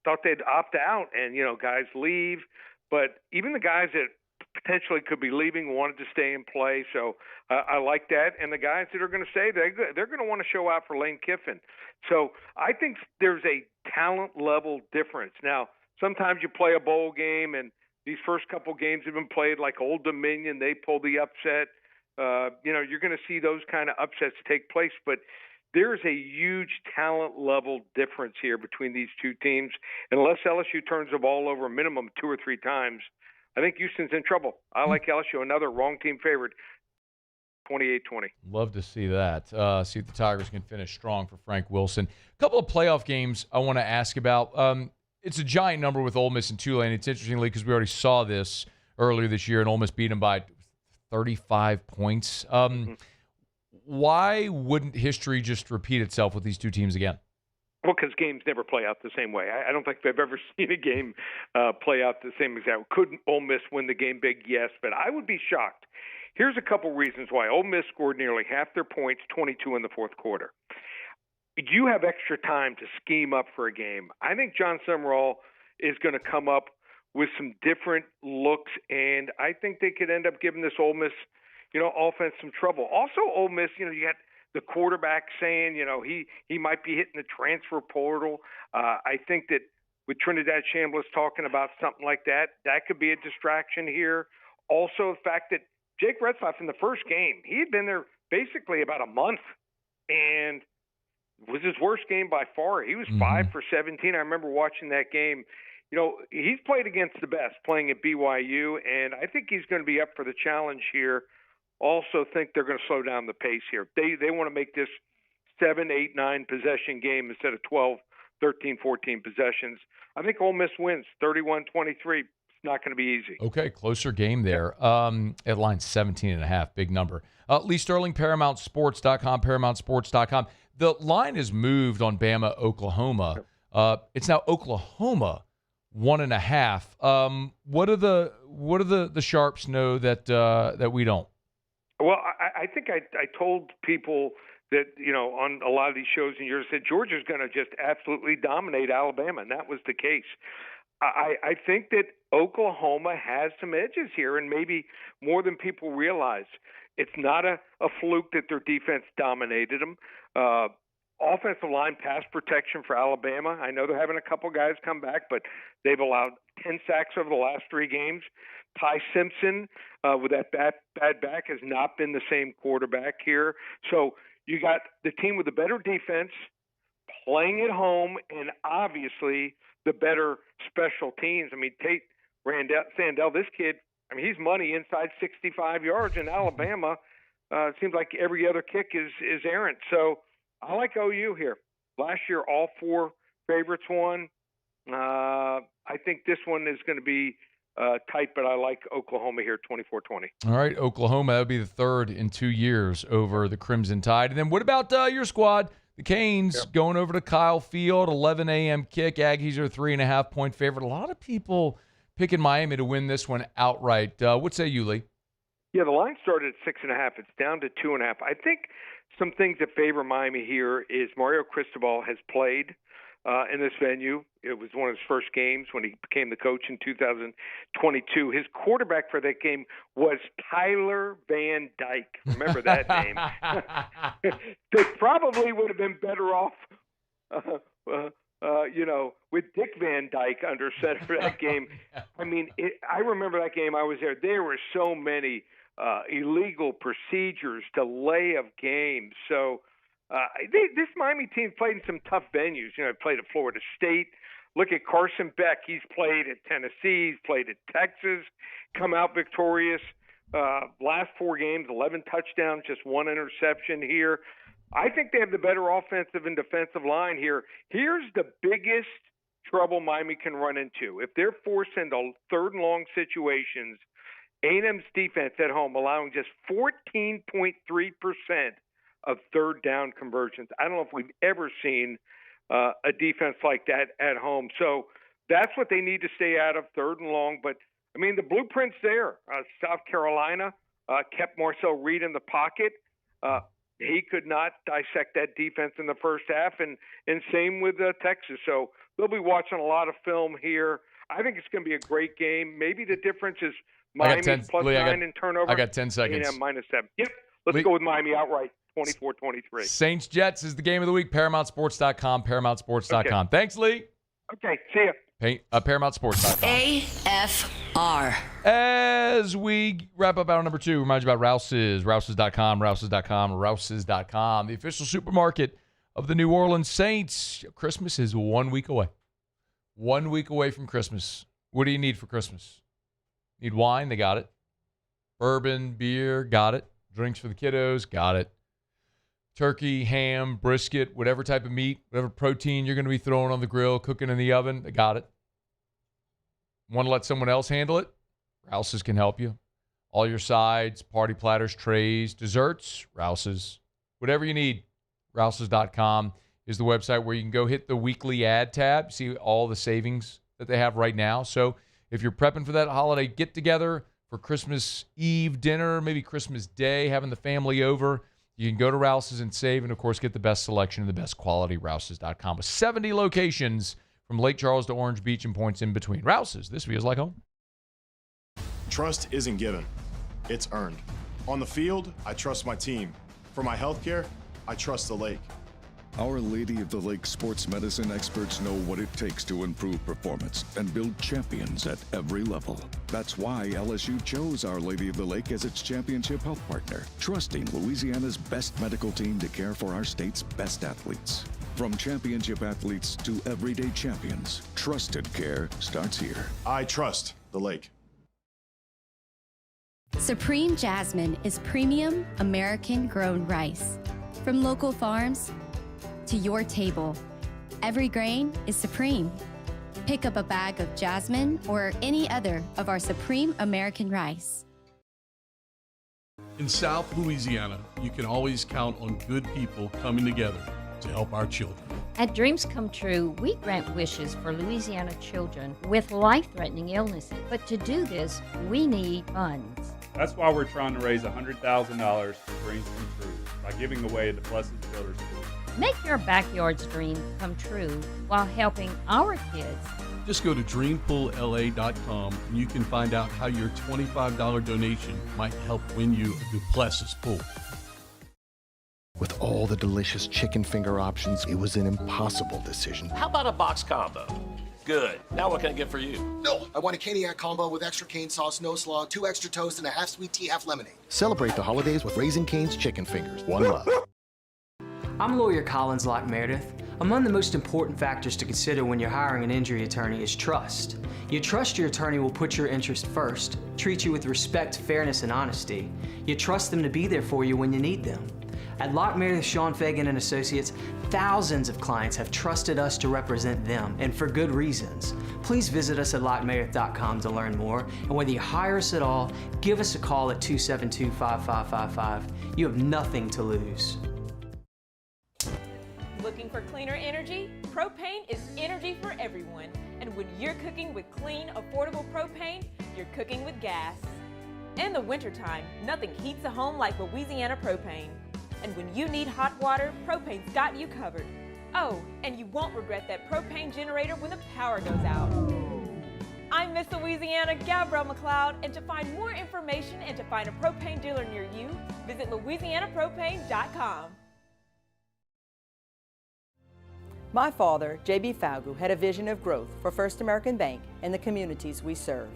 [SPEAKER 20] thought they'd opt out, and guys leave. But even the guys that potentially could be leaving wanted to stay and play. So I like that. And the guys that are going to stay, they're going to want to show out for Lane Kiffin. So I think there's a talent level difference. Now, sometimes you play a bowl game, and these first couple games have been played like Old Dominion. They pull the upset. You're going to see those kind of upsets take place, but there's a huge talent level difference here between these two teams. Unless LSU turns the ball over a minimum 2 or 3 times, I think Houston's in trouble. I like LSU, another wrong team favorite, 28-20.
[SPEAKER 6] Love to see that. See if the Tigers can finish strong for Frank Wilson. A couple of playoff games I want to ask about. It's a giant number with Ole Miss and Tulane. It's interestingly because we already saw this earlier this year, and Ole Miss beat them by 35 points. Why wouldn't history just repeat itself with these two teams again?
[SPEAKER 20] Well, because games never play out the same way. I don't think I've ever seen a game play out the same exact. Couldn't Ole Miss win the game big? Yes, but I would be shocked. Here's a couple reasons why. Ole Miss scored nearly half their points, 22 in the fourth quarter. You have extra time to scheme up for a game. I think John Summerall is going to come up with some different looks, and I think they could end up giving this Ole Miss, offense some trouble. Also, Ole Miss, you got the quarterback saying, he might be hitting the transfer portal. I think that with Trinidad Chambliss talking about something like that, that could be a distraction here. Also, the fact that Jake Retzlaff in the first game, he had been there basically about a month, and it was his worst game by far. He was 5 for 17. I remember watching that game. He's played against the best, playing at BYU, and I think he's going to be up for the challenge here. Also think they're going to slow down the pace here. They want to make this 7, 8, 9 possession game instead of 12, 13, 14 possessions. I think Ole Miss wins 31-23. It's not going to be easy.
[SPEAKER 6] Okay, closer game there. At line 17.5, big number. Lee Sterling, ParamountSports.com, ParamountSports.com. The line has moved on Bama, Oklahoma. It's now Oklahoma 1.5. What do the sharps know that we don't?
[SPEAKER 20] Well, I think I told people that, on a lot of these shows in years, that Georgia's going to just absolutely dominate Alabama, and that was the case. I think that Oklahoma has some edges here, and maybe more than people realize. It's not a fluke that their defense dominated them. Offensive line pass protection for Alabama. I know they're having a couple guys come back, but they've allowed 10 sacks over the last 3 games. Ty Simpson, with that bad back, has not been the same quarterback here. So you got the team with the better defense playing at home, and obviously the better special teams. I mean, Tate Sandell, this kid, he's money inside 65 yards in Alabama. It seems like every other kick is errant. So I like OU here. Last year, all 4 favorites won. I think this one is going to be tight, but I like Oklahoma here, 24-20.
[SPEAKER 6] All right, Oklahoma, that would be the 3rd in 2 years over the Crimson Tide. And then what about your squad, the Canes, going over to Kyle Field, 11 a.m. kick. Aggies are 3.5-point favorite. A lot of people picking Miami to win this one outright. What say you, Lee?
[SPEAKER 20] Yeah, the line started at 6.5. It's down to 2.5. I think some things that favor Miami here is Mario Cristobal has played in this venue. It was one of his first games when he became the coach in 2022. His quarterback for that game was Tyler Van Dyke. Remember that name? They probably would have been better off, with Dick Van Dyke under center for that game. I remember that game. I was there. There were so many illegal procedures, delay of games. So this Miami team played in some tough venues. They played at Florida State. Look at Carson Beck. He's played at Tennessee. He's played at Texas. Come out victorious. Last 4 games, 11 touchdowns, just 1 interception here. I think they have the better offensive and defensive line here. Here's the biggest trouble Miami can run into. If they're forced into 3rd and long situations, A&M's defense at home allowing just 14.3% of 3rd down conversions. I don't know if we've ever seen a defense like that at home. So that's what they need to stay out of, 3rd and long. But, I mean, the blueprint's there. South Carolina kept Marcel Reed in the pocket. He could not dissect that defense in the first half, and same with Texas. So they'll be watching a lot of film here. I think it's going to be a great game. Maybe the difference is Miami's +9 in turnover.
[SPEAKER 6] I got 10 seconds.
[SPEAKER 20] Yeah, -7. Yep. Let's go with Miami outright, 24-23.
[SPEAKER 6] Saints-Jets is the game of the week. ParamountSports.com, ParamountSports.com. Okay. Thanks, Lee.
[SPEAKER 20] Okay, see ya.
[SPEAKER 6] ParamountSports.com.
[SPEAKER 4] AFR.
[SPEAKER 6] As we wrap up hour number 2, remind you about Rouse's. Rouse's.com, Rouse's.com, Rouse's.com. The official supermarket of the New Orleans Saints. Christmas is 1 week away. 1 week away from Christmas. What do you need for Christmas? Need wine? They got it. Bourbon, beer, got it. Drinks for the kiddos, got it. Turkey, ham, brisket, whatever type of meat, whatever protein you're going to be throwing on the grill, cooking in the oven, they got it. Want to let someone else handle it? Rouse's can help you. All your sides, party platters, trays, desserts, Rouse's. Whatever you need, Rouse's.com is the website where you can go hit the weekly ad tab, see all the savings that they have right now. So if you're prepping for that holiday get-together for Christmas Eve dinner, maybe Christmas Day, having the family over, you can go to Rouse's and save and, of course, get the best selection and the best quality, Rouse's.com. With 70 locations from Lake Charles to Orange Beach and points in between. Rouse's, this feels like home.
[SPEAKER 3] Trust isn't given. It's earned. On the field, I trust my team. For my healthcare, I trust the lake.
[SPEAKER 8] Our Lady of the Lake sports medicine experts know what it takes to improve performance and build champions at every level. That's why LSU chose Our Lady of the Lake as its championship health partner, trusting Louisiana's best medical team to care for our state's best athletes. From championship athletes to everyday champions, trusted care starts here.
[SPEAKER 3] I trust the lake.
[SPEAKER 10] Supreme Jasmine is premium American-grown rice. From local farms to your table, every grain is supreme. Pick up a bag of Jasmine or any other of our Supreme American rice.
[SPEAKER 14] In South Louisiana, you can always count on good people coming together to help our children.
[SPEAKER 15] At Dreams Come True, we grant wishes for Louisiana children with life-threatening illnesses. But to do this, we need funds.
[SPEAKER 16] That's why we're trying to raise $100,000 for Dreams Come True by giving away the Blessed Builders School.
[SPEAKER 15] Make your backyard's dream come true while helping our kids.
[SPEAKER 14] Just go to dreampoolla.com and you can find out how your $25 donation might help win you a Duplessis pool.
[SPEAKER 12] With all the delicious chicken finger options, it was an impossible decision.
[SPEAKER 11] How about a box combo? Good. Now what can I get for you?
[SPEAKER 13] No, I want a Caniac combo with extra cane sauce, no slaw, 2 extra toast, and a half sweet tea, half lemonade.
[SPEAKER 12] Celebrate the holidays with Raising Cane's chicken fingers. One love.
[SPEAKER 26] I'm lawyer Collins Locke Meredith. Among the most important factors to consider when you're hiring an injury attorney is trust. You trust your attorney will put your interest first, treat you with respect, fairness, and honesty. You trust them to be there for you when you need them. At Locke Meredith, Sean Fagan and Associates, thousands of clients have trusted us to represent them, and for good reasons. Please visit us at LockeMeredith.com to learn more, and whether you hire us at all, give us a call at 272-5555. You have nothing to lose.
[SPEAKER 25] Looking for cleaner energy? Propane is energy for everyone. And when you're cooking with clean, affordable propane, you're cooking with gas. In the wintertime, nothing heats a home like Louisiana propane. And when you need hot water, propane's got you covered. Oh, and you won't regret that propane generator when the power goes out. I'm Miss Louisiana, Gabrielle McLeod, and to find more information and to find a propane dealer near you, visit LouisianaPropane.com.
[SPEAKER 1] My father, J.B. Falgout, had a vision of growth for First American Bank and the communities we serve.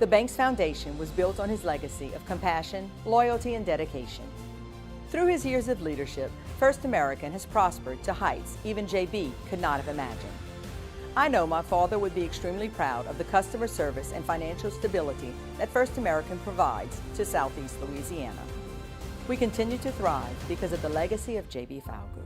[SPEAKER 1] The bank's foundation was built on his legacy of compassion, loyalty, and dedication. Through his years of leadership, First American has prospered to heights even J.B. could not have imagined. I know my father would be extremely proud of the customer service and financial stability that First American provides to Southeast Louisiana. We continue to thrive because of the legacy of J.B. Falgout.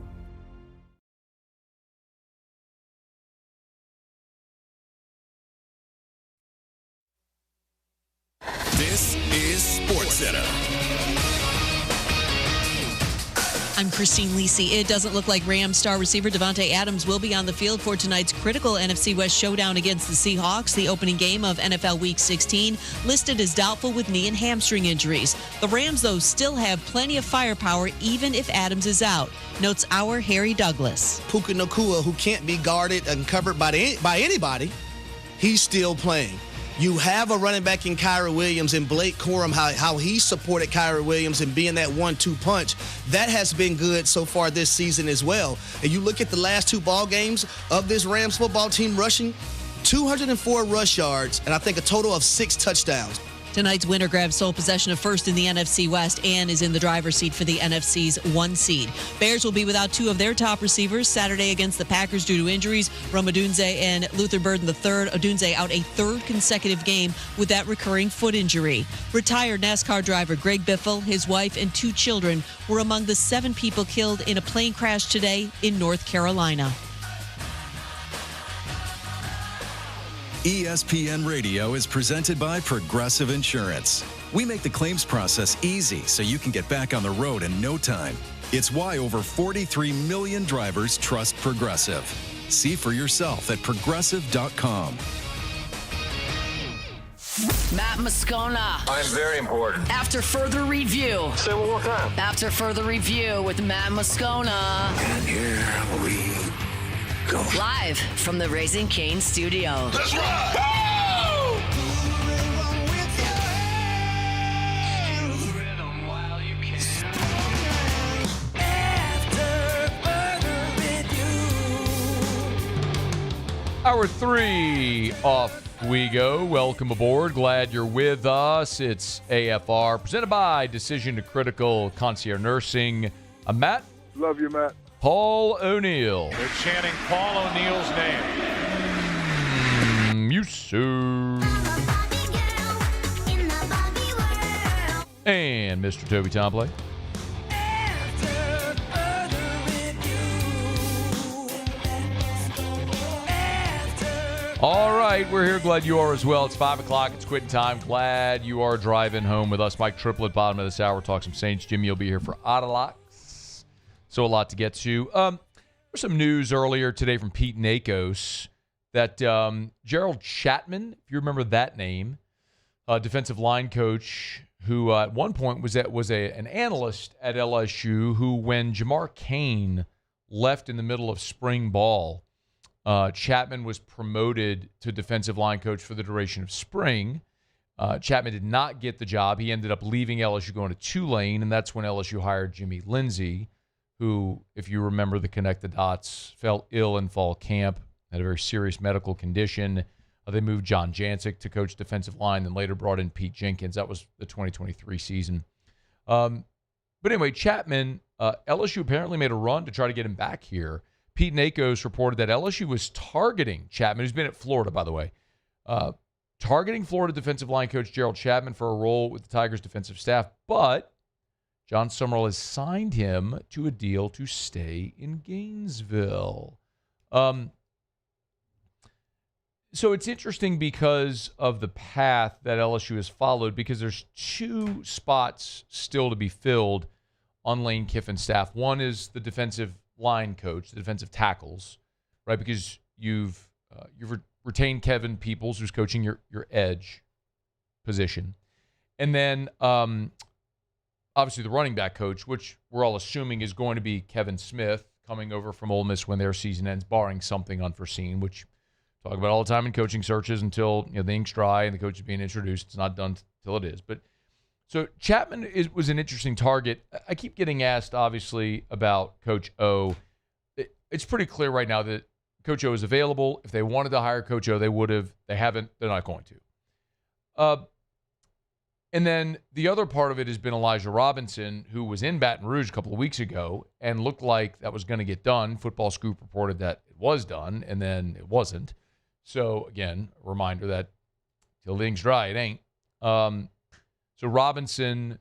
[SPEAKER 7] This is SportsCenter.
[SPEAKER 17] I'm Christine Lisi. It doesn't look like Rams star receiver Devontae Adams will be on the field for tonight's critical NFC West showdown against the Seahawks, the opening game of NFL Week 16, listed as doubtful with knee and hamstring injuries. The Rams, though, still have plenty of firepower even if Adams is out, notes our Harry Douglas.
[SPEAKER 18] Puka Nakua, who can't be guarded and covered by anybody, he's still playing. You have a running back in Kyra Williams and Blake Corum, how he supported Kyra Williams and being that 1-2 punch. That has been good so far this season as well. And you look at the last 2 ball games of this Rams football team rushing, 204 rush yards, and I think a total of 6 touchdowns.
[SPEAKER 17] Tonight's winner grabs sole possession of first in the NFC West and is in the driver's seat for the NFC's 1 seed. Bears will be without 2 of their top receivers Saturday against the Packers due to injuries. Rome Odunze and Luther Burden III. Odunze out a 3rd consecutive game with that recurring foot injury. Retired NASCAR driver Greg Biffle, his wife, and 2 children were among the 7 people killed in a plane crash today in North Carolina.
[SPEAKER 21] ESPN Radio is presented by Progressive Insurance. We make the claims process easy so you can get back on the road in no time. It's why over 43 million drivers trust Progressive. See for yourself at progressive.com.
[SPEAKER 4] Matt Moscona.
[SPEAKER 11] I'm very important.
[SPEAKER 4] After further review.
[SPEAKER 11] Say one more time.
[SPEAKER 4] After further review with Matt Moscona.
[SPEAKER 11] And here we go.
[SPEAKER 4] Live from the Raising Cane studio.
[SPEAKER 11] That's right.
[SPEAKER 6] Hour 3 off we go. Welcome aboard. Glad you're with us. It's AFR presented by Decision to Critical Concierge Nursing. I'm Matt.
[SPEAKER 22] Love you, Matt.
[SPEAKER 6] Paul O'Neill.
[SPEAKER 23] They're chanting Paul O'Neill's name.
[SPEAKER 6] You sue. And Mr. Toby Tomplay. All right, we're here. Glad you are as well. It's 5 o'clock. It's quitting time. Glad you are driving home with us. Mike Triplett, bottom of this hour. Talk some Saints. Jimmy will be here for Autolocks. So a lot to get to. There's some news earlier today from Pete Nakos that Gerald Chapman, if you remember that name, defensive line coach who at one point was an analyst at LSU who, when Jamar Cain left in the middle of spring ball, Chapman was promoted to defensive line coach for the duration of spring. Chapman did not get the job. He ended up leaving LSU, going to Tulane, and that's when LSU hired Jimmy Lindsey, who, if you remember the Connect the Dots, fell ill in fall camp, had a very serious medical condition. They moved John Jancic to coach defensive line and later brought in Pete Jenkins. That was the 2023 season. But anyway, Chapman, LSU apparently made a run to try to get him back here. Pete Nakos reported that LSU was targeting Chapman, who's been at Florida, by the way, targeting Florida defensive line coach Gerald Chapman for a role with the Tigers defensive staff, but John Summerall has signed him to a deal to stay in Gainesville. So it's interesting because of the path that LSU has followed, because there's 2 spots still to be filled on Lane Kiffin's staff. One is the defensive line coach, the defensive tackles, right? Because you've retained Kevin Peoples, who's coaching your edge position. And then obviously the running back coach, which we're all assuming is going to be Kevin Smith, coming over from Ole Miss when their season ends, barring something unforeseen, which we talk about all the time in coaching searches until the ink's dry and the coach is being introduced. It's not done till it is. But so Chapman was an interesting target. I keep getting asked, obviously, about Coach O. It's pretty clear right now that Coach O is available. If they wanted to hire Coach O, they would have. They haven't. They're not going to. And then the other part of it has been Elijah Robinson, who was in Baton Rouge a couple of weeks ago and looked like that was going to get done. Football Scoop reported that it was done, and then it wasn't. So, again, a reminder that till the ink's dry, it ain't. So Robinson,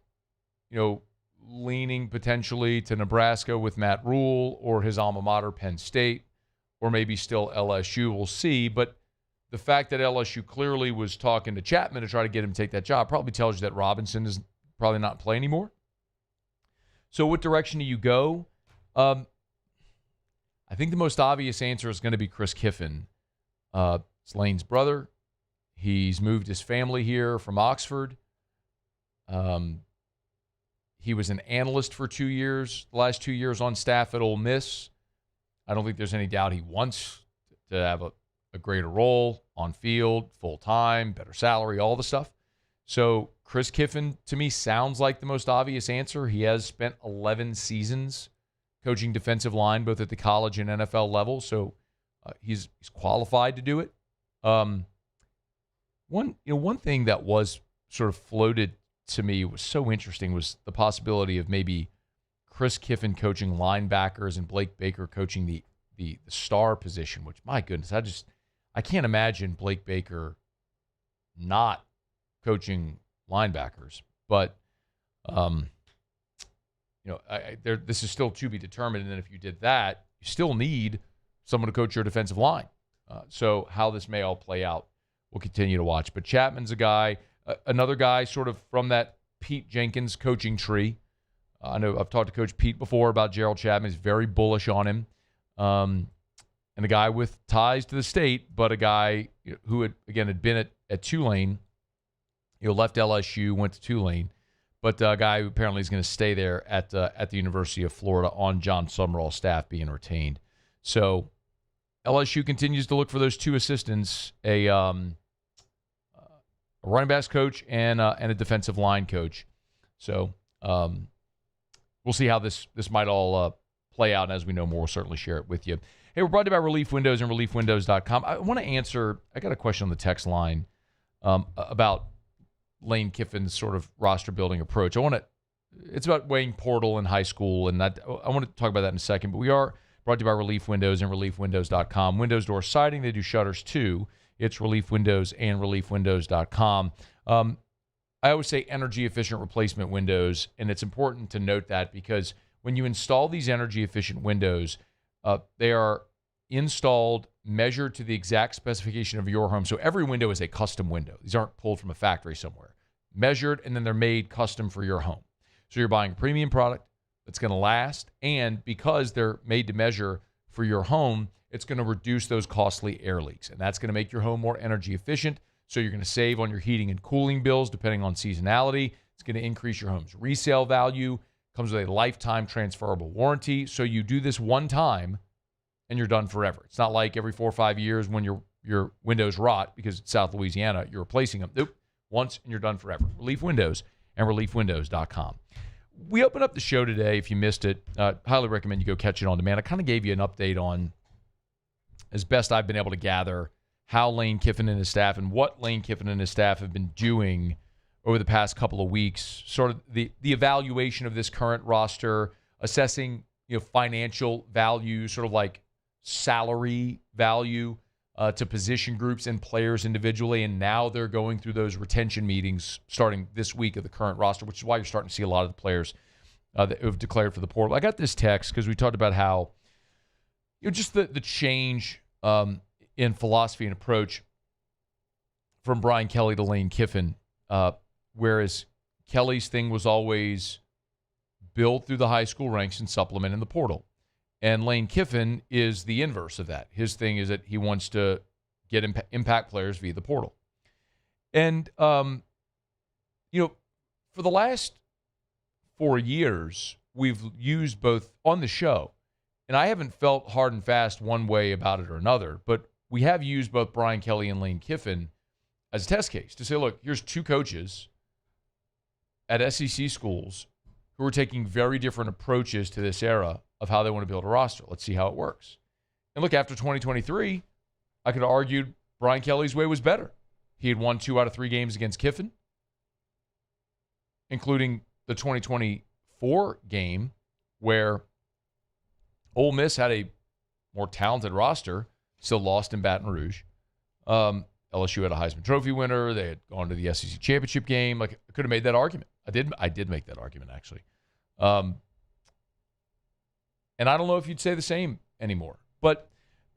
[SPEAKER 6] leaning potentially to Nebraska with Matt Rule or his alma mater, Penn State, or maybe still LSU. We'll see. But the fact that LSU clearly was talking to Chapman to try to get him to take that job probably tells you that Robinson is probably not in play anymore. So what direction do you go? I think the most obvious answer is going to be Chris Kiffin. It's Lane's brother. He's moved his family here from Oxford. He was an analyst for 2 years, the last 2 years on staff at Ole Miss. I don't think there's any doubt he wants to have a greater role on field, full-time, better salary, all the stuff. So Chris Kiffin, to me, sounds like the most obvious answer. He has spent 11 seasons coaching defensive line, both at the college and NFL level, so he's qualified to do it. One thing that was sort of floated to me was so interesting was the possibility of maybe Chris Kiffin coaching linebackers and Blake Baker coaching the star position, which, my goodness, I can't imagine Blake Baker not coaching linebackers. But, this is still to be determined. And then if you did that, you still need someone to coach your defensive line. So how this may all play out, we'll continue to watch. But Chapman's a guy, another guy sort of from that Pete Jenkins coaching tree. I know I've talked to Coach Pete before about Gerald Chapman. He's very bullish on him. And a guy with ties to the state, but a guy who had been at Tulane, left LSU, went to Tulane, but a guy who apparently is going to stay there at the University of Florida on John Summerall's staff being retained. So LSU continues to look for those two assistants, a running backs coach and a defensive line coach. So we'll see how this might all play out, and as we know more, we'll certainly share it with you. Hey, we're brought to you by Relief Windows and ReliefWindows.com. I got a question on the text line about Lane Kiffin's sort of roster-building approach. It's about weighing portal in high school, and I want to talk about that in a second, but we are brought to you by Relief Windows and ReliefWindows.com. Windows door siding, they do shutters too. It's Relief Windows and ReliefWindows.com. I always say energy-efficient replacement windows, and it's important to note that because when you install these energy-efficient windows, they are installed, measured to the exact specification of your home. So every window is a custom window. These aren't pulled from a factory somewhere. Measured, and then they're made custom for your home. So you're buying a premium product that's going to last, and because they're made to measure for your home, it's going to reduce those costly air leaks, and that's going to make your home more energy efficient. So you're going to save on your heating and cooling bills depending on seasonality. It's going to increase your home's resale value. Comes with a lifetime transferable warranty. So you do this one time and you're done forever. It's not like every 4 or 5 years when your windows rot because it's South Louisiana, you're replacing them. Nope. Once and you're done forever. Relief Windows and ReliefWindows.com. We opened up the show today. If you missed it, highly recommend you go catch it on demand. I kind of gave you an update on, as best I've been able to gather, how Lane Kiffin and his staff and what Lane Kiffin and his staff have been doing over the past couple of weeks, sort of the evaluation of this current roster, assessing financial value, sort of like salary value to position groups and players individually, and now they're going through those retention meetings starting this week of the current roster, which is why you're starting to see a lot of the players that have declared for the portal. I got this text because we talked about how just the change in philosophy and approach from Brian Kelly to Lane Kiffin. Whereas Kelly's thing was always build through the high school ranks and supplement in the portal. And Lane Kiffin is the inverse of that. His thing is that he wants to get impact players via the portal. And, for the last 4 years, we've used both on the show, and I haven't felt hard and fast one way about it or another, but we have used both Brian Kelly and Lane Kiffin as a test case to say, look, here's two coaches at SEC schools who are taking very different approaches to this era of how they want to build a roster. Let's see how it works. And look, after 2023, I could have argued Brian Kelly's way was better. He had won 2 out of 3 games against Kiffin, including the 2024 game where Ole Miss had a more talented roster, still lost in Baton Rouge. LSU had a Heisman Trophy winner. They had gone to the SEC championship game. Like, I could have made that argument. I did make that argument, actually. And I don't know if you'd say the same anymore. But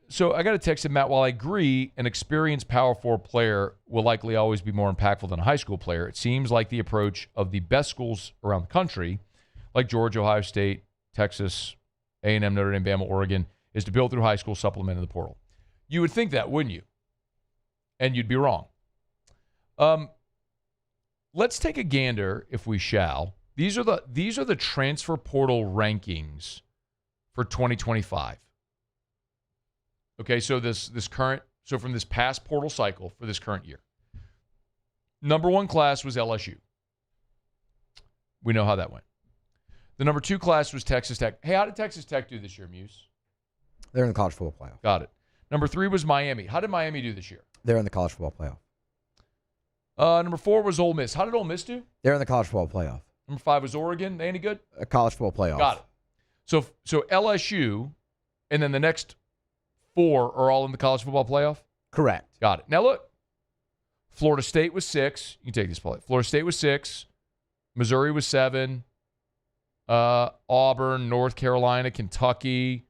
[SPEAKER 6] so I got a text from Matt. While I agree an experienced Power 4 player will likely always be more impactful than a high school player, it seems like the approach of the best schools around the country, like Georgia, Ohio State, Texas, A&M, Notre Dame, Bama, Oregon, is to build through high school, supplement in the portal. You would think that, wouldn't you? And you'd be wrong. Let's take a gander, if we shall. These are the transfer portal rankings for 2025. Okay, so from this past portal cycle for this current year. Number 1 class was LSU. We know how that went. The number 2 class was Texas Tech. Hey, how did Texas Tech do this year, Muse?
[SPEAKER 2] They're in the college football playoff.
[SPEAKER 6] Got it. Number 3 was Miami. How did Miami do this year?
[SPEAKER 2] They're in the college football playoff.
[SPEAKER 6] Number 4 was Ole Miss. How did Ole Miss do?
[SPEAKER 2] They're in the college football playoff.
[SPEAKER 6] Number 5 was Oregon. They any good?
[SPEAKER 2] A college football playoff.
[SPEAKER 6] Got it. So LSU, and then the next 4 are all in the college football playoff?
[SPEAKER 2] Correct.
[SPEAKER 6] Got it. Now look, Florida State was 6. You can take this play. Florida State was 6. Missouri was 7. Auburn, North Carolina, Kentucky.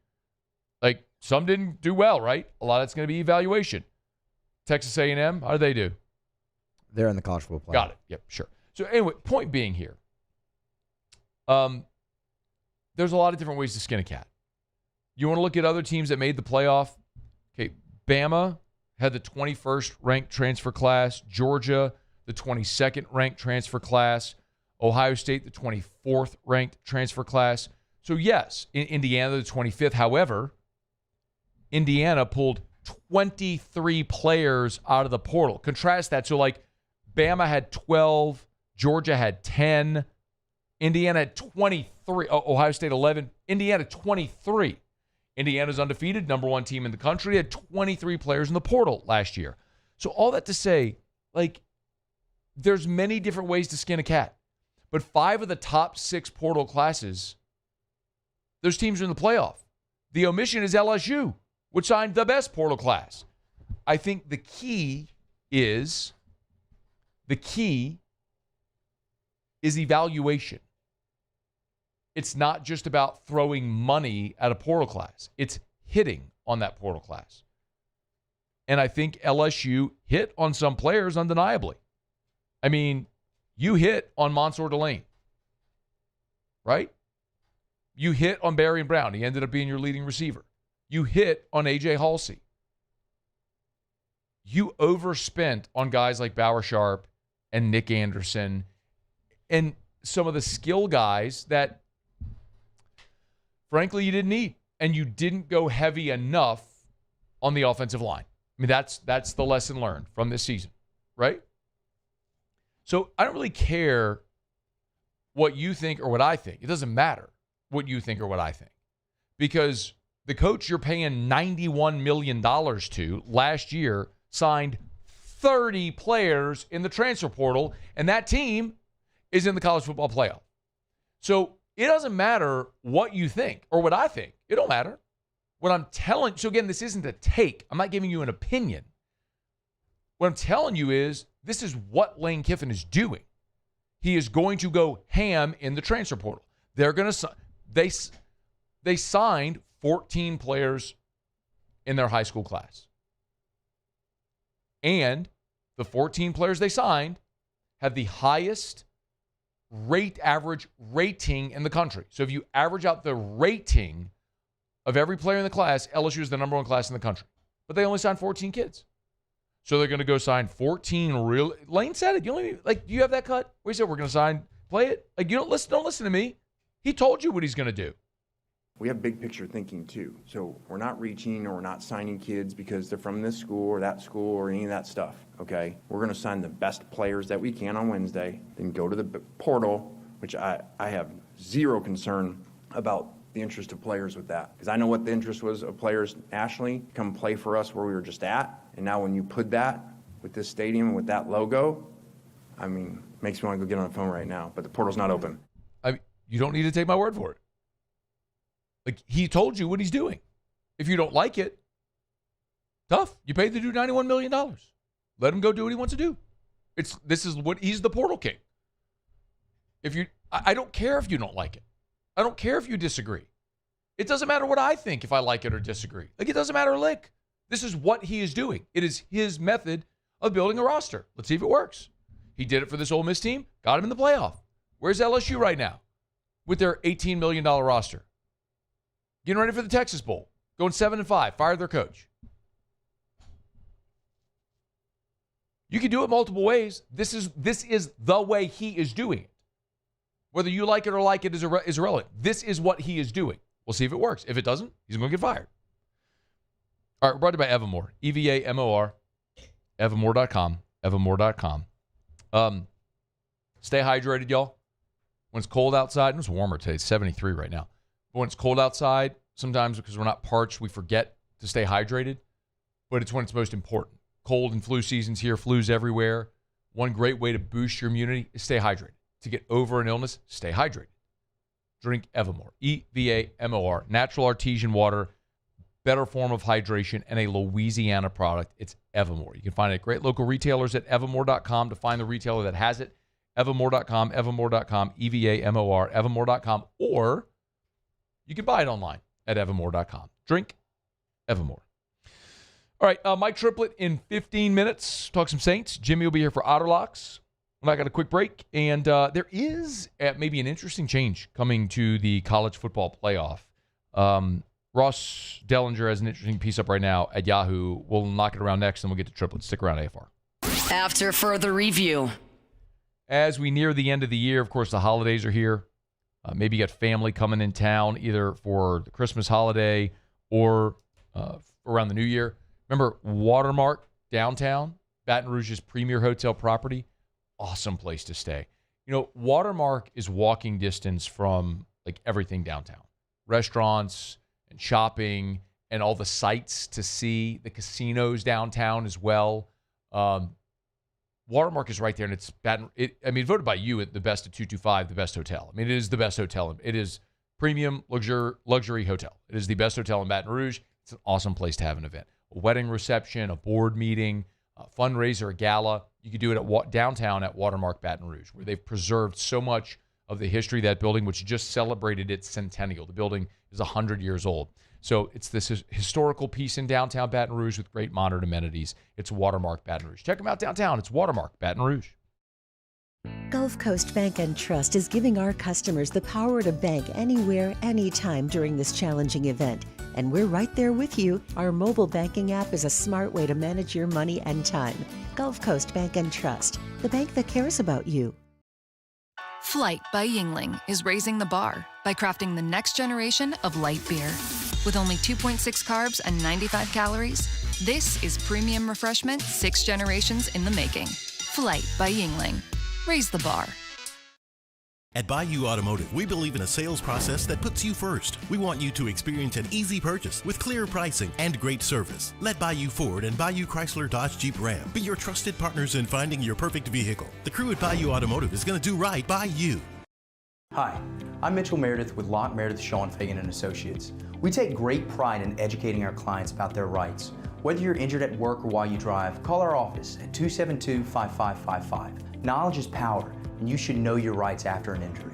[SPEAKER 6] Like, some didn't do well, right? A lot of it's going to be evaluation. Texas A&M, how did they do?
[SPEAKER 2] They're in the college football playoff.
[SPEAKER 6] Got it. Yep, sure. So anyway, point being here, there's a lot of different ways to skin a cat. You want to look at other teams that made the playoff? Okay, Bama had the 21st ranked transfer class. Georgia, the 22nd ranked transfer class. Ohio State, the 24th ranked transfer class. So yes, in Indiana, the 25th. However, Indiana pulled 23 players out of the portal. Contrast that. So like Bama had 12, Georgia had 10, Indiana had 23, Ohio State 11, Indiana 23. Indiana's undefeated, number 1 team in the country, had 23 players in the portal last year. So all that to say, like, there's many different ways to skin a cat. But 5 of the top 6 portal classes, those teams are in the playoff. The omission is LSU, which signed the best portal class. I think the key is evaluation. It's not just about throwing money at a portal class. It's hitting on that portal class. And I think LSU hit on some players undeniably. I mean, you hit on Mansour Delane, right? You hit on Barry and Brown. He ended up being your leading receiver. You hit on A.J. Halsey. You overspent on guys like Bauer Sharp and Nick Anderson and some of the skill guys that, frankly, you didn't need. And you didn't go heavy enough on the offensive line. I mean, that's the lesson learned from this season, right? So I don't really care what you think or what I think. It doesn't matter what you think or what I think. Because the coach you're paying $91 million to last year signed 30 players in the transfer portal, and that team is in the college football playoff. So it doesn't matter what you think or what I think. It don't matter. What I'm telling, so again, this isn't a take. I'm not giving you an opinion. What I'm telling you is this is what Lane Kiffin is doing. He is going to go ham in the transfer portal. They're going to they signed 14 players in their high school class. And the 14 players they signed have the highest average rating in the country. So if you average out the rating of every player in the class, LSU is the number 1 class in the country. But they only signed 14 kids. So they're going to go sign 14 real. Lane said it. You only do you have that cut? Where he said we're going to play it. Like, you don't listen to me. He told you what he's going to do.
[SPEAKER 5] We have big picture thinking too. So we're not reaching or we're not signing kids because they're from this school or that school or any of that stuff, okay? We're going to sign the best players that we can on Wednesday, then go to the portal, which I have zero concern about the interest of players with that. Because I know what the interest was of players nationally, come play for us where we were just at. And now when you put that with this stadium, with that logo, I mean, makes me want to go get on the phone right now. But the portal's not open.
[SPEAKER 6] You don't need to take my word for it. Like, he told you what he's doing. If you don't like it, tough. You paid the dude $91 million. Let him go do what he wants to do. He's the portal king. I don't care if you don't like it. I don't care if you disagree. It doesn't matter what I think if I like it or disagree. Like, it doesn't matter a lick. This is what he is doing. It is his method of building a roster. Let's see if it works. He did it for this Ole Miss team, got him in the playoff. Where's LSU right now? with their $18 million roster. Getting ready for the Texas Bowl. Going 7-5. Fired their coach. You can do it multiple ways. This is the way he is doing it. Whether you like it or like it is irrelevant. This is what he is doing. We'll see if it works. If it doesn't, he's going to get fired. All right, we're brought to you by Evamore. EVAMOR. Evamore.com. Evamore.com. Stay hydrated, y'all. When it's cold outside, and it's warmer today, it's 73 right now. But when it's cold outside, sometimes because we're not parched, we forget to stay hydrated. But it's when it's most important. Cold and flu season's here, flu's everywhere. One great way to boost your immunity is stay hydrated. To get over an illness, stay hydrated. Drink Evamore. EVAMOR. Natural artesian water, better form of hydration, and a Louisiana product. It's Evamore. You can find it at great local retailers at evamore.com to find the retailer that has it. Evamore.com, Evamore.com, EVAMOR, Evamore.com, or you can buy it online at Evamore.com. Drink Evamore. All right, Mike Triplet in 15 minutes. Talk some Saints. Jimmy will be here for Otterlocks. I got a quick break, and there is maybe an interesting change coming to the college football playoff. Ross Dellinger has an interesting piece up right now at Yahoo. We'll knock it around next, and we'll get to Triplet. Stick around, AFR.
[SPEAKER 4] After further review.
[SPEAKER 6] As we near the end of the year, of course, the holidays are here. Maybe you got family coming in town either for the Christmas holiday or around the New Year. Remember Watermark downtown, Baton Rouge's premier hotel property? Awesome place to stay. You know, Watermark is walking distance from like everything downtown. Restaurants and shopping and all the sights to see, the casinos downtown as well. Watermark is right there, and it's voted by you at the best at 225, the best hotel. I mean, it is the best hotel. It is premium luxury hotel. It is the best hotel in Baton Rouge. It's an awesome place to have an event. A wedding reception, a board meeting, a fundraiser, a gala. You could do it at downtown at Watermark Baton Rouge, where they've preserved so much of the history of that building, which just celebrated its centennial. The building is 100 years old. So it's this historical piece in downtown Baton Rouge with great modern amenities. It's Watermark Baton Rouge. Check them out downtown. It's Watermark Baton Rouge.
[SPEAKER 8] Gulf Coast Bank and Trust is giving our customers the power to bank anywhere, anytime during this challenging event. And we're right there with you. Our mobile banking app is a smart way to manage your money and time. Gulf Coast Bank and Trust, the bank that cares about you.
[SPEAKER 9] Flight by Yingling is raising the bar by crafting the next generation of light beer. With only 2.6 carbs and 95 calories, this is premium refreshment 6 generations in the making. Flight by Yingling. Raise the bar.
[SPEAKER 19] At Bayou Automotive, we believe in a sales process that puts you first. We want you to experience an easy purchase with clear pricing and great service. Let Bayou Ford and Bayou Chrysler Dodge Jeep Ram be your trusted partners in finding your perfect vehicle. The crew at Bayou Automotive is going to do right by you.
[SPEAKER 26] Hi, I'm Mitchell Meredith with Locke Meredith Sean Fagan & Associates. We take great pride in educating our clients about their rights. Whether you're injured at work or while you drive, call our office at 272-5555. Knowledge is power, and you should know your rights after an injury.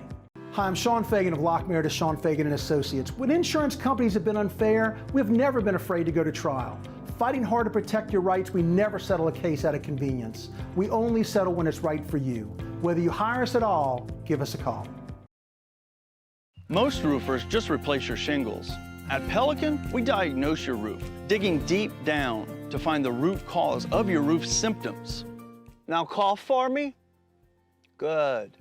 [SPEAKER 20] Hi, I'm Sean Fagan of Locke Meredith Sean Fagan & Associates. When insurance companies have been unfair, we've never been afraid to go to trial. Fighting hard to protect your rights, we never settle a case out of convenience. We only settle when it's right for you. Whether you hire us at all, give us a call.
[SPEAKER 22] Most roofers just replace your shingles. At Pelican, we diagnose your roof, digging deep down to find the root cause of your roof symptoms. Now cough for me. Good.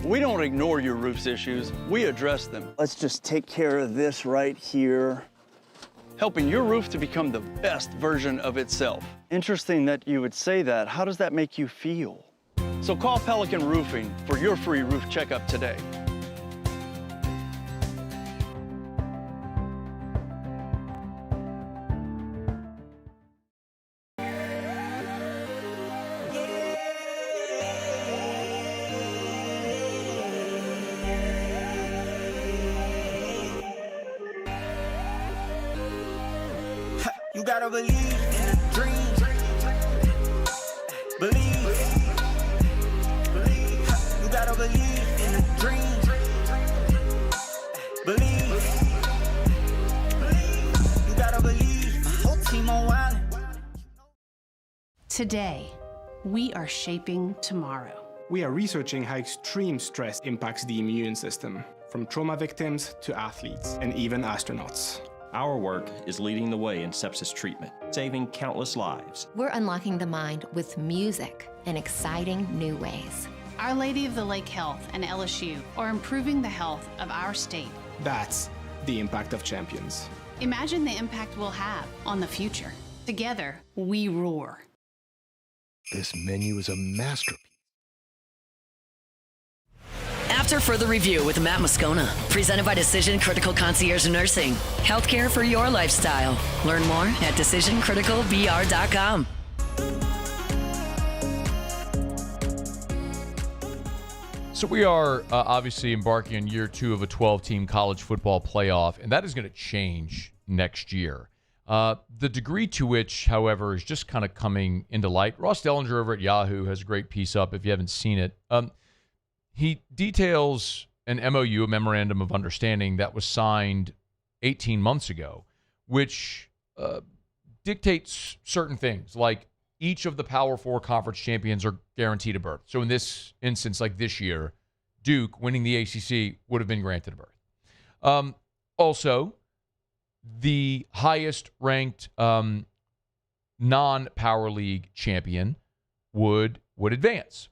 [SPEAKER 22] We don't ignore your roof's issues, we address them. Let's just take care of this right here. Helping your roof to become the best version of itself. Interesting that you would say that. How does that make you feel? So call Pelican Roofing for your free roof checkup today.
[SPEAKER 24] You gotta believe in the dream. Believe. You gotta believe in the dream. Believe. You gotta believe. My whole team on wild.
[SPEAKER 27] Today, we are shaping tomorrow.
[SPEAKER 28] We are researching how extreme stress impacts the immune system.
[SPEAKER 3] from trauma victims to athletes and even astronauts.
[SPEAKER 10] Our work is leading the way in sepsis treatment, saving countless lives.
[SPEAKER 12] We're unlocking the mind with music in exciting new ways.
[SPEAKER 13] Our Lady of the Lake Health and LSU are improving the health of our state.
[SPEAKER 3] That's the impact of champions.
[SPEAKER 13] Imagine the impact we'll have on the future. Together, we roar.
[SPEAKER 14] This menu is a masterpiece.
[SPEAKER 4] After further review with Matt Moscona, presented by Decision Critical Concierge Nursing. Healthcare for your lifestyle. Learn more at decisioncriticalbr.com.
[SPEAKER 6] So we are obviously embarking on year 2 of a 12-team college football playoff, and that is going to change next year. The degree to which, however, is just kind of coming into light. Ross Dellinger over at Yahoo has a great piece up if you haven't seen it. He details an MOU, a Memorandum of Understanding, that was signed 18 months ago, which dictates certain things, like each of the Power 4 conference champions are guaranteed a berth. So in this instance, like this year, Duke winning the ACC would have been granted a berth. Also, the highest-ranked non-Power League champion would advance.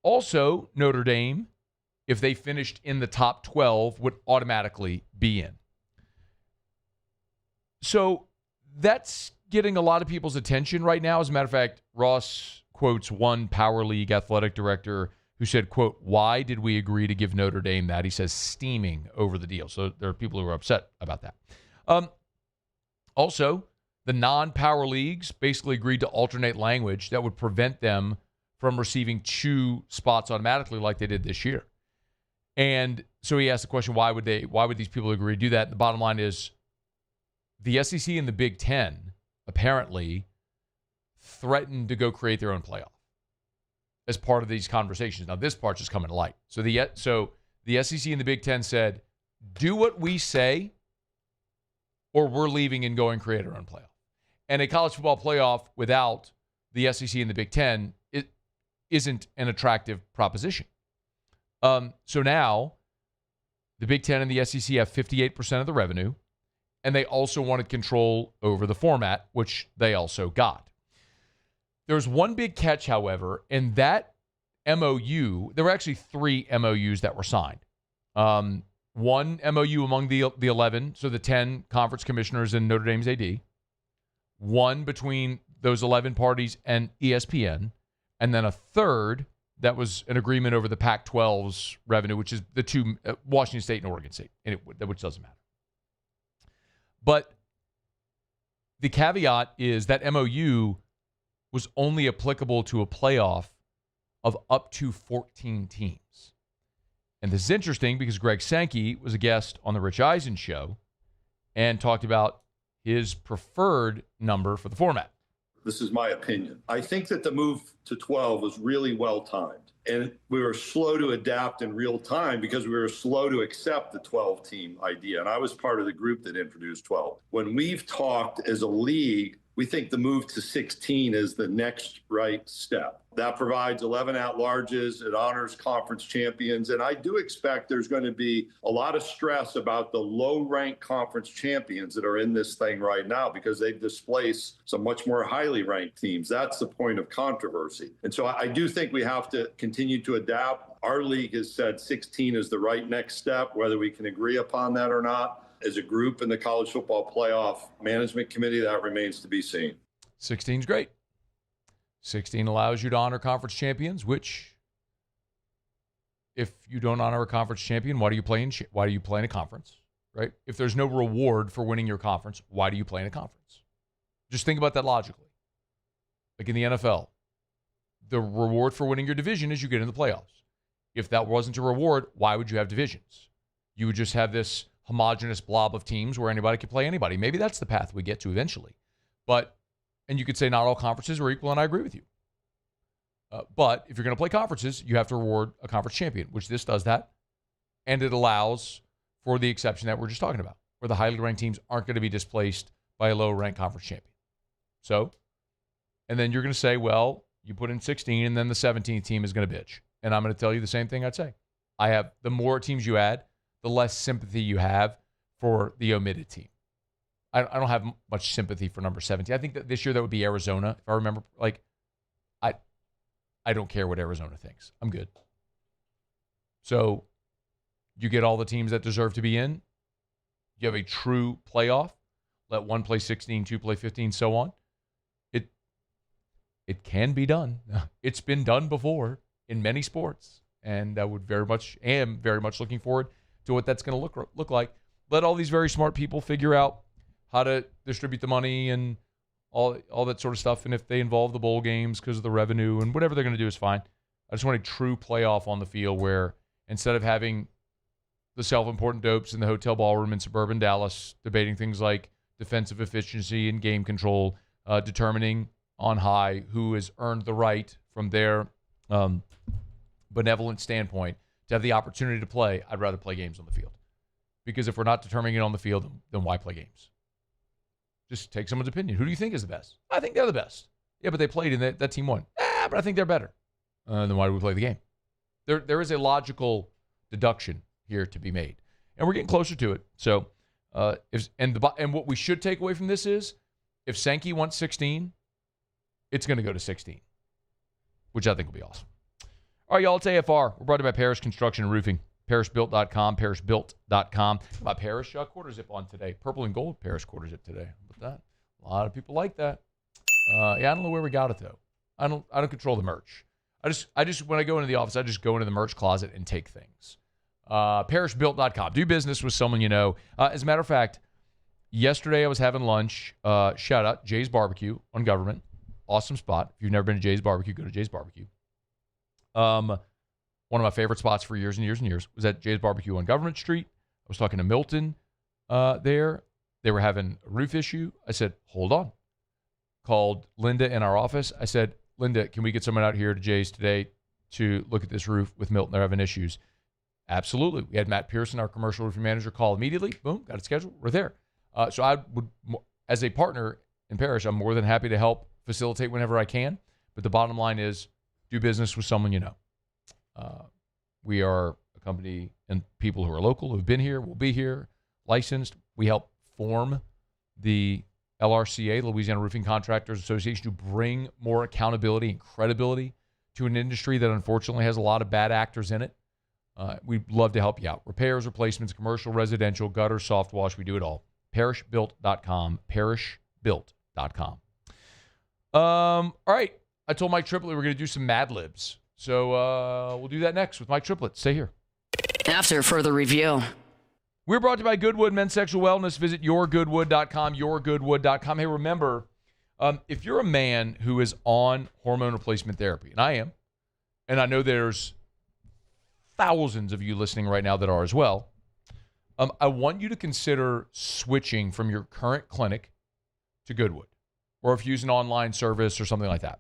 [SPEAKER 6] Also, Notre Dame, if they finished in the top 12, would automatically be in. So that's getting a lot of people's attention right now. As a matter of fact, Ross quotes one Power League athletic director who said, quote, "Why did we agree to give Notre Dame that?" He says, steaming over the deal. So there are people who are upset about that. Also, the non-Power Leagues basically agreed to alternate language that would prevent them from receiving 2 spots automatically like they did this year. And so he asked the question, why would these people agree to do that? And the bottom line is the SEC and the Big Ten apparently threatened to go create their own playoff as part of these conversations. Now, this part's just coming to light. So the SEC and the Big Ten said, do what we say or we're leaving and going create our own playoff. And a college football playoff without the SEC and the Big Ten isn't an attractive proposition. So now the Big Ten and the SEC have 58% of the revenue, and they also wanted control over the format, which they also got. There's one big catch, however, in that MOU. There were actually 3 MOUs that were signed. One MOU among the 11, so the 10 conference commissioners and Notre Dame's AD. One between those 11 parties and ESPN. And then a third that was an agreement over the Pac-12's revenue, which is the 2, Washington State and Oregon State, which doesn't matter. But the caveat is that MOU was only applicable to a playoff of up to 14 teams. And this is interesting because Greg Sankey was a guest on the Rich Eisen show and talked about his preferred number for the format.
[SPEAKER 15] This is my opinion. I think that the move to 12 was really well timed. And we were slow to adapt in real time because we were slow to accept the 12-team idea. And I was part of the group that introduced 12. When we've talked as a league, we think the move to 16 is the next right step. That provides 11 at-larges. It honors conference champions. And I do expect there's going to be a lot of stress about the low-ranked conference champions that are in this thing right now because they've displaced some much more highly ranked teams. That's the point of controversy. And so I do think we have to continue to adapt. Our league has said 16 is the right next step, whether we can agree upon that or not. As a group in the college football playoff management committee, that remains to be seen.
[SPEAKER 6] 16 is great. 16 allows you to honor conference champions, which if you don't honor a conference champion, why do you play in a conference, right? If there's no reward for winning your conference, why do you play in a conference? Just think about that logically. Like in the NFL, the reward for winning your division is you get in the playoffs. If that wasn't a reward, why would you have divisions? You would just have this homogenous blob of teams where anybody could play anybody. Maybe that's the path we get to eventually. And you could say not all conferences are equal, and I agree with you. But if you're going to play conferences, you have to reward a conference champion, which this does that. And it allows for the exception that we're just talking about, where the highly ranked teams aren't going to be displaced by a low-ranked conference champion. So, and then you're going to say, well, you put in 16, and then the 17th team is going to bitch. And I'm going to tell you the same thing I'd say. The more teams you add, the less sympathy you have for the omitted team. I don't have much sympathy for number 17. I think that this year that would be Arizona. If I remember, I don't care what Arizona thinks. I'm good. So you get all the teams that deserve to be in. You have a true playoff. Let one play 16, two play 15, so on. It can be done. It's been done before in many sports, and I am very much looking forward to what that's going to look like. Let all these very smart people figure out how to distribute the money and all that sort of stuff. And if they involve the bowl games because of the revenue and whatever they're going to do is fine. I just want a true playoff on the field where instead of having the self-important dopes in the hotel ballroom in suburban Dallas debating things like defensive efficiency and game control, determining on high who has earned the right from their benevolent standpoint to have the opportunity to play, I'd rather play games on the field. Because if we're not determining it on the field, then why play games? Just take someone's opinion. Who do you think is the best? I think they're the best. Yeah, but they played and that team won. But I think they're better. Then why do we play the game? There is a logical deduction here to be made. And we're getting closer to it. So, and what we should take away from this is if Sankey wants 16, it's going to go to 16, which I think will be awesome. All right, y'all, it's AFR. We're brought to you by Parrish Construction and Roofing. ParrishBuilt.com, ParrishBuilt.com. My Parrish quarter zip on today. Purple and gold Parrish quarter zip today. How about that? A lot of people like that. I don't know where we got it, though. I don't control the merch. I just when I go into the office, I just go into the merch closet and take things. ParrishBuilt.com. Do business with someone you know. As a matter of fact, yesterday I was having lunch. Shout out, Jay's Barbecue on Government. Awesome spot. If you've never been to Jay's Barbecue, go to Jay's Barbecue. One of my favorite spots for years and years and years was at Jay's Barbecue on Government Street. I was talking to Milton there. They were having a roof issue. I said, hold on. Called Linda in our office. I said, Linda, can we get someone out here to Jay's today to look at this roof with Milton? They're having issues. Absolutely. We had Matt Pearson, our commercial roofing manager, call immediately. Boom, got it scheduled. We're there. So I would, as a partner in Parrish, I'm more than happy to help facilitate whenever I can. But the bottom line is do business with someone you know. We are a company and people who are local, who've been here, will be here, licensed. We help form the LRCA, Louisiana Roofing Contractors Association, to bring more accountability and credibility to an industry that unfortunately has a lot of bad actors in it. We'd love to help you out. Repairs, replacements, commercial, residential, gutter, soft wash, we do it all. ParrishBuilt.com, ParrishBuilt.com. All right. I told Mike Triplet we're going to do some Mad Libs. So we'll do that next with Mike Triplet. Stay here.
[SPEAKER 4] After further review.
[SPEAKER 6] We're brought to you by Goodwood Men's Sexual Wellness. Visit yourgoodwood.com, yourgoodwood.com. Hey, remember, if you're a man who is on hormone replacement therapy, and I am, and I know there's thousands of you listening right now that are as well, I want you to consider switching from your current clinic to Goodwood, or if you use an online service or something like that.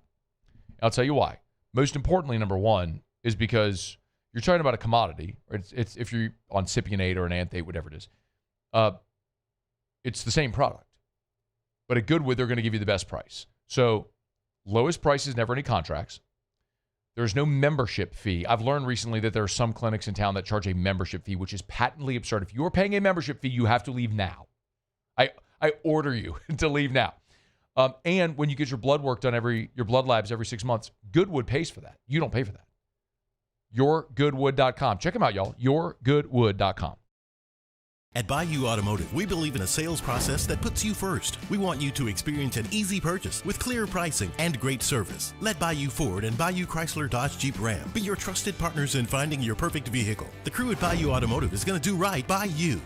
[SPEAKER 6] I'll tell you why. Most importantly, number one, is because you're talking about a commodity. Or it's if you're on Cypionate or an Anthate, whatever it is. It's the same product. But at Goodwood, they're going to give you the best price. So lowest prices, never any contracts. There's no membership fee. I've learned recently that there are some clinics in town that charge a membership fee, which is patently absurd. If you're paying a membership fee, you have to leave now. I order you to leave now. And when you get your blood work done, your blood labs every 6 months, Goodwood pays for that. You don't pay for that. Yourgoodwood.com. Check them out, y'all. Yourgoodwood.com.
[SPEAKER 19] At Bayou Automotive, we believe in a sales process that puts you first. We want you to experience an easy purchase with clear pricing and great service. Let Bayou Ford and Bayou Chrysler Dodge Jeep Ram be your trusted partners in finding your perfect vehicle. The crew at Bayou Automotive is going to do right by you.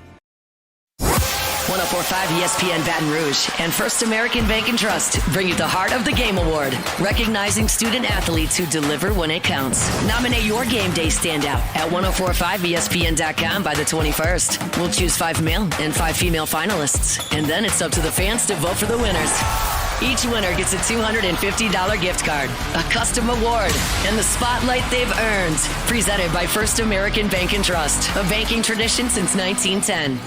[SPEAKER 4] 104.5 ESPN Baton Rouge and First American Bank and Trust bring you the Heart of the Game Award, recognizing student athletes who deliver when it counts. Nominate your game day standout at 1045ESPN.com by the 21st. We'll choose 5 male and 5 female finalists, and then it's up to the fans to vote for the winners. Each winner gets a $250 gift card, a custom award, and the spotlight they've earned. Presented by First American Bank and Trust, a banking tradition since 1910.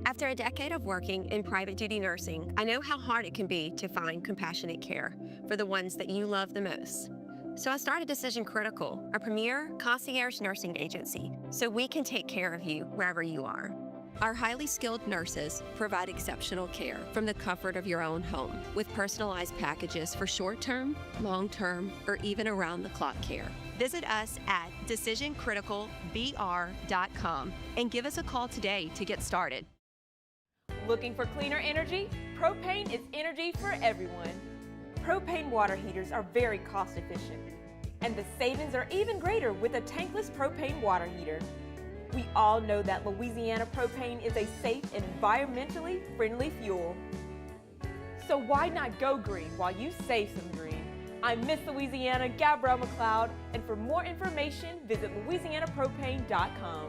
[SPEAKER 1] After a decade of working in private duty nursing, I know how hard it can be to find compassionate care for the ones that you love the most. So I started Decision Critical, a premier concierge nursing agency, so we can take care of you wherever you are. Our highly skilled nurses provide exceptional care from the comfort of your own home with personalized packages for short-term, long-term, or even around-the-clock care. Visit us at decisioncriticalbr.com and give us a call today to get started.
[SPEAKER 7] Looking for cleaner energy? Propane is energy for everyone. Propane water heaters are very cost efficient, and the savings are even greater with a tankless propane water heater. We all know that Louisiana propane is a safe and environmentally friendly fuel. So why not go green while you save some green? I'm Miss Louisiana, Gabrielle McLeod, and for more information, visit louisianapropane.com.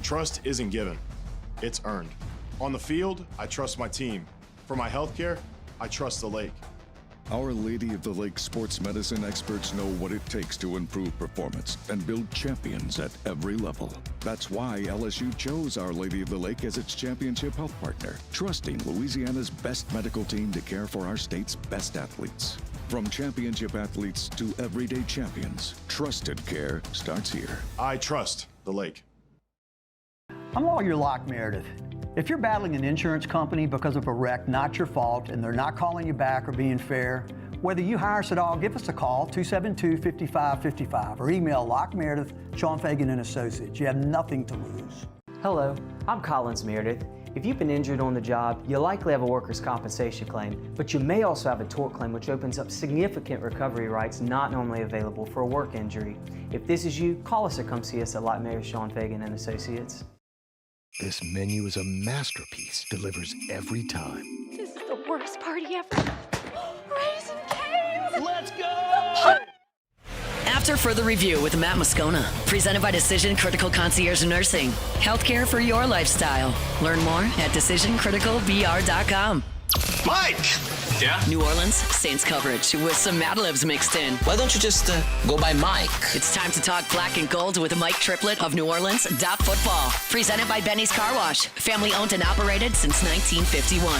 [SPEAKER 11] Trust isn't given, it's earned. On the field, I trust my team. For my healthcare, I trust the lake.
[SPEAKER 16] Our Lady of the Lake sports medicine experts know what it takes to improve performance and build champions at every level. That's why LSU chose Our Lady of the Lake as its championship health partner, trusting Louisiana's best medical team to care for our state's best athletes. From championship athletes to everyday champions, trusted care starts here.
[SPEAKER 11] I trust the lake.
[SPEAKER 22] I'm Lawyer Locke Meredith. If you're battling an insurance company because of a wreck not your fault and they're not calling you back or being fair, whether you hire us at all, give us a call, 272-5555, or email Locke Meredith, Sean Fagan and Associates. You have nothing to lose.
[SPEAKER 17] Hello, I'm Collins Meredith. If you've been injured on the job, you'll likely have a workers' compensation claim, but you may also have a tort claim which opens up significant recovery rights not normally available for a work injury. If this is you, call us or come see us at Locke Meredith, Sean Fagan and Associates.
[SPEAKER 14] This menu is a masterpiece, delivers every time.
[SPEAKER 7] This is the worst party ever. Raisin Cane's!
[SPEAKER 22] Let's go!
[SPEAKER 4] After further review with Matt Moscona, presented by Decision Critical Concierge Nursing. Healthcare for your lifestyle. Learn more at decisioncriticalbr.com.
[SPEAKER 18] Mike! Yeah?
[SPEAKER 4] New Orleans Saints coverage with some Mad Libs mixed in.
[SPEAKER 18] Why don't you just go by Mike?
[SPEAKER 4] It's time to talk black and gold with Mike Triplett of New Orleans Football. Presented by Benny's Car Wash. Family owned and operated since 1951.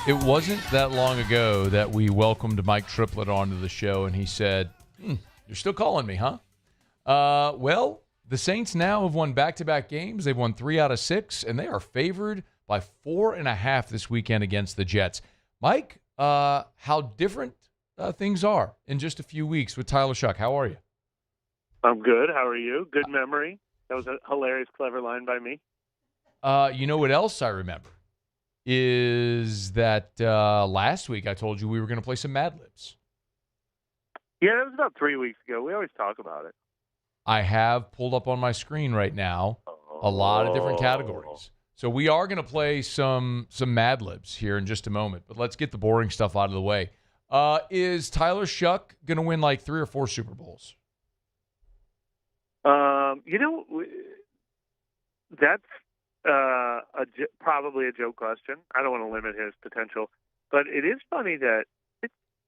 [SPEAKER 6] It wasn't that long ago that we welcomed Mike Triplett onto the show, and he said, you're still calling me, huh? Well, the Saints now have won back-to-back games. They've won 3 out of 6, and they are favored by 4.5 this weekend against the Jets. Mike, how different things are in just a few weeks with Tyler Shuck. How are you?
[SPEAKER 21] I'm good. How are you? Good memory. That was a hilarious, clever line by me.
[SPEAKER 6] You know what else I remember is that last week I told you we were going to play some Mad Libs.
[SPEAKER 21] Yeah, it was about 3 weeks ago. We always talk about it.
[SPEAKER 6] I have pulled up on my screen right now a lot of different categories. So we are going to play some Mad Libs here in just a moment, but let's get the boring stuff out of the way. Is Tyler Shuck going to win like 3 or 4 Super Bowls?
[SPEAKER 21] That's probably a joke question. I don't want to limit his potential, but it is funny that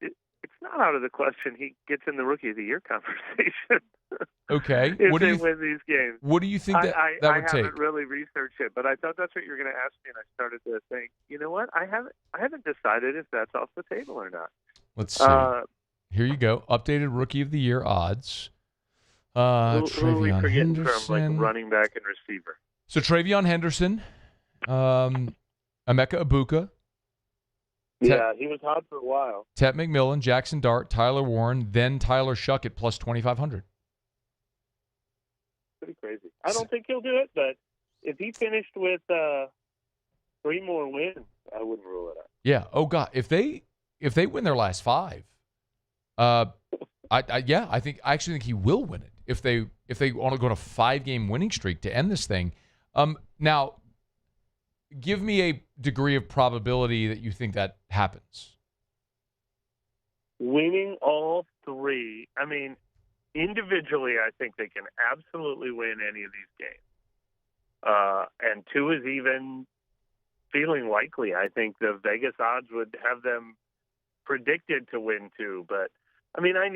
[SPEAKER 21] it's not out of the question he gets in the Rookie of the Year conversation.
[SPEAKER 6] Okay.
[SPEAKER 21] If they win these games.
[SPEAKER 6] What do you think that would take?
[SPEAKER 21] I haven't really researched it, but I thought that's what you were going to ask me, and I started to think, you know what? I haven't decided if that's off the table or not.
[SPEAKER 6] Let's see. Here you go. Updated Rookie of the Year odds.
[SPEAKER 21] Who are we
[SPEAKER 6] Travion
[SPEAKER 21] forgetting
[SPEAKER 6] Henderson.
[SPEAKER 21] from, like, running back and receiver?
[SPEAKER 6] So Travion Henderson, Emeka Ibuka.
[SPEAKER 21] Yeah, he was hot for a while.
[SPEAKER 6] Tet McMillan, Jackson Dart, Tyler Warren, then Tyler Shuck at plus 2,500.
[SPEAKER 21] Pretty crazy. I don't think he'll do it, but if he finished with 3 more wins, I wouldn't rule it out.
[SPEAKER 6] Yeah. Oh God, if they win their last 5, I actually think he will win it if they want to go on a 5-game winning streak to end this thing. Now, give me a degree of probability that you think that happens.
[SPEAKER 21] Winning all 3, I mean, individually, I think they can absolutely win any of these games. And 2 is even feeling likely. I think the Vegas odds would have them predicted to win 2. But, I mean, I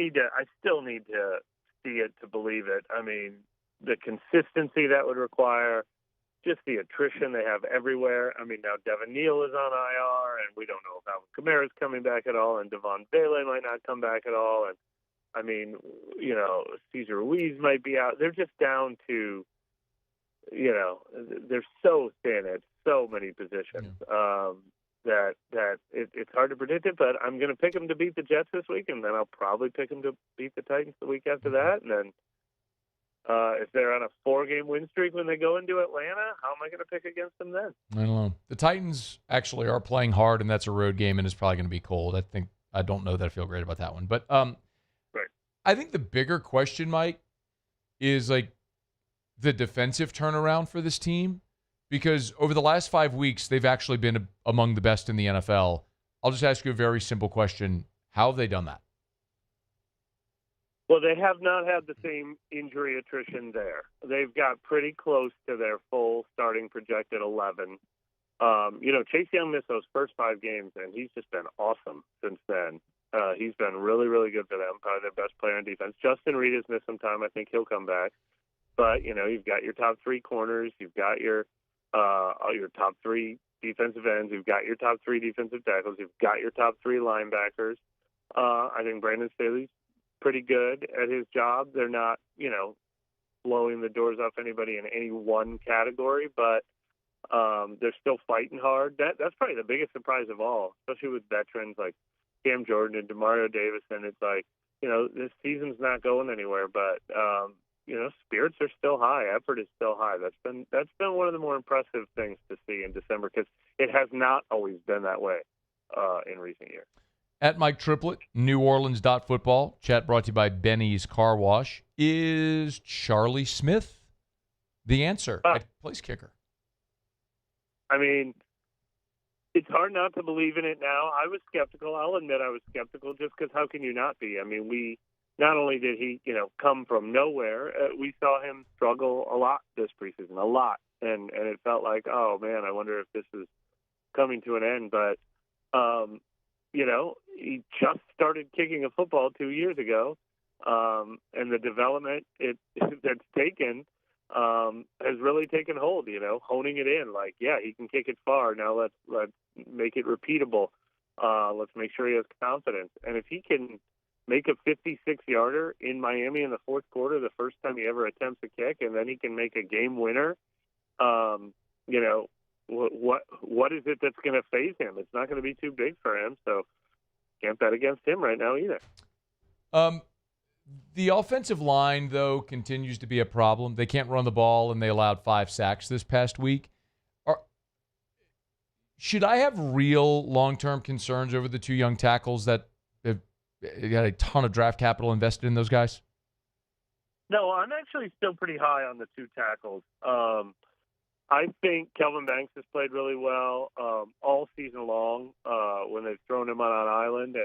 [SPEAKER 21] still need to see it to believe it. I mean, the consistency that would require, just the attrition they have everywhere. I mean, now Devin Neal is on IR, and we don't know if Alvin Kamara's coming back at all, and Devon Bailey might not come back at all. And, I mean, you know, Cesar Ruiz might be out. They're just down to, you know, they're so thin at so many positions that it's hard to predict it. But I'm going to pick them to beat the Jets this week, and then I'll probably pick them to beat the Titans the week after that. And then if they're on a 4-game win streak when they go into Atlanta, how am I going to pick against them then?
[SPEAKER 6] I don't know. The Titans actually are playing hard, and that's a road game, and it's probably going to be cold. I don't know that I feel great about that one. But
[SPEAKER 21] right.
[SPEAKER 6] I think the bigger question, Mike, is like the defensive turnaround for this team, because over the last 5 weeks, they've actually been among the best in the NFL. I'll just ask you a very simple question. How have they done that?
[SPEAKER 21] Well, they have not had the same injury attrition there. They've got pretty close to their full starting projected 11. You know, Chase Young missed those first 5 games, and he's just been awesome since then. He's been really, really good for them, probably their best player on defense. Justin Reed has missed some time. I think he'll come back. But, you know, you've got your top 3 corners. You've got your top 3 defensive ends. You've got your top 3 defensive tackles. You've got your top 3 linebackers. I think Brandon Staley's pretty good at his job. They're not, you know, blowing the doors off anybody in any one category, but they're still fighting hard. That's probably the biggest surprise of all, especially with veterans like Cam Jordan and DeMario Davis. And it's like, you know, this season's not going anywhere, but you know, spirits are still high. Effort is still high. That's been one of the more impressive things to see in December, because it has not always been that way in recent years.
[SPEAKER 6] At Mike Triplet, NewOrleans.football. Chat brought to you by Benny's Car Wash. Is Charlie Smith the answer at place kicker?
[SPEAKER 21] I mean, it's hard not to believe in it now. I was skeptical. I'll admit I was skeptical, just because how can you not be? I mean, not only did he, you know, come from nowhere, we saw him struggle a lot this preseason, a lot. And it felt like, oh, man, I wonder if this is coming to an end. But, you know, he just started kicking a football 2 years ago, and the development that's taken has really taken hold, you know, honing it in. Like, yeah, he can kick it far. Now let's make it repeatable. Let's make sure he has confidence. And if he can make a 56-yarder in Miami in the fourth quarter, the first time he ever attempts a kick, and then he can make a game winner, you know, what is it that's going to faze him? It's not going to be too big for him, so can't bet against him right now either.
[SPEAKER 6] The offensive line, though, continues to be a problem. They can't run the ball, and they allowed 5 sacks this past week. Should I have real long-term concerns over the 2 young tackles that have got a ton of draft capital invested in those guys?
[SPEAKER 21] No, I'm actually still pretty high on the 2 tackles. I think Kelvin Banks has played really well all season long when they've thrown him on an island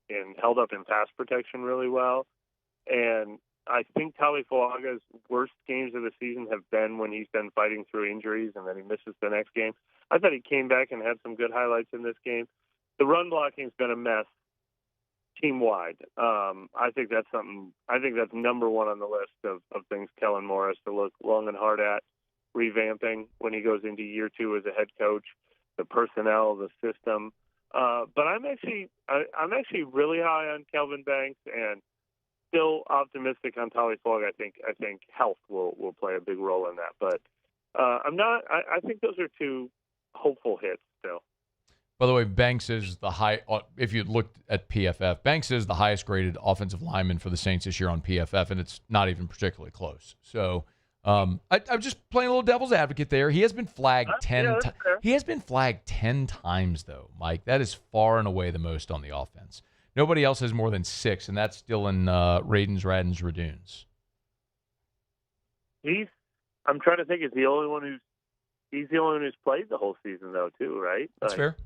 [SPEAKER 21] and held up in pass protection really well. And I think Talifuaga's worst games of the season have been when he's been fighting through injuries and then he misses the next game. I thought he came back and had some good highlights in this game. The run blocking's been a mess team-wide. I think that's number one on the list of things Kellen Moore has to look long and hard at revamping when he goes into year 2 as a head coach, the personnel, the system. But I'm actually really high on Kelvin Banks and still optimistic on Talifuaga. I think health will play a big role in that. But I'm not. I think those are 2 hopeful hits still.
[SPEAKER 6] By the way, Banks is if you looked at PFF, Banks is the highest graded offensive lineman for the Saints this year on PFF, and it's not even particularly close. So I'm just playing a little devil's advocate there. He has been flagged 10 He has been flagged 10 times, though, Mike. That is far and away the most on the offense. Nobody else has more than 6, and that's still in Radens, Radens, Radoons.
[SPEAKER 21] I'm trying to think. He's the only one who's played the whole season, though, too, right?
[SPEAKER 6] That's fair.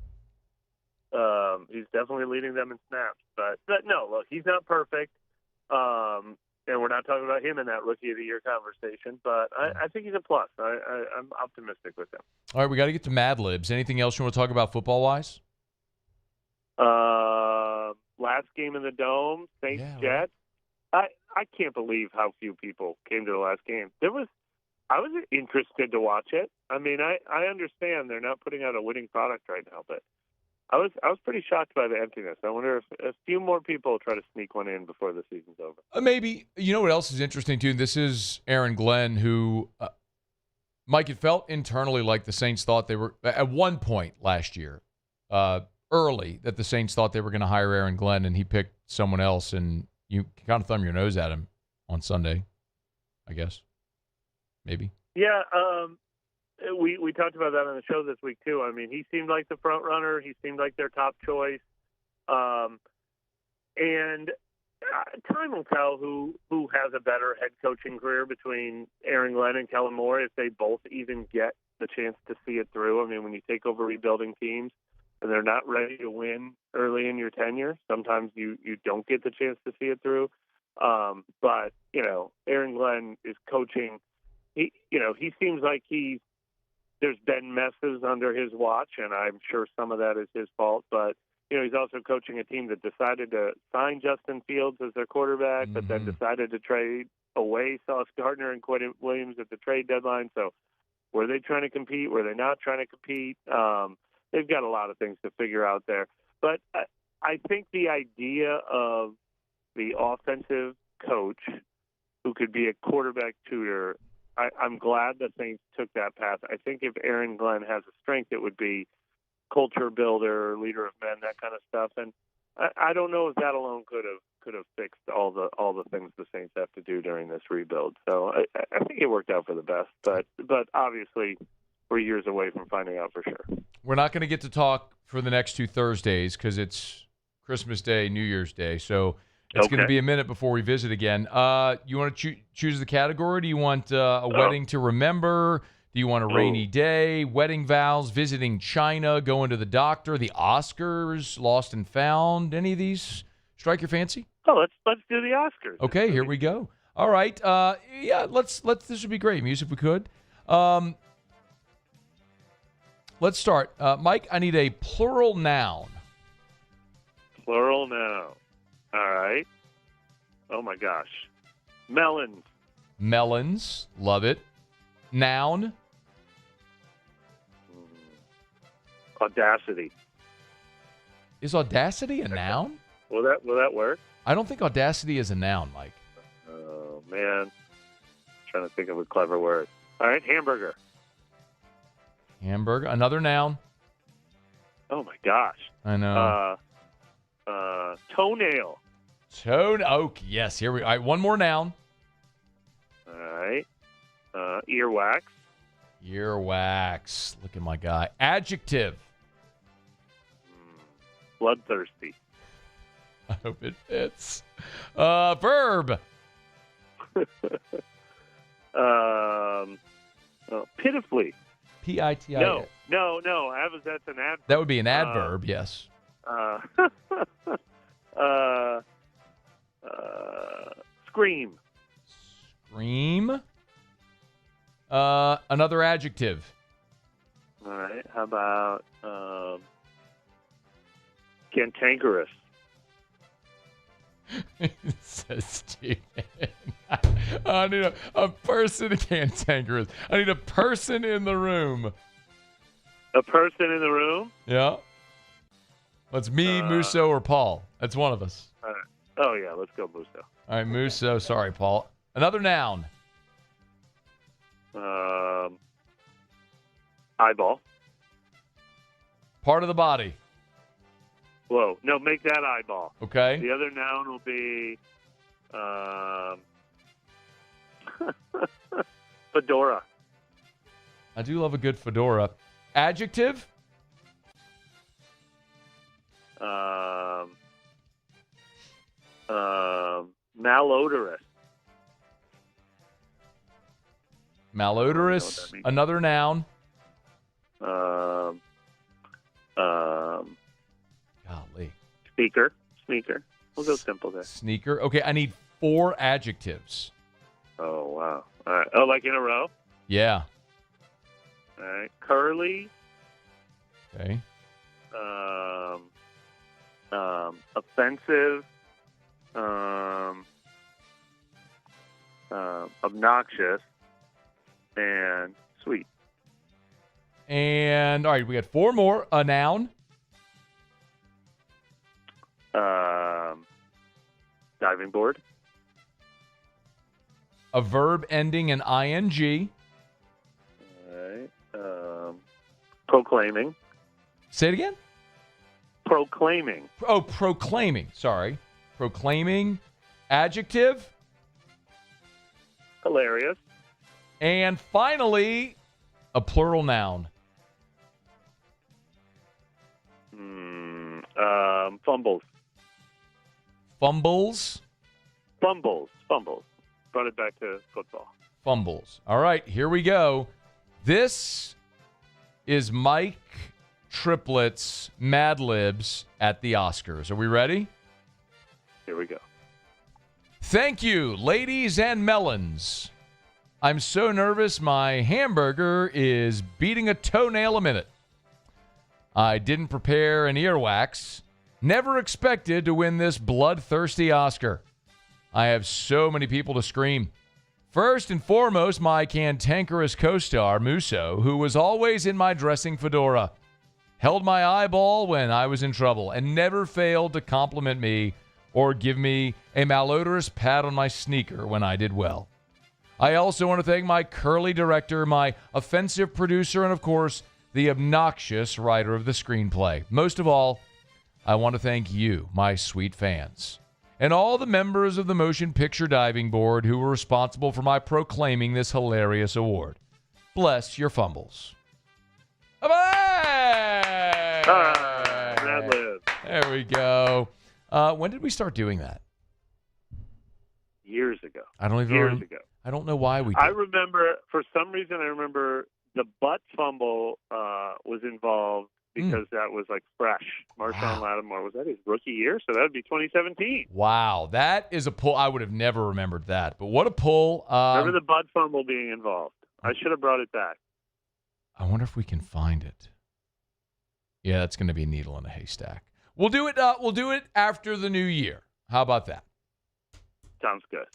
[SPEAKER 21] He's definitely leading them in snaps. But no, look, he's not perfect. And we're not talking about him in that Rookie of the Year conversation, but I think he's a plus. I'm optimistic with him.
[SPEAKER 6] All right, we got to get to Mad Libs. Anything else you want to talk about football-wise?
[SPEAKER 21] Last game in the Dome, Saints Jets. I can't believe how few people came to the last game. There was I was interested to watch it. I mean, I understand they're not putting out a winning product right now, but I was pretty shocked by the emptiness. I wonder if a few more people try to sneak one in before the season's over.
[SPEAKER 6] Maybe. You know what else is interesting, too? This is Aaron Glenn, who, Mike, it felt internally like the Saints thought they were, at one point last year, early, that the Saints thought they were going to hire Aaron Glenn, and he picked someone else, and you kind of thumb your nose at him on Sunday, I guess. Maybe. Yeah,
[SPEAKER 21] we talked about that on the show this week, too. I mean, he seemed like the front runner. He seemed like their top choice. And time will tell who has a better head coaching career between Aaron Glenn and Kellen Moore, if they both even get the chance to see it through. I mean, when you take over rebuilding teams and they're not ready to win early in your tenure, sometimes you don't get the chance to see it through. But, you know, Aaron Glenn is coaching. He seems like there's been messes under his watch, and I'm sure some of that is his fault. But, you know, he's also coaching a team that decided to sign Justin Fields as their quarterback, but then decided to trade away Sauce Gardner and Quentin Williams at the trade deadline. So were they trying to compete? Were they not trying to compete? They've got a lot of things to figure out there. But I think the idea of the offensive coach who could be a quarterback tutor, I'm glad the Saints took that path. I think if Aaron Glenn has a strength, it would be culture builder, leader of men, that kind of stuff. And I don't know if that alone could have fixed all the things the Saints have to do during this rebuild. So I think it worked out for the best. But obviously, we're years away from finding out for sure.
[SPEAKER 6] We're not going to get to talk for the next 2 Thursdays because it's Christmas Day, New Year's Day. So it's going to be a minute before we visit again. You want to choose the category? Do you want a wedding to remember? Do you want a rainy day, wedding vows, visiting China, going to the doctor, the Oscars, lost and found? Any of these strike your fancy?
[SPEAKER 21] Oh, let's do the Oscars.
[SPEAKER 6] Okay, here we go. All right. Let's. This would be great. Music, if we could. Let's start. Mike, I need a plural noun.
[SPEAKER 21] Plural noun. All right. Oh, my gosh. Melons.
[SPEAKER 6] Melons. Love it. Noun.
[SPEAKER 21] Audacity.
[SPEAKER 6] Is audacity a noun?
[SPEAKER 21] Will that work?
[SPEAKER 6] I don't think audacity is a noun, Mike.
[SPEAKER 21] Oh, man. Trying to think of a clever word. All right. Hamburger.
[SPEAKER 6] Hamburger. Another noun.
[SPEAKER 21] Oh, my gosh.
[SPEAKER 6] I know.
[SPEAKER 21] Toenail.
[SPEAKER 6] Oh, yes. Here we go. All right, one more noun.
[SPEAKER 21] All right. Earwax.
[SPEAKER 6] Earwax. Look at my guy. Adjective.
[SPEAKER 21] Bloodthirsty.
[SPEAKER 6] I hope it fits. Verb.
[SPEAKER 21] Pitifully.
[SPEAKER 6] P-I-T-I.
[SPEAKER 21] No. That's an adverb.
[SPEAKER 6] That would be an adverb, yes.
[SPEAKER 21] Scream.
[SPEAKER 6] Scream. Another adjective.
[SPEAKER 21] All right. How about cantankerous?
[SPEAKER 6] So stupid. I need a person cantankerous. I need a person in the room.
[SPEAKER 21] A person in the room?
[SPEAKER 6] Yeah. It's me, Musso, or Paul. That's one of us.
[SPEAKER 21] All right. Oh, yeah. Let's go Musso.
[SPEAKER 6] All right, Musso. Sorry, Paul. Another noun.
[SPEAKER 21] Eyeball.
[SPEAKER 6] Part of the body.
[SPEAKER 21] Whoa. No, make that eyeball.
[SPEAKER 6] Okay.
[SPEAKER 21] The other noun will be fedora.
[SPEAKER 6] I do love a good fedora. Adjective?
[SPEAKER 21] Malodorous.
[SPEAKER 6] Malodorous. Another noun. Golly.
[SPEAKER 21] Sneaker. We'll go simple there.
[SPEAKER 6] Sneaker. Okay, I need 4 adjectives.
[SPEAKER 21] Oh, wow. All right. Oh, like in a row?
[SPEAKER 6] Yeah.
[SPEAKER 21] All right. Curly.
[SPEAKER 6] Okay.
[SPEAKER 21] Offensive. Obnoxious. and sweet.
[SPEAKER 6] And, all right, we got 4 more. A noun.
[SPEAKER 21] Diving board.
[SPEAKER 6] A verb ending in ing.
[SPEAKER 21] All right. Proclaiming.
[SPEAKER 6] Say it again?
[SPEAKER 21] Proclaiming.
[SPEAKER 6] Oh, proclaiming. Sorry. Proclaiming. Adjective.
[SPEAKER 21] Hilarious.
[SPEAKER 6] And finally, a plural noun.
[SPEAKER 21] Fumbles.
[SPEAKER 6] Fumbles.
[SPEAKER 21] Fumbles. Brought it back to football.
[SPEAKER 6] Fumbles. All right, here we go. This is Mike Triplett's Mad Libs at the Oscars. Are we ready?
[SPEAKER 21] Here we go.
[SPEAKER 6] Thank you, ladies and melons. I'm so nervous my hamburger is beating a toenail a minute. I didn't prepare an earwax. Never expected to win this bloodthirsty Oscar. I have so many people to scream. First and foremost, my cantankerous co-star, Musso, who was always in my dressing fedora, held my eyeball when I was in trouble, and never failed to compliment me or give me a malodorous pat on my sneaker when I did well. I also want to thank my curly director, my offensive producer, and of course, the obnoxious writer of the screenplay. Most of all, I want to thank you, my sweet fans, and all the members of the Motion Picture Diving Board who were responsible for my proclaiming this hilarious award. Bless your fumbles.
[SPEAKER 21] Mad Lib.
[SPEAKER 6] There we go. When did we start doing that?
[SPEAKER 21] Years ago.
[SPEAKER 6] I don't even
[SPEAKER 21] Years ago.
[SPEAKER 6] I don't know why we did.
[SPEAKER 21] I remember, for some reason, the butt fumble was involved because that was like fresh. Marshawn Lattimore, was that his rookie year? So that would be 2017.
[SPEAKER 6] Wow, that is a pull. I would have never remembered that. But what a pull.
[SPEAKER 21] Remember the butt fumble being involved. I should have brought it back.
[SPEAKER 6] I wonder if we can find it. Yeah, that's going to be a needle in a haystack. We'll do it. We'll do it after the new year. How about that?
[SPEAKER 21] Sounds good.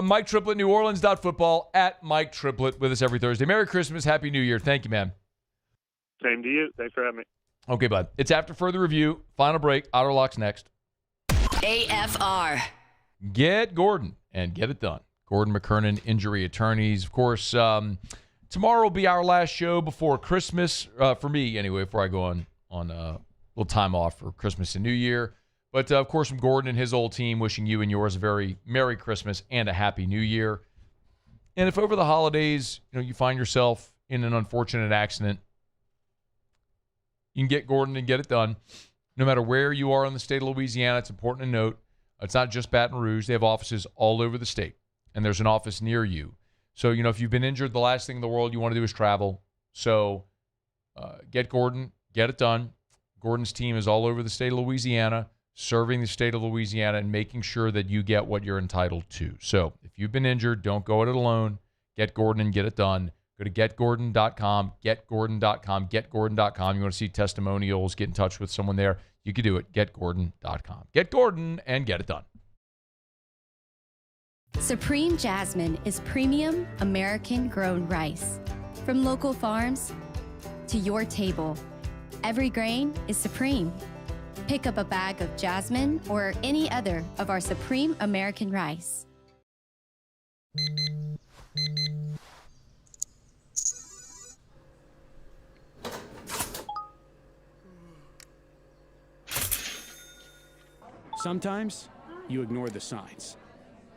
[SPEAKER 6] Mike Triplet, NewOrleans.football, at Mike Triplet, with us every Thursday. Merry Christmas. Happy New Year. Thank you, man.
[SPEAKER 21] Same to you. Thanks for having me.
[SPEAKER 6] Okay, bud. It's after further review. Final break. Outer Locks next.
[SPEAKER 4] AFR.
[SPEAKER 6] Get Gordon and get it done. Gordon McKernan, Injury Attorneys. Of course, tomorrow will be our last show before Christmas, for me anyway, before I go on a little time off for Christmas and New Year. But, of course, from Gordon and his old team, wishing you and yours a very Merry Christmas and a Happy New Year. And if over the holidays, you find yourself in an unfortunate accident, you can get Gordon and get it done. No matter where you are in the state of Louisiana, it's important to note, it's not just Baton Rouge. They have offices all over the state, and there's an office near you. So, if you've been injured, the last thing in the world you want to do is travel. So get Gordon, get it done. Gordon's team is all over the state of Louisiana, serving the state of Louisiana and making sure that you get what you're entitled to. So if you've been injured, don't go it alone. Get Gordon and get it done. Go to getgordon.com, getgordon.com, getgordon.com. You want to see testimonials, get in touch with someone there. You can do it. Getgordon.com. Get Gordon and get it done.
[SPEAKER 2] Supreme Jasmine is premium American-grown rice. From local farms to your table, every grain is supreme. Pick up a bag of Jasmine or any other of our Supreme American rice.
[SPEAKER 5] Sometimes you ignore the signs,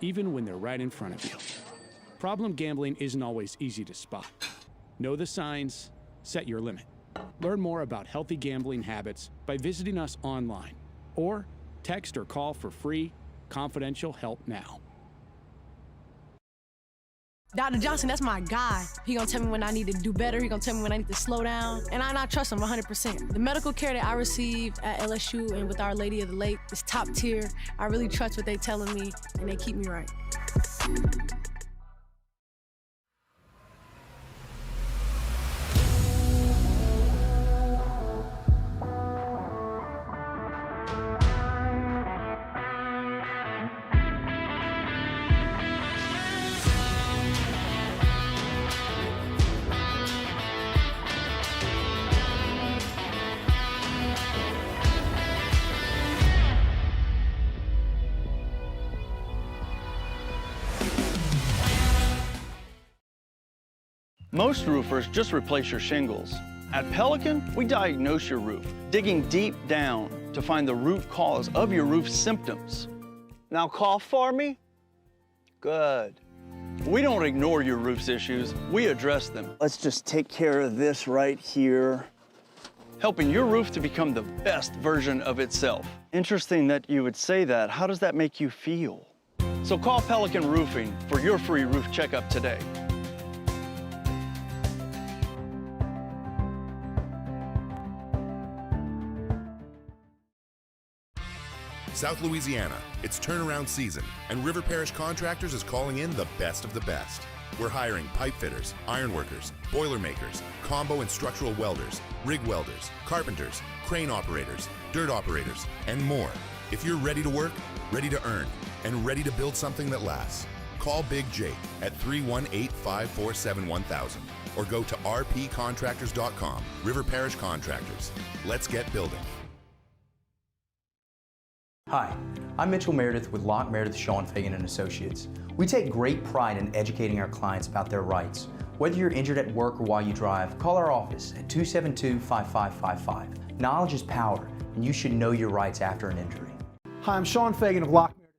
[SPEAKER 5] even when they're right in front of you. Problem gambling isn't always easy to spot. Know the signs, set your limit. Learn more about healthy gambling habits by visiting us online or text or call for free, confidential help now.
[SPEAKER 8] Dr. Johnson, that's my guy. He gonna tell me when I need to do better. He gonna tell me when I need to slow down. And I trust him 100%. The medical care that I receive at LSU and with Our Lady of the Lake is top tier. I really trust what they telling me, and they keep me right.
[SPEAKER 22] Most roofers just replace your shingles. At Pelican, we diagnose your roof, digging deep down to find the root cause of your roof symptoms. Now call for me? Good. We don't ignore your roof's issues, we address them. Let's just take care of this right here. Helping your roof to become the best version of itself. Interesting that you would say that. How does that make you feel? So call Pelican Roofing for your free roof checkup today.
[SPEAKER 9] South Louisiana, it's turnaround season, and River Parish Contractors is calling in the best of the best. We're hiring pipe fitters, iron workers, boiler makers, combo and structural welders, rig welders, carpenters, crane operators, dirt operators, and more. If you're ready to work, ready to earn, and ready to build something that lasts, call Big Jake at 318-547-1000 or go to rpcontractors.com. River Parish Contractors. Let's get building.
[SPEAKER 20] Hi, I'm Mitchell Meredith with Locke Meredith, Sean Fagan & Associates. We take great pride in educating our clients about their rights. Whether you're injured at work or while you drive, call our office at 272-5555. Knowledge is power, and you should know your rights after an injury.
[SPEAKER 23] Hi, I'm Sean Fagan of Locke Meredith.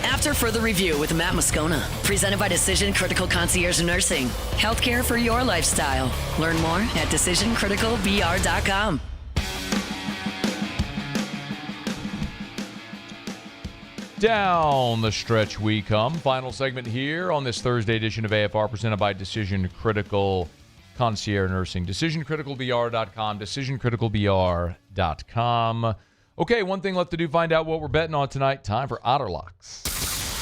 [SPEAKER 4] After further review with Matt Moscona, presented by Decision Critical Concierge Nursing. Healthcare for your lifestyle. Learn more at decisioncriticalbr.com.
[SPEAKER 6] Down the stretch we come. Final segment here on this Thursday edition of AFR, presented by Decision Critical Concierge Nursing. DecisionCriticalBR.com. DecisionCriticalBR.com. Okay, one thing left to do. Find out what we're betting on tonight. Time for Otter Locks.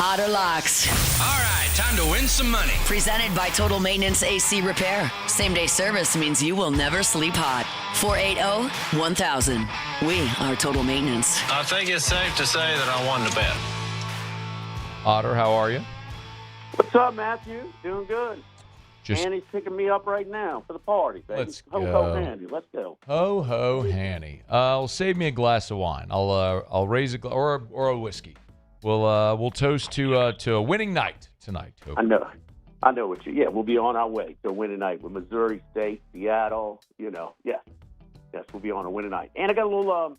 [SPEAKER 4] Otter Locks.
[SPEAKER 18] All right, time to win some money.
[SPEAKER 4] Presented by Total Maintenance AC Repair. Same-day service means you will never sleep hot. 480-1000. We are Total Maintenance.
[SPEAKER 18] I think it's safe to say that I won the bet.
[SPEAKER 6] Otter, how are you?
[SPEAKER 24] What's up, Matthew? Doing good.
[SPEAKER 6] Just
[SPEAKER 24] Annie's picking me up right now for the party, baby.
[SPEAKER 6] Let's
[SPEAKER 24] Ho,
[SPEAKER 6] go.
[SPEAKER 24] ho, Handy. Let's go.
[SPEAKER 6] Ho, ho, Hanny. Save me a glass of wine. I'll raise a or a whiskey. We'll toast to a winning night tonight.
[SPEAKER 24] I know what you. Yeah, we'll be on our way to a winning night with Missouri State, Seattle. Yes, we'll be on a winning night. And I got a little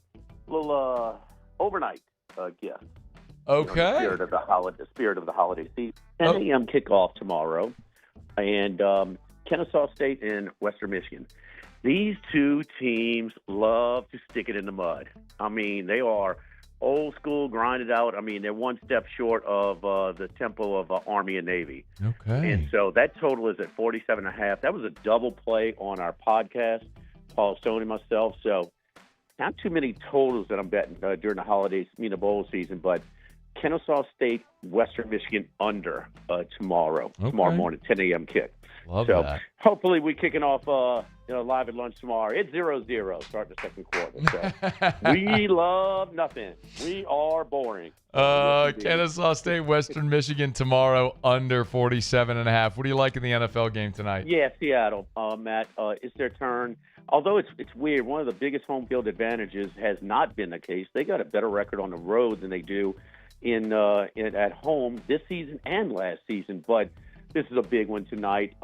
[SPEAKER 24] overnight gift.
[SPEAKER 6] Okay.
[SPEAKER 24] The spirit of the holiday season. 10 a.m. kickoff tomorrow, and Kennesaw State and Western Michigan. These two teams love to stick it in the mud. I mean, they are old school, grinded out. I mean, they're one step short of the tempo of Army and Navy.
[SPEAKER 6] Okay.
[SPEAKER 24] And so that total is at 47.5. That was a double play on our podcast, Paul Stone and myself. So not too many totals that I'm betting during the holidays, the bowl season, but Kennesaw State, Western Michigan under tomorrow morning, 10 a.m. kick.
[SPEAKER 6] Love
[SPEAKER 24] so
[SPEAKER 6] that.
[SPEAKER 24] Hopefully we kicking off live at lunch tomorrow. It's 0-0 starting the second quarter. So we love nothing. We are boring.
[SPEAKER 6] Kennesaw State, Western Michigan tomorrow under 47.5. What do you like in the NFL game tonight?
[SPEAKER 24] Yeah, Seattle, Matt. It's their turn. Although it's weird, one of the biggest home field advantages has not been the case. They got a better record on the road than they do at home this season and last season. But this is a big one tonight.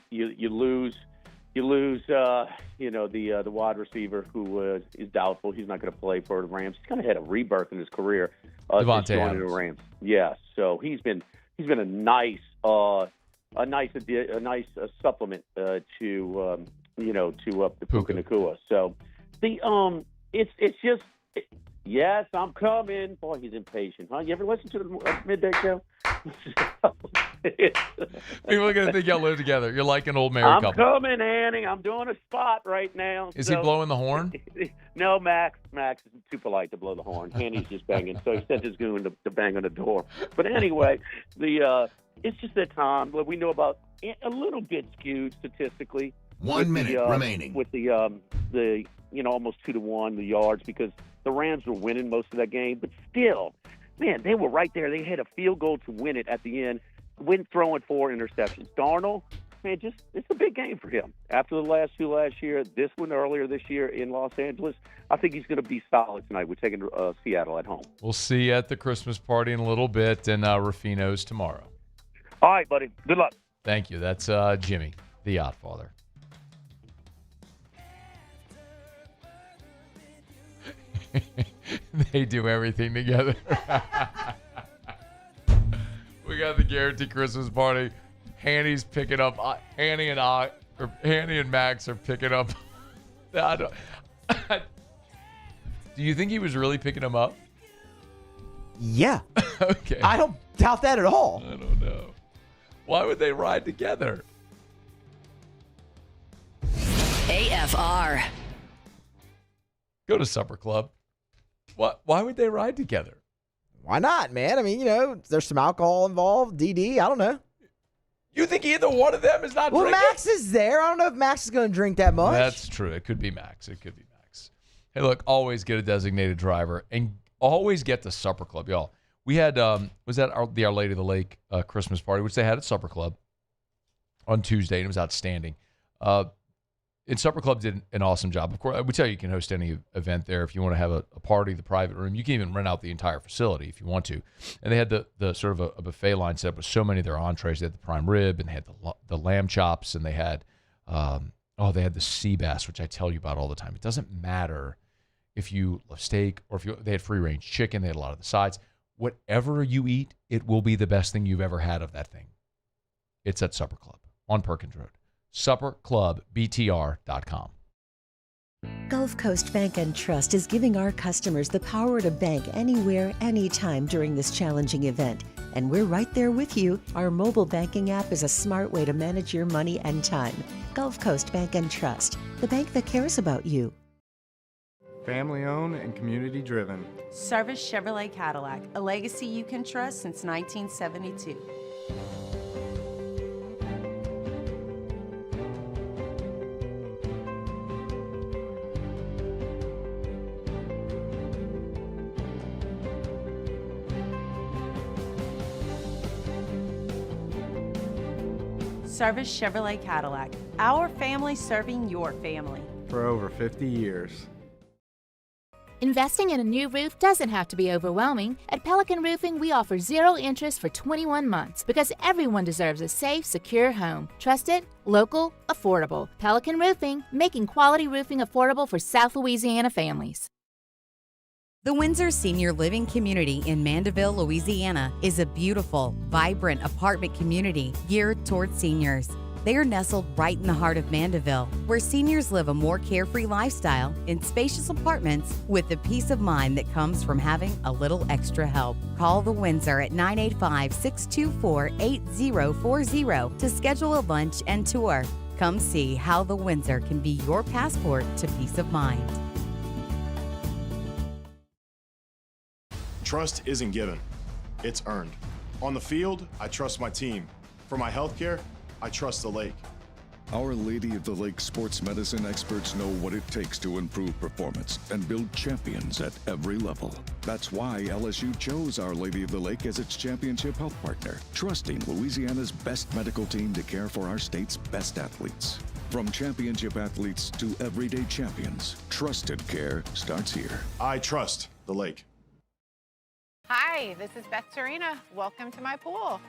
[SPEAKER 24] You lose the wide receiver who is doubtful. He's not going to play for the Rams. He's kind of had a rebirth in his career.
[SPEAKER 6] Devontae
[SPEAKER 24] joining the Rams. Yeah, so he's been a nice supplement to the Puka Nakua. So it's just. Yes, I'm coming. Boy, he's impatient, huh? You ever listen to the midday show?
[SPEAKER 6] People are going to think y'all live together. You're like an old married
[SPEAKER 24] I'm
[SPEAKER 6] couple.
[SPEAKER 24] coming, Annie. I'm doing a spot right now.
[SPEAKER 6] Is he blowing the horn?
[SPEAKER 24] No, Max is too polite to blow the horn. Annie's just banging. So he sent his goon to bang on the door. But anyway, it's just that time. But we know about a little bit skewed statistically.
[SPEAKER 9] 1 minute remaining.
[SPEAKER 24] With the almost 2-1 the yards because the Rams were winning most of that game, but still, man, they were right there. They had a field goal to win it at the end, throwing 4 interceptions. Darnold, man, it's a big game for him. After the last two last year, this one earlier this year in Los Angeles, I think he's going to be solid tonight. We're taking Seattle at home.
[SPEAKER 6] We'll see you at the Christmas party in a little bit, and Rufino's tomorrow.
[SPEAKER 24] All right, buddy. Good luck.
[SPEAKER 6] Thank you. That's Jimmy. The Oddfather. They do everything together. We got the Guaranteed Christmas Party. Hanny's picking up. Hanny and Max are picking up. Do you think he was really picking him up?
[SPEAKER 3] Yeah.
[SPEAKER 6] Okay.
[SPEAKER 3] I don't doubt that at all.
[SPEAKER 6] I don't know. Why would they ride together?
[SPEAKER 4] AFR.
[SPEAKER 6] Go to Supper Club. Why would they ride together?
[SPEAKER 3] Why not, man? I mean, there's some alcohol involved. DD, I don't know.
[SPEAKER 6] You think either one of them is not drinking?
[SPEAKER 3] Well, Max is there. I don't know if Max is going to drink that much.
[SPEAKER 6] That's true. It could be Max. Hey, look, always get a designated driver and always get to Supper Club, y'all. We had, was that Our Lady of the Lake Christmas party, which they had at Supper Club on Tuesday, and it was outstanding. And Supper Club did an awesome job. Of course, I would tell you can host any event there if you want to have a party, the private room. You can even rent out the entire facility if you want to. And they had the sort of a buffet line set up with so many of their entrees. They had the prime rib, and they had the lamb chops, and they had they had the sea bass, which I tell you about all the time. It doesn't matter if you love steak or they had free range chicken. They had a lot of the sides. Whatever you eat, it will be the best thing you've ever had of that thing. It's at Supper Club on Perkins Road. SupperClubBTR.com.
[SPEAKER 10] Gulf Coast Bank and Trust is giving our customers the power to bank anywhere, anytime during this challenging event. And we're right there with you. Our mobile banking app is a smart way to manage your money and time. Gulf Coast Bank and Trust, the bank that cares about you.
[SPEAKER 12] Family owned and community driven.
[SPEAKER 13] Service Chevrolet Cadillac, a legacy you can trust since 1972. Service Chevrolet Cadillac, our family serving your family.
[SPEAKER 12] For over 50 years.
[SPEAKER 25] Investing in a new roof doesn't have to be overwhelming. At Pelican Roofing, we offer 0 interest for 21 months because everyone deserves a safe, secure home. Trusted, local, affordable. Pelican Roofing, making quality roofing affordable for South Louisiana families.
[SPEAKER 26] The Windsor Senior Living Community in Mandeville, Louisiana is a beautiful, vibrant apartment community geared towards seniors. They are nestled right in the heart of Mandeville, where seniors live a more carefree lifestyle in spacious apartments with the peace of mind that comes from having a little extra help. Call the Windsor at 985-624-8040 to schedule a lunch and tour. Come see how the Windsor can be your passport to peace of mind.
[SPEAKER 11] Trust isn't given, it's earned. On the field, I trust my team. For my healthcare, I trust the lake.
[SPEAKER 16] Our Lady of the Lake sports medicine experts know what it takes to improve performance and build champions at every level. That's why LSU chose Our Lady of the Lake as its championship health partner, trusting Louisiana's best medical team to care for our state's best athletes. From championship athletes to everyday champions, trusted care starts here.
[SPEAKER 11] I trust the lake.
[SPEAKER 27] Hi, this is Beth Serena. Welcome to my pool.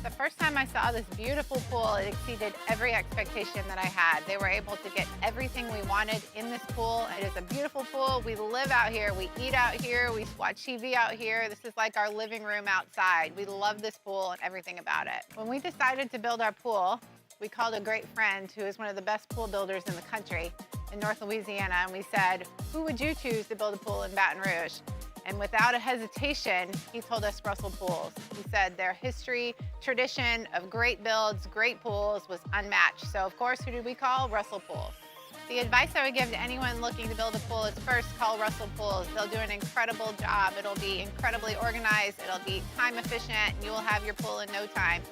[SPEAKER 27] The first time I saw this beautiful pool, it exceeded every expectation that I had. They were able to get everything we wanted in this pool. It is a beautiful pool. We live out here, we eat out here, we watch TV out here. This is like our living room outside. We love this pool and everything about it. When we decided to build our pool, we called a great friend who is one of the best pool builders in the country in North Louisiana, and we said, who would you choose to build a pool in Baton Rouge? And without a hesitation, he told us Russell Pools. He said their history, tradition of great builds, great pools was unmatched. So of course, who did we call? Russell Pools. The advice I would give to anyone looking to build a pool is first call Russell Pools. They'll do an incredible job. It'll be incredibly organized. It'll be time efficient, and you will have your pool in no time.